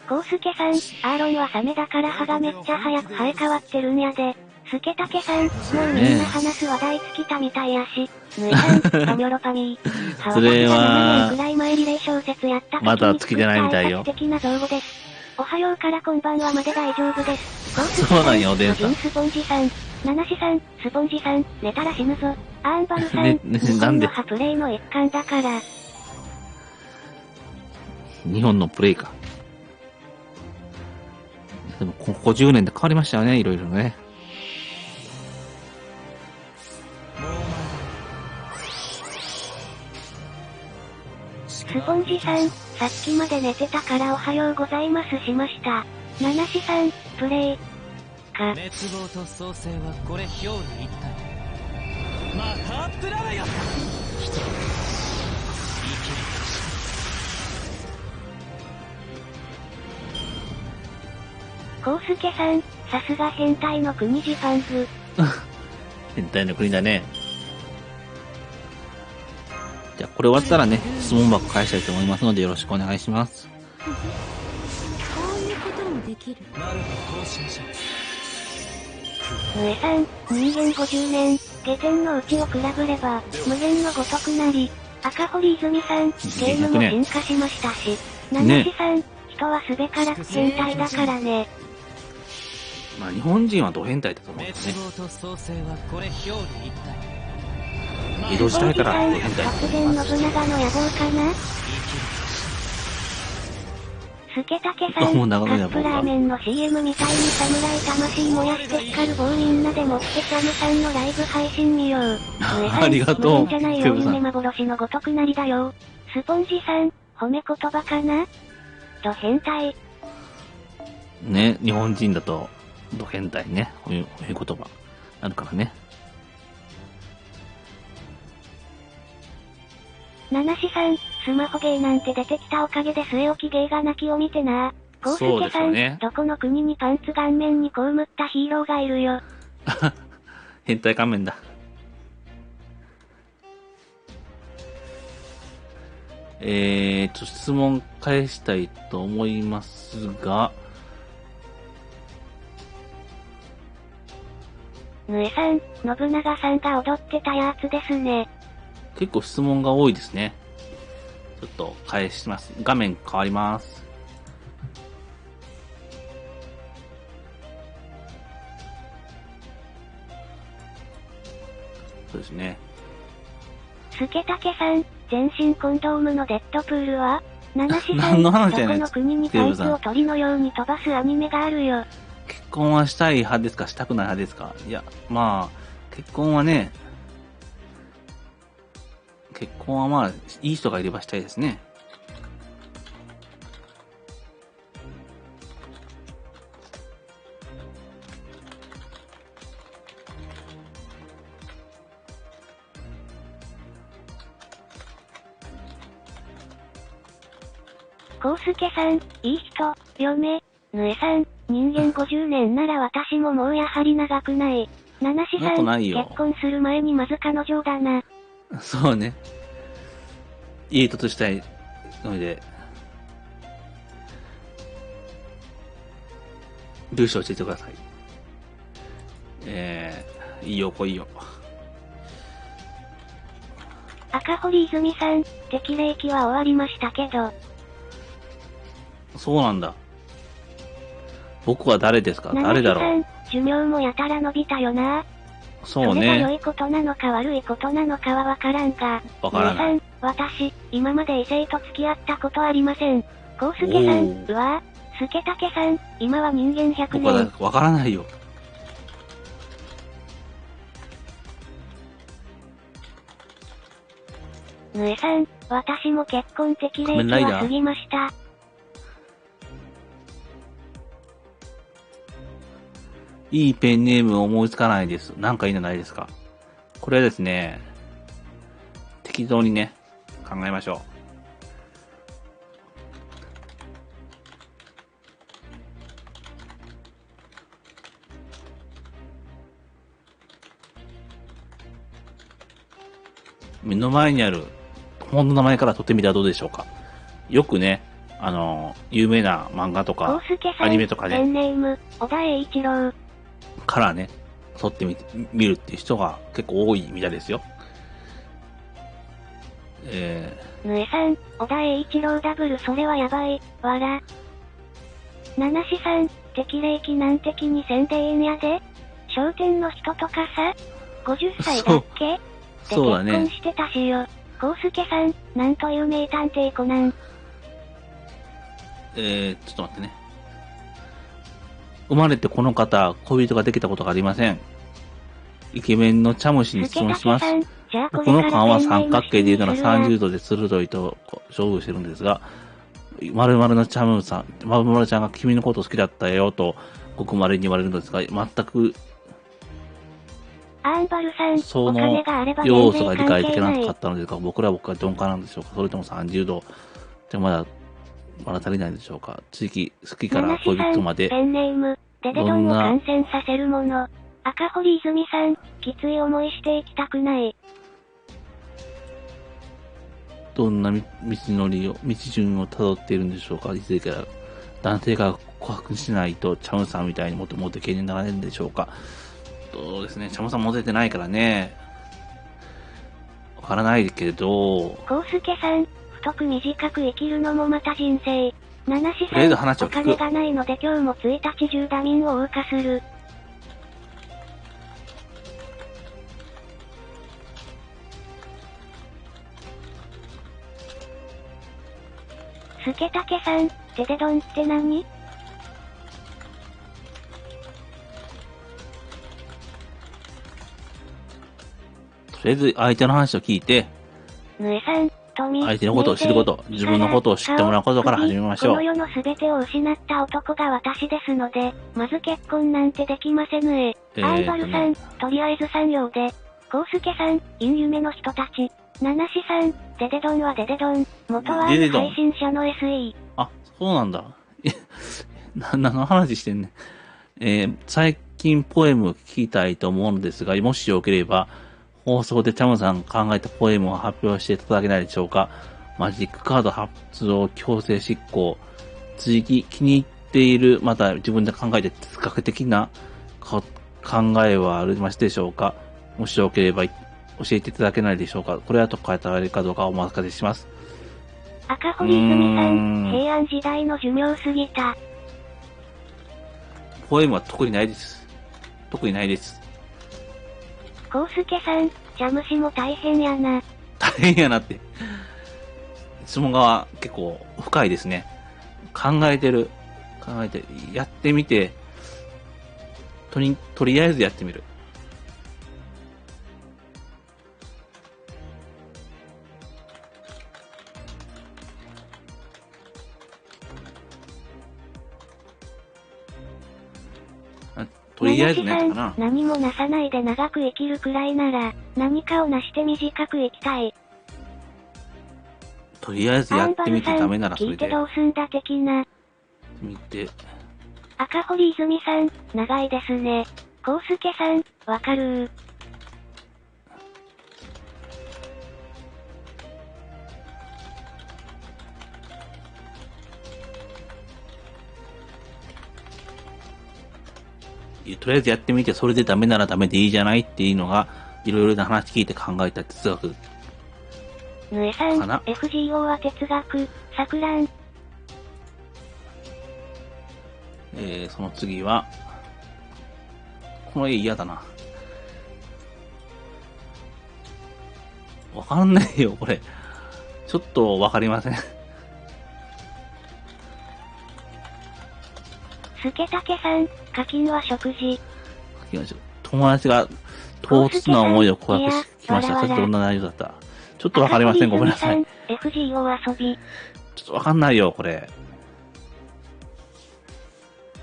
コウスケさん、アーロンはサメだから歯がめっちゃ早く生え変わってるんやで。スケタケさん、もうみんな話す話題尽きたみたいやし。ヌエさん、パミョロパミー。それは、7年くらい前リレー小説やった時にまだ尽きてないみたいよ。的な造語です。おはようからこんばんはまで大丈夫です。そうなんよ、おでんさん。スポンジさん、七志さん、スポンジさん、寝たら死ぬぞ。アンバルさん、なんで日本のハプレイの一環だから。日本のプレイか。でも、ここ10年で変わりましたよね、いろいろね。スポンジさん、さっきまで寝てたからおはようございますしました。七志さん、プレイ。か。滅亡と創生はこれ表裏一体。マハープララよ。人生きる。コウスケさん、さすが変態の国ジパンズ。変態の国だね。じゃあこれ終わったらね、質問箱返したいと思いますのでよろしくお願いします。こういうこともできる。なるほど、こうしましょう。ヌエさん、人間50年、下天の内を比べれば、無限のごとくなり、赤堀泉さん、ゲームも進化しましたし、七志さん、人はすべからく変態だからね。まあ日本人はド変態だと思うんですね。滅亡と創生はこれ表裏一体。江戸時代からド変態。突然信長の野望かな？スケタケさん、カップラーメンの CM みたいに侍魂燃やして光る棒みんなで持ってジャムさんのライブ配信見よう。ありがとう。じゃないよ、夢幻のごとくなりだよ。スポンジさん、褒め言葉かな？ド変態。ね、日本人だと、ド変態ね。こういう言葉。あるからね。七志さん、スマホゲーなんて出てきたおかげで据え置きゲーが泣きを見てな。コウスケさん、どこの国にパンツ顔面に被ったヒーローがいるよ。変態仮面だ。質問返したいと思いますが、ぬえさん、信長さんが踊ってたやつですね。結構質問が多いですね。ちょっと返します。画面変わります。そうですね。スケタケさん、全身コンドームのデッドプールは七志さん、何の話やねんどこの国にパイプを鳥のように飛ばすアニメがあるよ。結婚はしたい派ですか、したくない派ですか？いや、まあ、結婚はね、結婚はまあ、いい人がいればしたいですね。コウスケさん、いい人、嫁、ぬえさん、人間50年なら私ももうやはり長くない。七志さ長くん、ないよ結婚する前にまず彼女だな。そうね。いい人としたいので、住所教えてください。いいよ、来いよ。赤堀泉さん、適齢期は終わりましたけど。そうなんだ。僕は誰ですか？誰だろう？七志さん、寿命もやたら伸びたよな。そうそれが良ね。いことなのか悪いことなのかはわからんが。わからない。ぬえさん、私、今まで異性と付き合ったことありません。コウスケさん、おーうわぁ、スケタケさん、今は人間100僕は年。わからないよ。ぬえさん、私も結婚適齢期仮面ライダーは過ぎました。いいペンネーム思いつかないです。なんかいいのないですか？これはですね、適当にね、考えましょう。目の前にある本の名前から取ってみたらどうでしょうか。よくね、有名な漫画とコウかスケさん、アニメとかね、ペンネーム、小田栄一郎。からね、取ってみるっていう人が結構多いみたいですよ。ぬえさん、小田栄一郎ダブルそれはやばい、わら。七志さん、適齢期なんて気にせんでええんやで。商店の人とかさ、50歳だっけそうだね。結婚してたしよ。コウスケさん、なんという名探偵コナン。ちょっと待ってね。生まれてこの方、恋人ができたことがありません。イケメンのチャムシに質問します。さん、じゃあここのれから間は三角形で言うならペンネームにするわ30度で鋭いと勝負してるんですが、〇〇のチャムさん、〇〇ちゃんが君のこと好きだったよと、ごく稀に言われるのですが、全くアーンバルさん、おその金があれば要全然素が理解できなか関係ない。ったのですが、僕は鈍感なんでしょうか？それとも30度でまだ足りないでしょうか？地域好きから恋人までペンネーム、デデドンを感染させるもの。赤堀泉さん、きつい思いしていきたくない。どんな道のりを、道順を辿っているんでしょうか？異性から男性が告白しないと、チャムさんみたいにモテ系になられるんでしょうか？そうですね、チャムさんモテてないからね。わからないけど、コウスケさん、太く短く生きるのもまた人生。七志とりあえずさん、お話を聞く金がないので今日も1日中ダミンを謳歌する。スケタケさん、デデドンって何？とりあえず相手の話を聞いて、ぬえさん、富、相手のことを知ること、自分のことを知ってもらうことから始めましょうこの。世のすべてを失った男が私ですので、まず結婚なんてできませぬえ。アーバルさん、とりあえず産業で。コウスケさん、陰夢の人たち。七志さん、デデドンはデデドン。元はデデドン配信者の SE。あ、そうなんだ。何の話してんねん。最近ポエムを聞きたいと思うのですが、もしよければ、放送でチャムさん考えたポエムを発表していただけないでしょうか。マジックカード発動、強制執行、追記、気に入っている、また自分で考えて哲学的な考えはありますでしょうか。もしよければ教えていただけないでしょうか。これはと書いてあるかどうかお任せします。赤堀泉さん、平安時代の寿命過ぎた。ポエムは特にないです。特にないです。コウスケさん、ジャムシも大変やな。大変やなって。質問が結構深いですね。考えて、やってみて、とりあえずやってみる。とりあえずね、かな。何もなさないで長く生きるくらいなら、何かをなして短く生きたい。とりあえずやってみてダメならそれで。聞いてどうすんだ的な。見て。赤堀泉さん、長いですね。コウスケさん、わかるー。とりあえずやってみて、それでダメならダメでいいじゃないっていうのが、いろいろな話聞いて考えた哲学。ぬえさん、FGO は哲学、錯乱。その次は、この絵嫌だな。わかんないよ、これ。ちょっとわかりません。スケタケさん、課金は食事。友達が唐突な思いを告白してきました。それどんな内容だった？ちょっとわかりません。ごめんなさい。FGO 遊び。ちょっとわかんないよ、これ。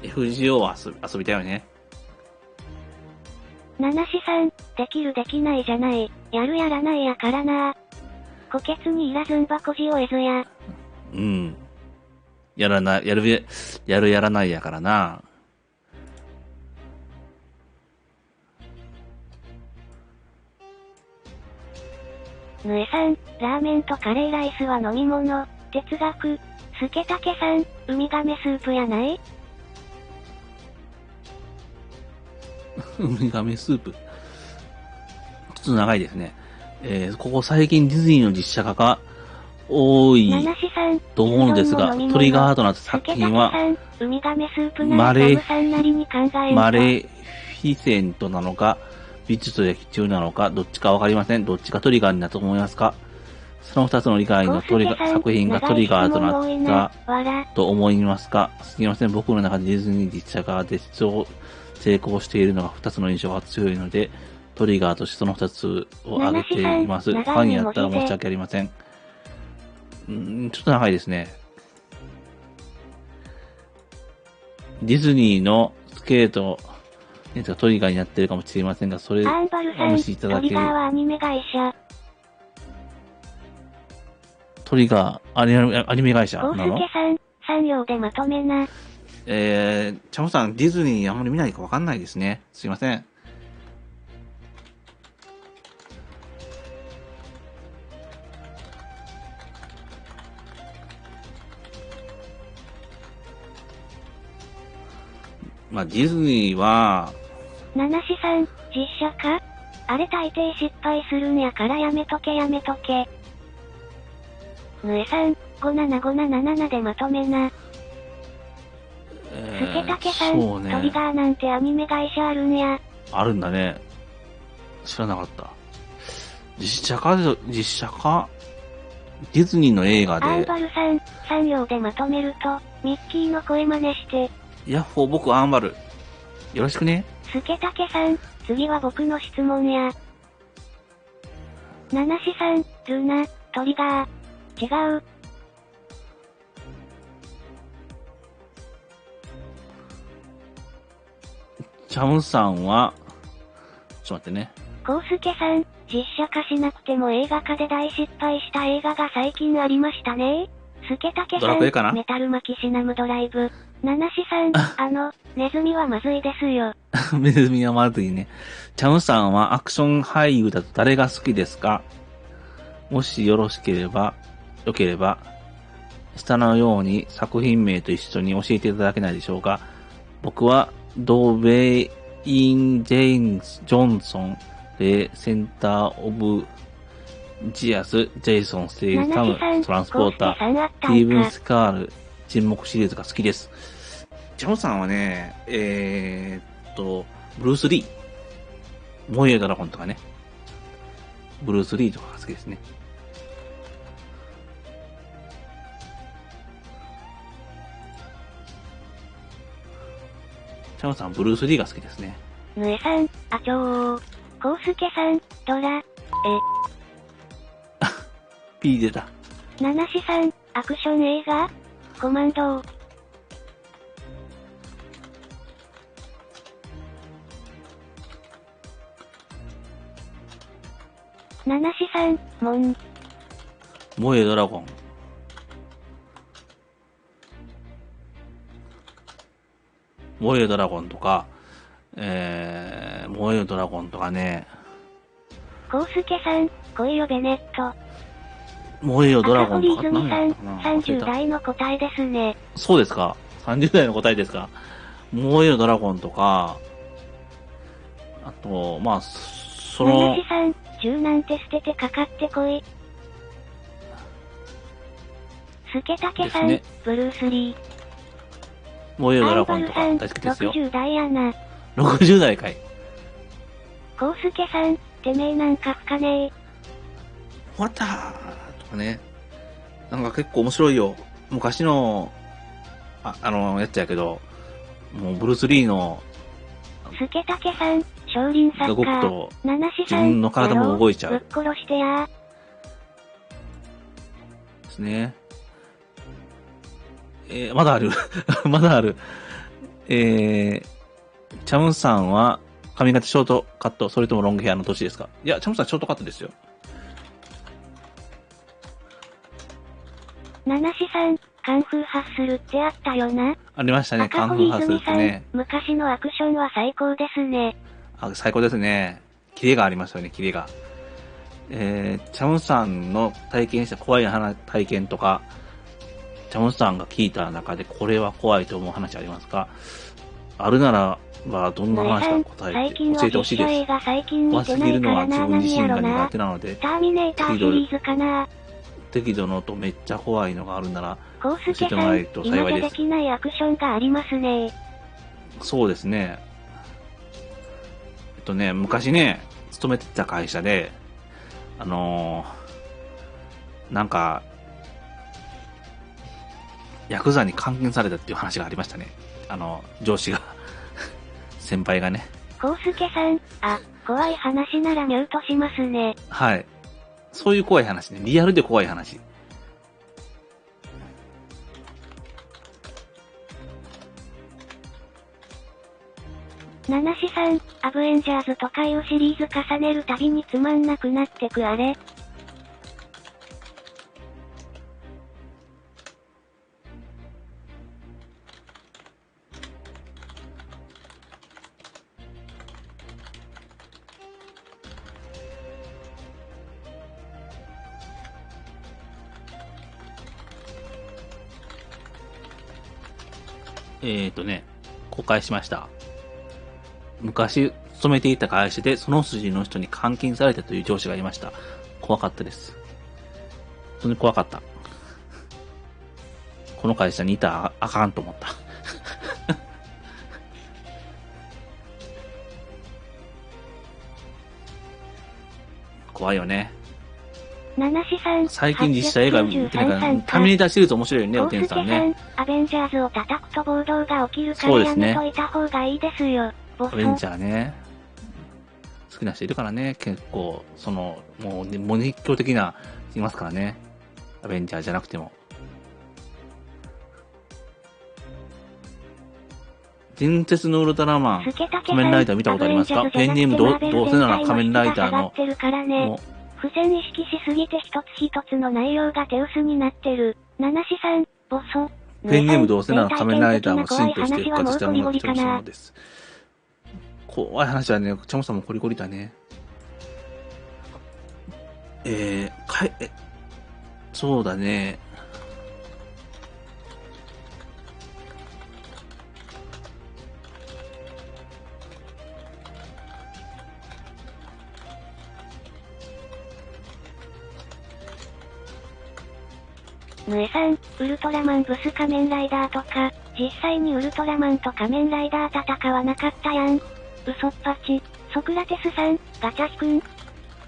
FGO 遊びたよね。ナナシさん、できるできないじゃない。やるやらないやからな。虎穴にいらずんばこじをえずや。うん。やるやらないやからな。ぬえさん、ラーメンとカレーライスは飲み物、哲学、スケタケさん、ウミガメスープやない？ウミガメスープ。ちょっと長いですね。ここ最近ディズニーの実写化が多いと思うのですが、トリガーとなった作品は、マレフィセントなのか、美術や必要なのか、どっちかわかりません。どっちがトリガーになったと思いますか？その二つの理解の作品がトリガーとなったと思いますか？すみません。僕の中でディズニー実写化で成功しているのが二つの印象が強いので、トリガーとしてその二つを挙げています。ファンやったら申し訳ありません。ちょっと長いですね。ディズニーのスケート、トリガーになってるかもしれませんが、それを見せていただける。トリガーはアニメ会社。トリガー、アニメ会社なの？大輔さん、3行でまとめな。チャモさん、ディズニーあんまり見ないかわかんないですね。すいません。まあ、ディズニーは、ナナシさん、実写化？あれ大抵失敗するんやからやめとけ。ぬえさん、57577でまとめな。スケタケさん、そうね、トリガーなんてアニメ会社あるんや。あるんだね。知らなかった。実写化ディズニーの映画で。アンバルさん、3行でまとめると、ミッキーの声真似して。ヤッホー、僕アンバル。よろしくね。スケタケさん、次は僕の質問や。ナナシさん、ルナ、トリガー。違う。チャムさんは、ちょっと待ってね。コウスケさん、実写化しなくても映画化で大失敗した映画が最近ありましたね。スケタケさん、メタルマキシナムドライブ。ナナシさん、ネズミはまずいですよ。ネズミはまずいね。チャムさんはアクション俳優だと誰が好きですか？もしよろしければ、よければ、下のように作品名と一緒に教えていただけないでしょうか。僕は、ドウェイン・ジョンソンでセンター・オブ・ジアス・ジェイソン・ステイサム・トランスポーター、スティーブン・スカール、沈黙シリーズが好きです。ジョンさんはね、ブルース・リー、燃えドラゴンとかね、ブルース・リーとかが好きですね。チャオさん、ブルース・リーが好きですね。ぬえさん、あちょー。コウスケさん、ドラ、P 出た。ナナシさん、アクション映画コマンドー。ナナシさん、モン。燃えドラゴン。燃えドラゴンとか、燃えドラゴンとかね。コウスケさん、来いよベネット。燃えよドラゴンとか赤堀泉さん、30忘れた。代の答えですね。そうですか。30代の答えですか。燃えよドラゴンとか、あと、まあ、そナナのシ、さん、銃なんて捨ててかかってこい。スケタケさん、ですねブルース・リー。燃えよドラゴンアイバルさん、とか大好きですよ。 60代やな。 60代かい。コウスケさん、てめえなんか吹かねえ。終わったーとかね。なんか結構面白いよ。昔の、やつやけど、もうブルース・リーのスケタケさん、少林サが動ッカー。くと、ナナシ自さん、分の体も動いちゃうぶっ殺してやー。ですね。まだある。まだある。チャムさんは髪型ショートカット、それともロングヘアの年ですか？いや、チャムさんショートカットですよ。ナナシさん、カンフーハッスルってあったよな。ありましたね、カ赤ンフー堀泉さん、ハスってね。昔のアクションは最高ですね。あ、最高ですね。キレがありますよね、キレが。チャムさんの体験した怖い体験とか、チャムさんが聞いた中でこれは怖いと思う話ありますか？あるならば、どんな話か答えて教えてほしいです。最近は実写映画最近見怖てないすぎるのはからな。自分自身が苦何やろな。手なので、ターミネーターシリーズかな。適度のとめっちゃ怖いのがあるなら、コウスケさん、教えてもらえると今幸いで。じゃですきないアクションがありますね。そうですね。昔ね、勤めてた会社で、なんか、ヤクザに監禁されたっていう話がありましたね。上司が、先輩がね。コウスケさん、あ、怖い話ならミュートしますね。はい。そういう怖い話ね。リアルで怖い話。ナナシさん、アブエンジャーズとかいうシリーズ重ねるたびにつまんなくなってくあれ。公開しました。昔、勤めていた会社で、その筋の人に監禁されたという上司がいました。怖かったです。本当に怖かった。この会社にいたらあかんと思った。怖いよね。ナナシさん、最近実写映画見てないから、ターミネーターシリーズ面白いよね、おてんさんね。アベンジャーズを叩くと暴動が起きるからやそうですねめといた方がいいですよ。ボソアベンジャーね。好きな人いるからね、結構、もう熱狂的な、いますからね。アベンジャーじゃなくても。伝説のウルトラマン、仮面ライダー見たことありますか？ペンネームどうせなら仮面ライダーの、もう、付箋意識しすぎて一つ一つの内容が手薄になってる。ナナシさん、ボソ。ペンネームどうせなら仮面ライダーも真として復活したものが一つのものです。怖い話はね、チャモさんもコリコリだそうだね。ぬえさん、ウルトラマンブス仮面ライダーとか、実際にウルトラマンと仮面ライダー戦わなかったやん。嘘っぱち。ソクラテスさん、ガチャヒくん。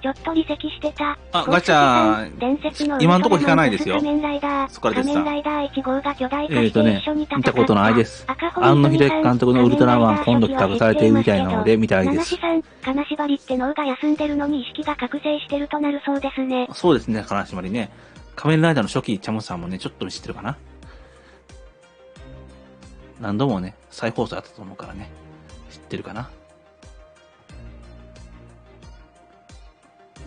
ちょっと離席してた。あ、ガチャ伝説の今んとこ引かないですよ。仮面ライダー。ソクラテスさん。仮面ライダー1号が巨大化して一緒に戦った。見たことないです。庵野秀樹監督のウルトラマン今度企画されているみたいなので見たいです。七志さん、金縛りって脳が休んでるのに意識が覚醒してるとなるそうですね。そうですね、金縛りね。仮面ライダーの初期チャムさんもね、ちょっと知ってるかな。何度もね、再放送やったと思うからね。知ってるかな。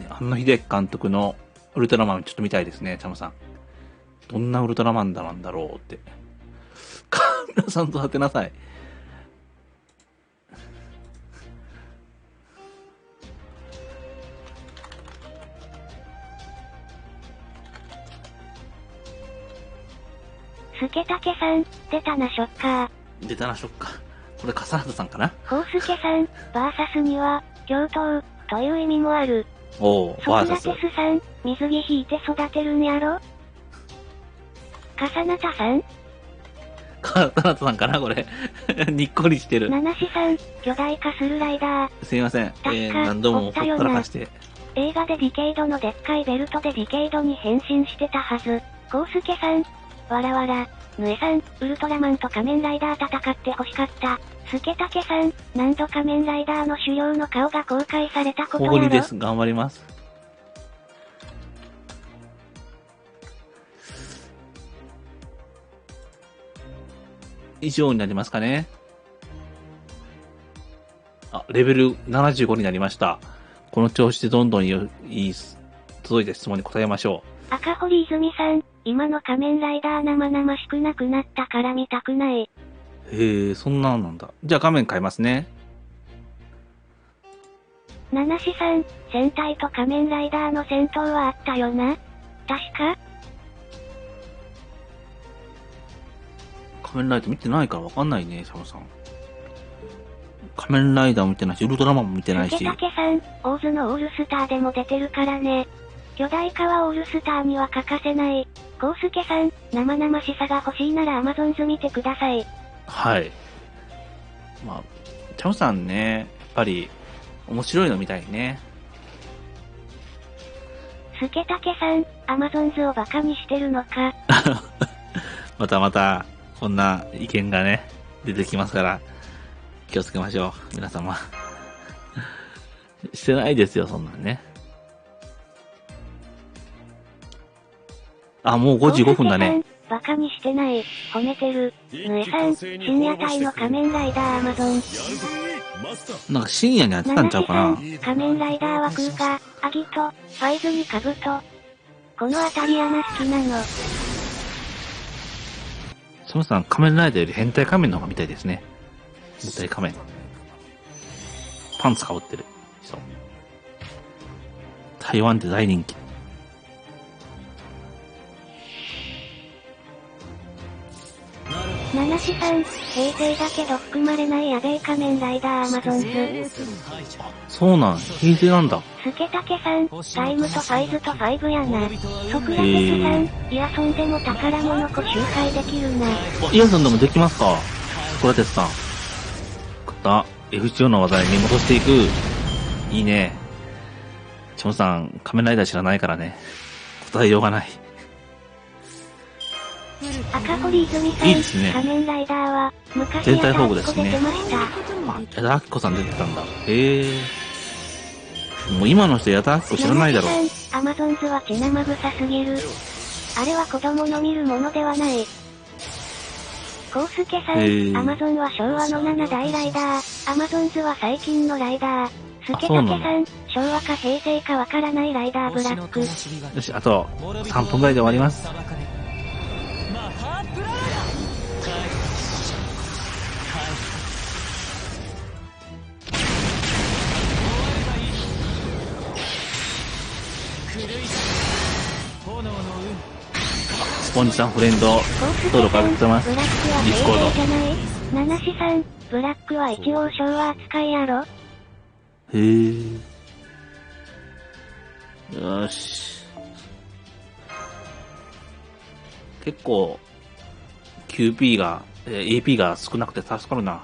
庵野秀樹監督のウルトラマンちょっと見たいですね、チャムさん。どんなウルトラマンなんだろうって。カメラさんと当てなさい。スケタケさん、出たなショッカー。出たなショッカー。これ笠原さんかな。コウスケさん、バーサスには、共闘、という意味もある。おー、バーサス。ソクラテスさん、水着引いて育てるんやろ。カサナタさんカサナタさんかなこれ。にっこりしてる。ナナシさん、巨大化するライダー。すいません。何度もほったらかして。映画でディケイドのでっかいベルトでディケイドに変身してたはず。コウスケさん、わらわら。ぬえさん、ウルトラマンと仮面ライダー戦って欲しかった。スケタケさん、何度仮面ライダーの狩猟の顔が公開されたことやろ。おごりです。頑張ります。以上になりますかね。あ、レベル75になりました。この調子でどんどん届いた質問に答えましょう。赤堀泉さん、今の仮面ライダー生々しくなくなったから見たくない。へえ、そんなんなんだ。じゃあ画面変えますね。七志さん、戦隊と仮面ライダーの戦闘はあったよな。確か仮面ライダー見てないからわかんないね、サムさん。仮面ライダーも見てないし、ウルトラマンも見てないし。竹竹さん、オーズのオールスターでも出てるからね。巨大化はオールスターには欠かせない。コウスケさん、生々しさが欲しいならアマゾンズ見てください。はい。まあ、チャムさんね、やっぱり、面白いの見たいね。スケタケさん、アマゾンズをバカにしてるのか。また、こんな意見がね、出てきますから、気をつけましょう。皆様。してないですよ、そんなんね。あ、もう5時5分だね。バカにしてない。褒めてる。ぬえさん、深夜帯の仮面ライダーアマゾン。なんか深夜にやってたんちゃうかな。仮面ライダーはクーガー、アギト、ファイズにカブト。このあたりやな好きなの。そもそも仮面ライダーより変態仮面の方が見たいですね。変態仮面。パンツかぶってる人。台湾で大人気。七志さん、平成だけど含まれないやべえ仮面ライダーアマゾンズ。そうなん、平成なんだ。スケタケさん、タイムとファイズとファイブやな。ソクラテスさん、イヤソンでも宝物庫周回できるな。イヤソンでもできますかソクラテスさん。F14 の技に戻していく。いいね。チョンさん、仮面ライダー知らないからね。答えようがない。赤堀泉さん、いいですね。仮面ライダーは、昔全体保護ですね。出てました。あ、矢田亜希子さん出てたんだ。もう今の人矢田亜希子知らないだろ。アマゾンズは血生臭すぎる。あれは子供の見るものではない。コウスケさん、アマゾンは昭和の7代ライダー、アマゾンズは最近のライダー。スケタケさん、昭和か平成かわからないライダーブラック。よし、あと3分ぐらいで終わります。炎の運スポンジさんフレンド登録ありがとうございます。ブラックはディスコード。平成じゃない？七志さん、ブラックは一応昭和扱いやろ？へえ。よーし。結構、QP が、AP が少なくて助かるな。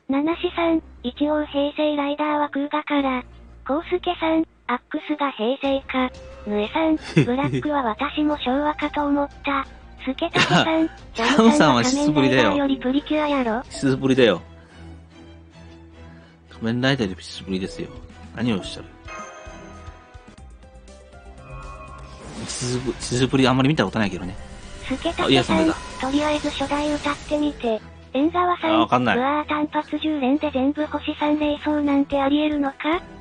七志さん、一応平成ライダーは空ガから。コウスケさん、アックスが平成か。ヌエさん、ブラックは私も昭和かと思った。スケタケさん、ジャムさんは仮面ライダーよりプリキュアやろ。久しぶりだよ。仮面ライダーより久しぶりですよ。何をおっしゃる。久しぶりあんまり見たことないけどね。スケタケさん、とりあえず初代歌ってみて。縁沢さん、わかんない。うわー単発10連で全部星3連想なんてあり得るのか？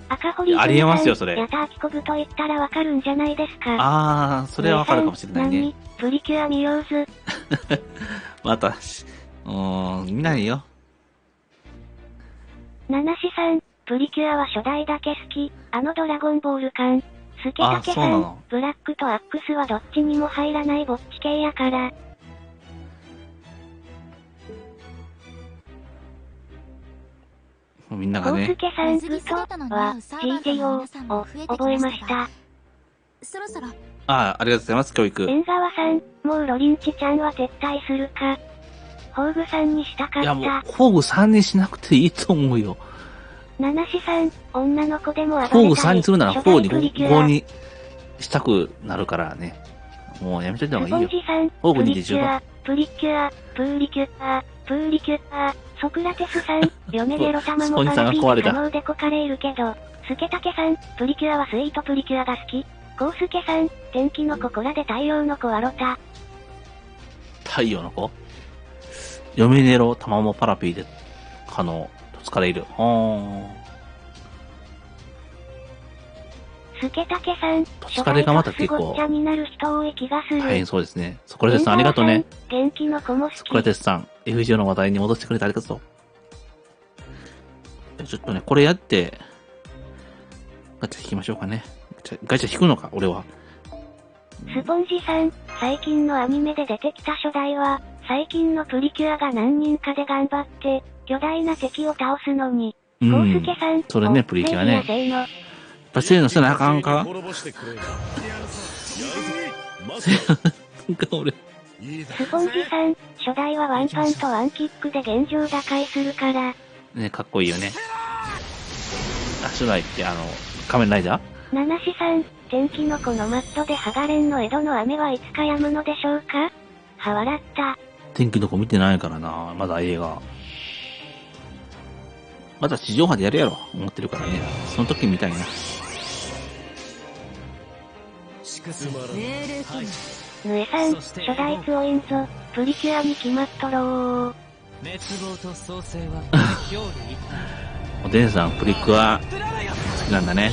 赤堀ありえますよ、それ。やたあきこぶと言ったらわかるんじゃないですか。あー、それはわかるかもしれないね。プリキュア見ようず。また、見ないよ。七志さん、プリキュアは初代だけ好き。ドラゴンボール感。スケタケさん、ブラックとアックスはどっちにも入らないぼっち系やから。みんながね。コウスケさん、グトは GTO を覚えました。そろそろ。ありがとうございます、教育。縁沢さん、もうロリンチちゃんは撤退するか。ホーグさんにしたかった。いやもう、ホーグ3にしなくていいと思うよ。七志さん、女の子でも暴れたい。ホーグ3にするなら4に5にしたくなるからね。もうやめといた方がいいよ。ホーグにで十分。プリキュア、プリキュア、プリキュア、ソクラテスさん、嫁ゲロ玉もパラピー可能でコカレいるけど、スケタケさん、プリキュアはスイートプリキュアが好き。コウスケさん、天気の子コラで太陽の子はロタ。太陽の子嫁ネロ玉もパラピーで可能。と疲れる。スケタケさん、疲れがまた結構大変そうですね。ソクラテスさんありがとうね。元気の子も好き。ソクラテスさん、FGO の話題に戻してくれてありがとう。ちょっとね、これやって、ガチャ引きましょうかね。ガチャ引くのか、俺は。スポンジさん、最近のアニメで出てきた初代は、最近のプリキュアが何人かで頑張って、巨大な敵を倒すのに、コウスケさん、それね、プリキュアね。やっぱせーのせなあかんか俺。スポンジさん、初代はワンパンとワンキックで現状打開するから。ね、かっこいいよね。初代って仮面ライダー？七志さん、天気の子のマットでハガレンの江戸の雨はいつか止むのでしょうか？は笑った。天気の子見てないからな、まだ映画。まだ地上波でやるやろ、思ってるからね。その時みたいな。ヌエさん、初代強いんぞ。プリキュアに決まっとろー。滅亡と創生は表裏一おでんさん、プリキュア、好きなんだね。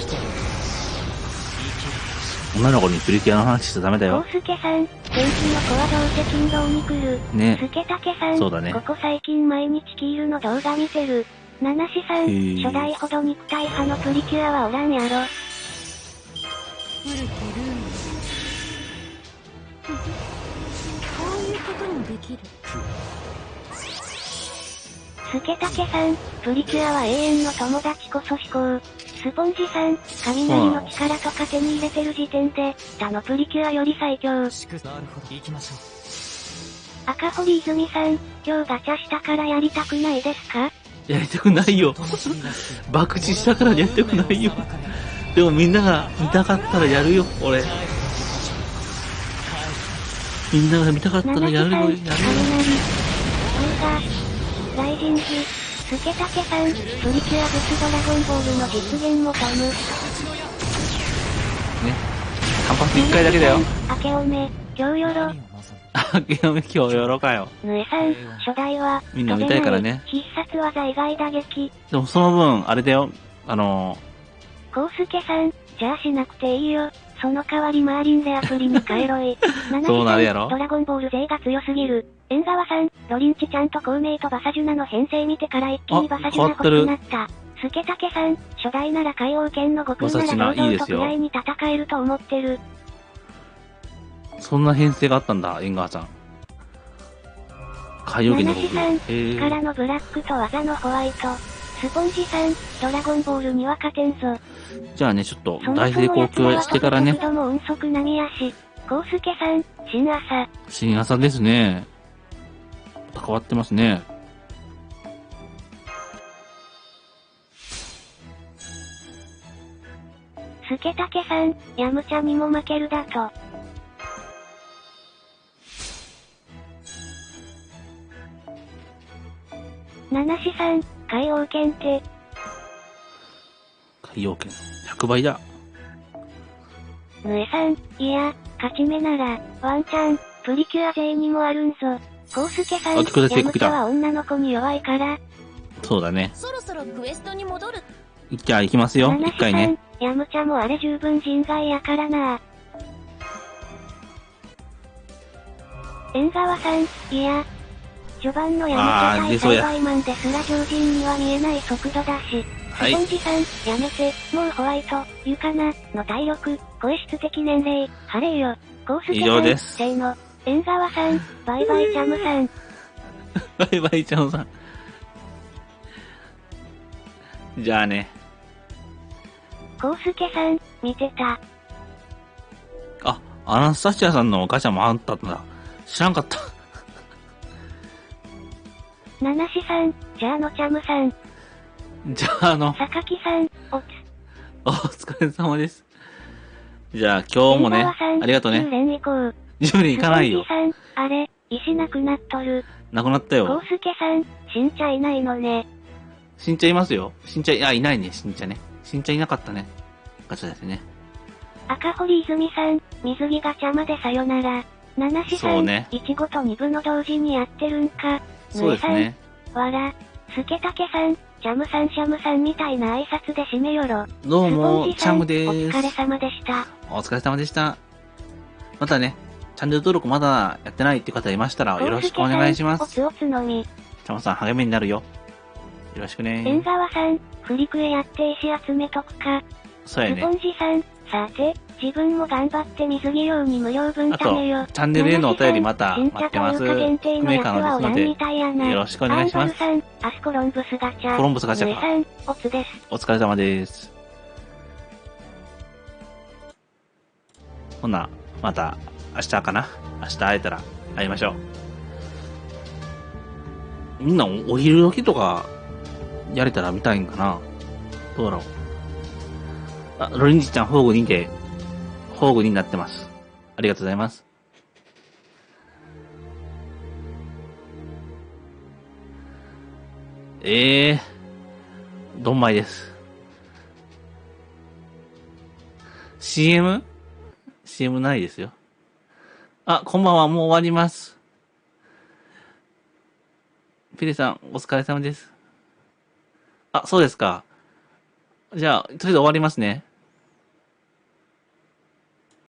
女の子にプリキュアの話しちゃダメだよ。コウスケさん、天気の子はどうせ勤労に来る。ね。スケタケさん、そうだね。ここ最近毎日キールの動画見てる。七志さん、初代ほど肉体派のプリキュアはおらんやろ。古きルール。こういうこともできる。スケタケさん、プリキュアは永遠の友達こそ飛行。スポンジさん、雷の力とか手に入れてる時点で、他のプリキュアより最強。なるほど、行きましょう。赤堀泉さん、今日ガチャしたからやりたくないですか？やりたくないよ。爆死したからやりたくないよ。でもみんなが見たかったらやるよ、俺。みんなが見たかったらやるよ、やるよ。ライジング、スケタケさん、プリキュアブスドラゴンボールの実現もトム。ね。単発1回だけだよ。明けおめ、今日よろ。明けおめ、今日よろかよ。ヌエさん、初代は、みんな見たいからね。必殺技以外打撃。でもその分、あれだよ、コウスケさん、じゃあしなくていいよ。その代わりマーリンレアプリに変えろい。そうなるやろドラゴンボール勢が強すぎる。縁側さん、ロリンチちゃんと孔明とバサジュナの編成見てから一気にバサジュナ欲しくなった。スケタケさん、初代なら海王剣の悟空なら堂々とくらいに戦えると思ってる。そんな編成があったんだ、縁側さん。海洋圏の七さん、力のブラックと技のホワイト。スポンジさん、ドラゴンボールには勝てんぞ。じゃあね、ちょっと大成功級してからね。速度も音速並みやし。コウスケさん、新朝。新朝ですね。変わってますね。スケタケさん、ヤムチャにも負けるだと。七志さん、海王剣って。海洋圏100倍だ。ヌエさん、いや、勝ち目なら、ワンチャン、プリキュア勢にもあるんぞ。コウスケさん、ヤムチャは女の子に弱いから。そうだね。そろそろクエストに戻る。じゃあ行きますよ、一回ね。ヤムチャもあれ十分人外やからな。縁側さん、いや、序盤のヤムチャ対栽培マンですら常人には見えない速度だし。スポンジさん、やめて、もうホワイト、ゆかな、の体力、声質的年齢、晴れよ。コウスケさん、せーの。縁側さん、バイバイチャムさん。バイバイチャムさん。じゃあね。コウスケさん、見てた。あ、アナスタシアさんのガチャもあったんだ。知らんかった。七志さん、じゃあのチャムさん。じゃあ榊さん、お疲れ様です。じゃあ今日もね、ありがとうね。10連行こう。10連行かないよ。スポンジさん、あれ、石なくなっとる。なくなったよ。コウスケさん、新茶いないのね。新茶いますよ。新茶、いないね、新茶ね。新茶いなかったね。ガチャですね。赤堀泉さん、水着ガチャまでさよなら。七志さん、1、5と2部の同時にやってるんか。そうですね。わら、スケタケさん、チャムさんシャムさんみたいな挨拶で締めよろ。どうも、チャムでおーす。疲れ様でした。お疲れ様でした。またね、チャンネル登録まだやってないって方いましたらよろしくお願いします。おつおつのみ。チャムさん励みになるよ。よろしくね。縁側さん、フリクエやって石集めとくか。そうやね。スポンジさん、さて、自分も頑張って水着用に無料分貯めよ。あと、チャンネルへのお便りまた待ってます。限定のやつは親みたいやな。よろしくお願いします。アンドルさん、アスコロンブスガチャ。コロンブスガチャか。さん、おつです。お疲れ様です。ほな、また、明日かな。明日会えたら会いましょう。みんなお昼時とか、やれたら見たいんかな。どうだろう。あ、ロリンジちゃん、宝具になってます。ありがとうございます。どんまいです。CM ないですよ。あ、こんばんは、もう終わります。ピレさん、お疲れ様です。あ、そうですか。じゃあ、とりあえず終わりますね。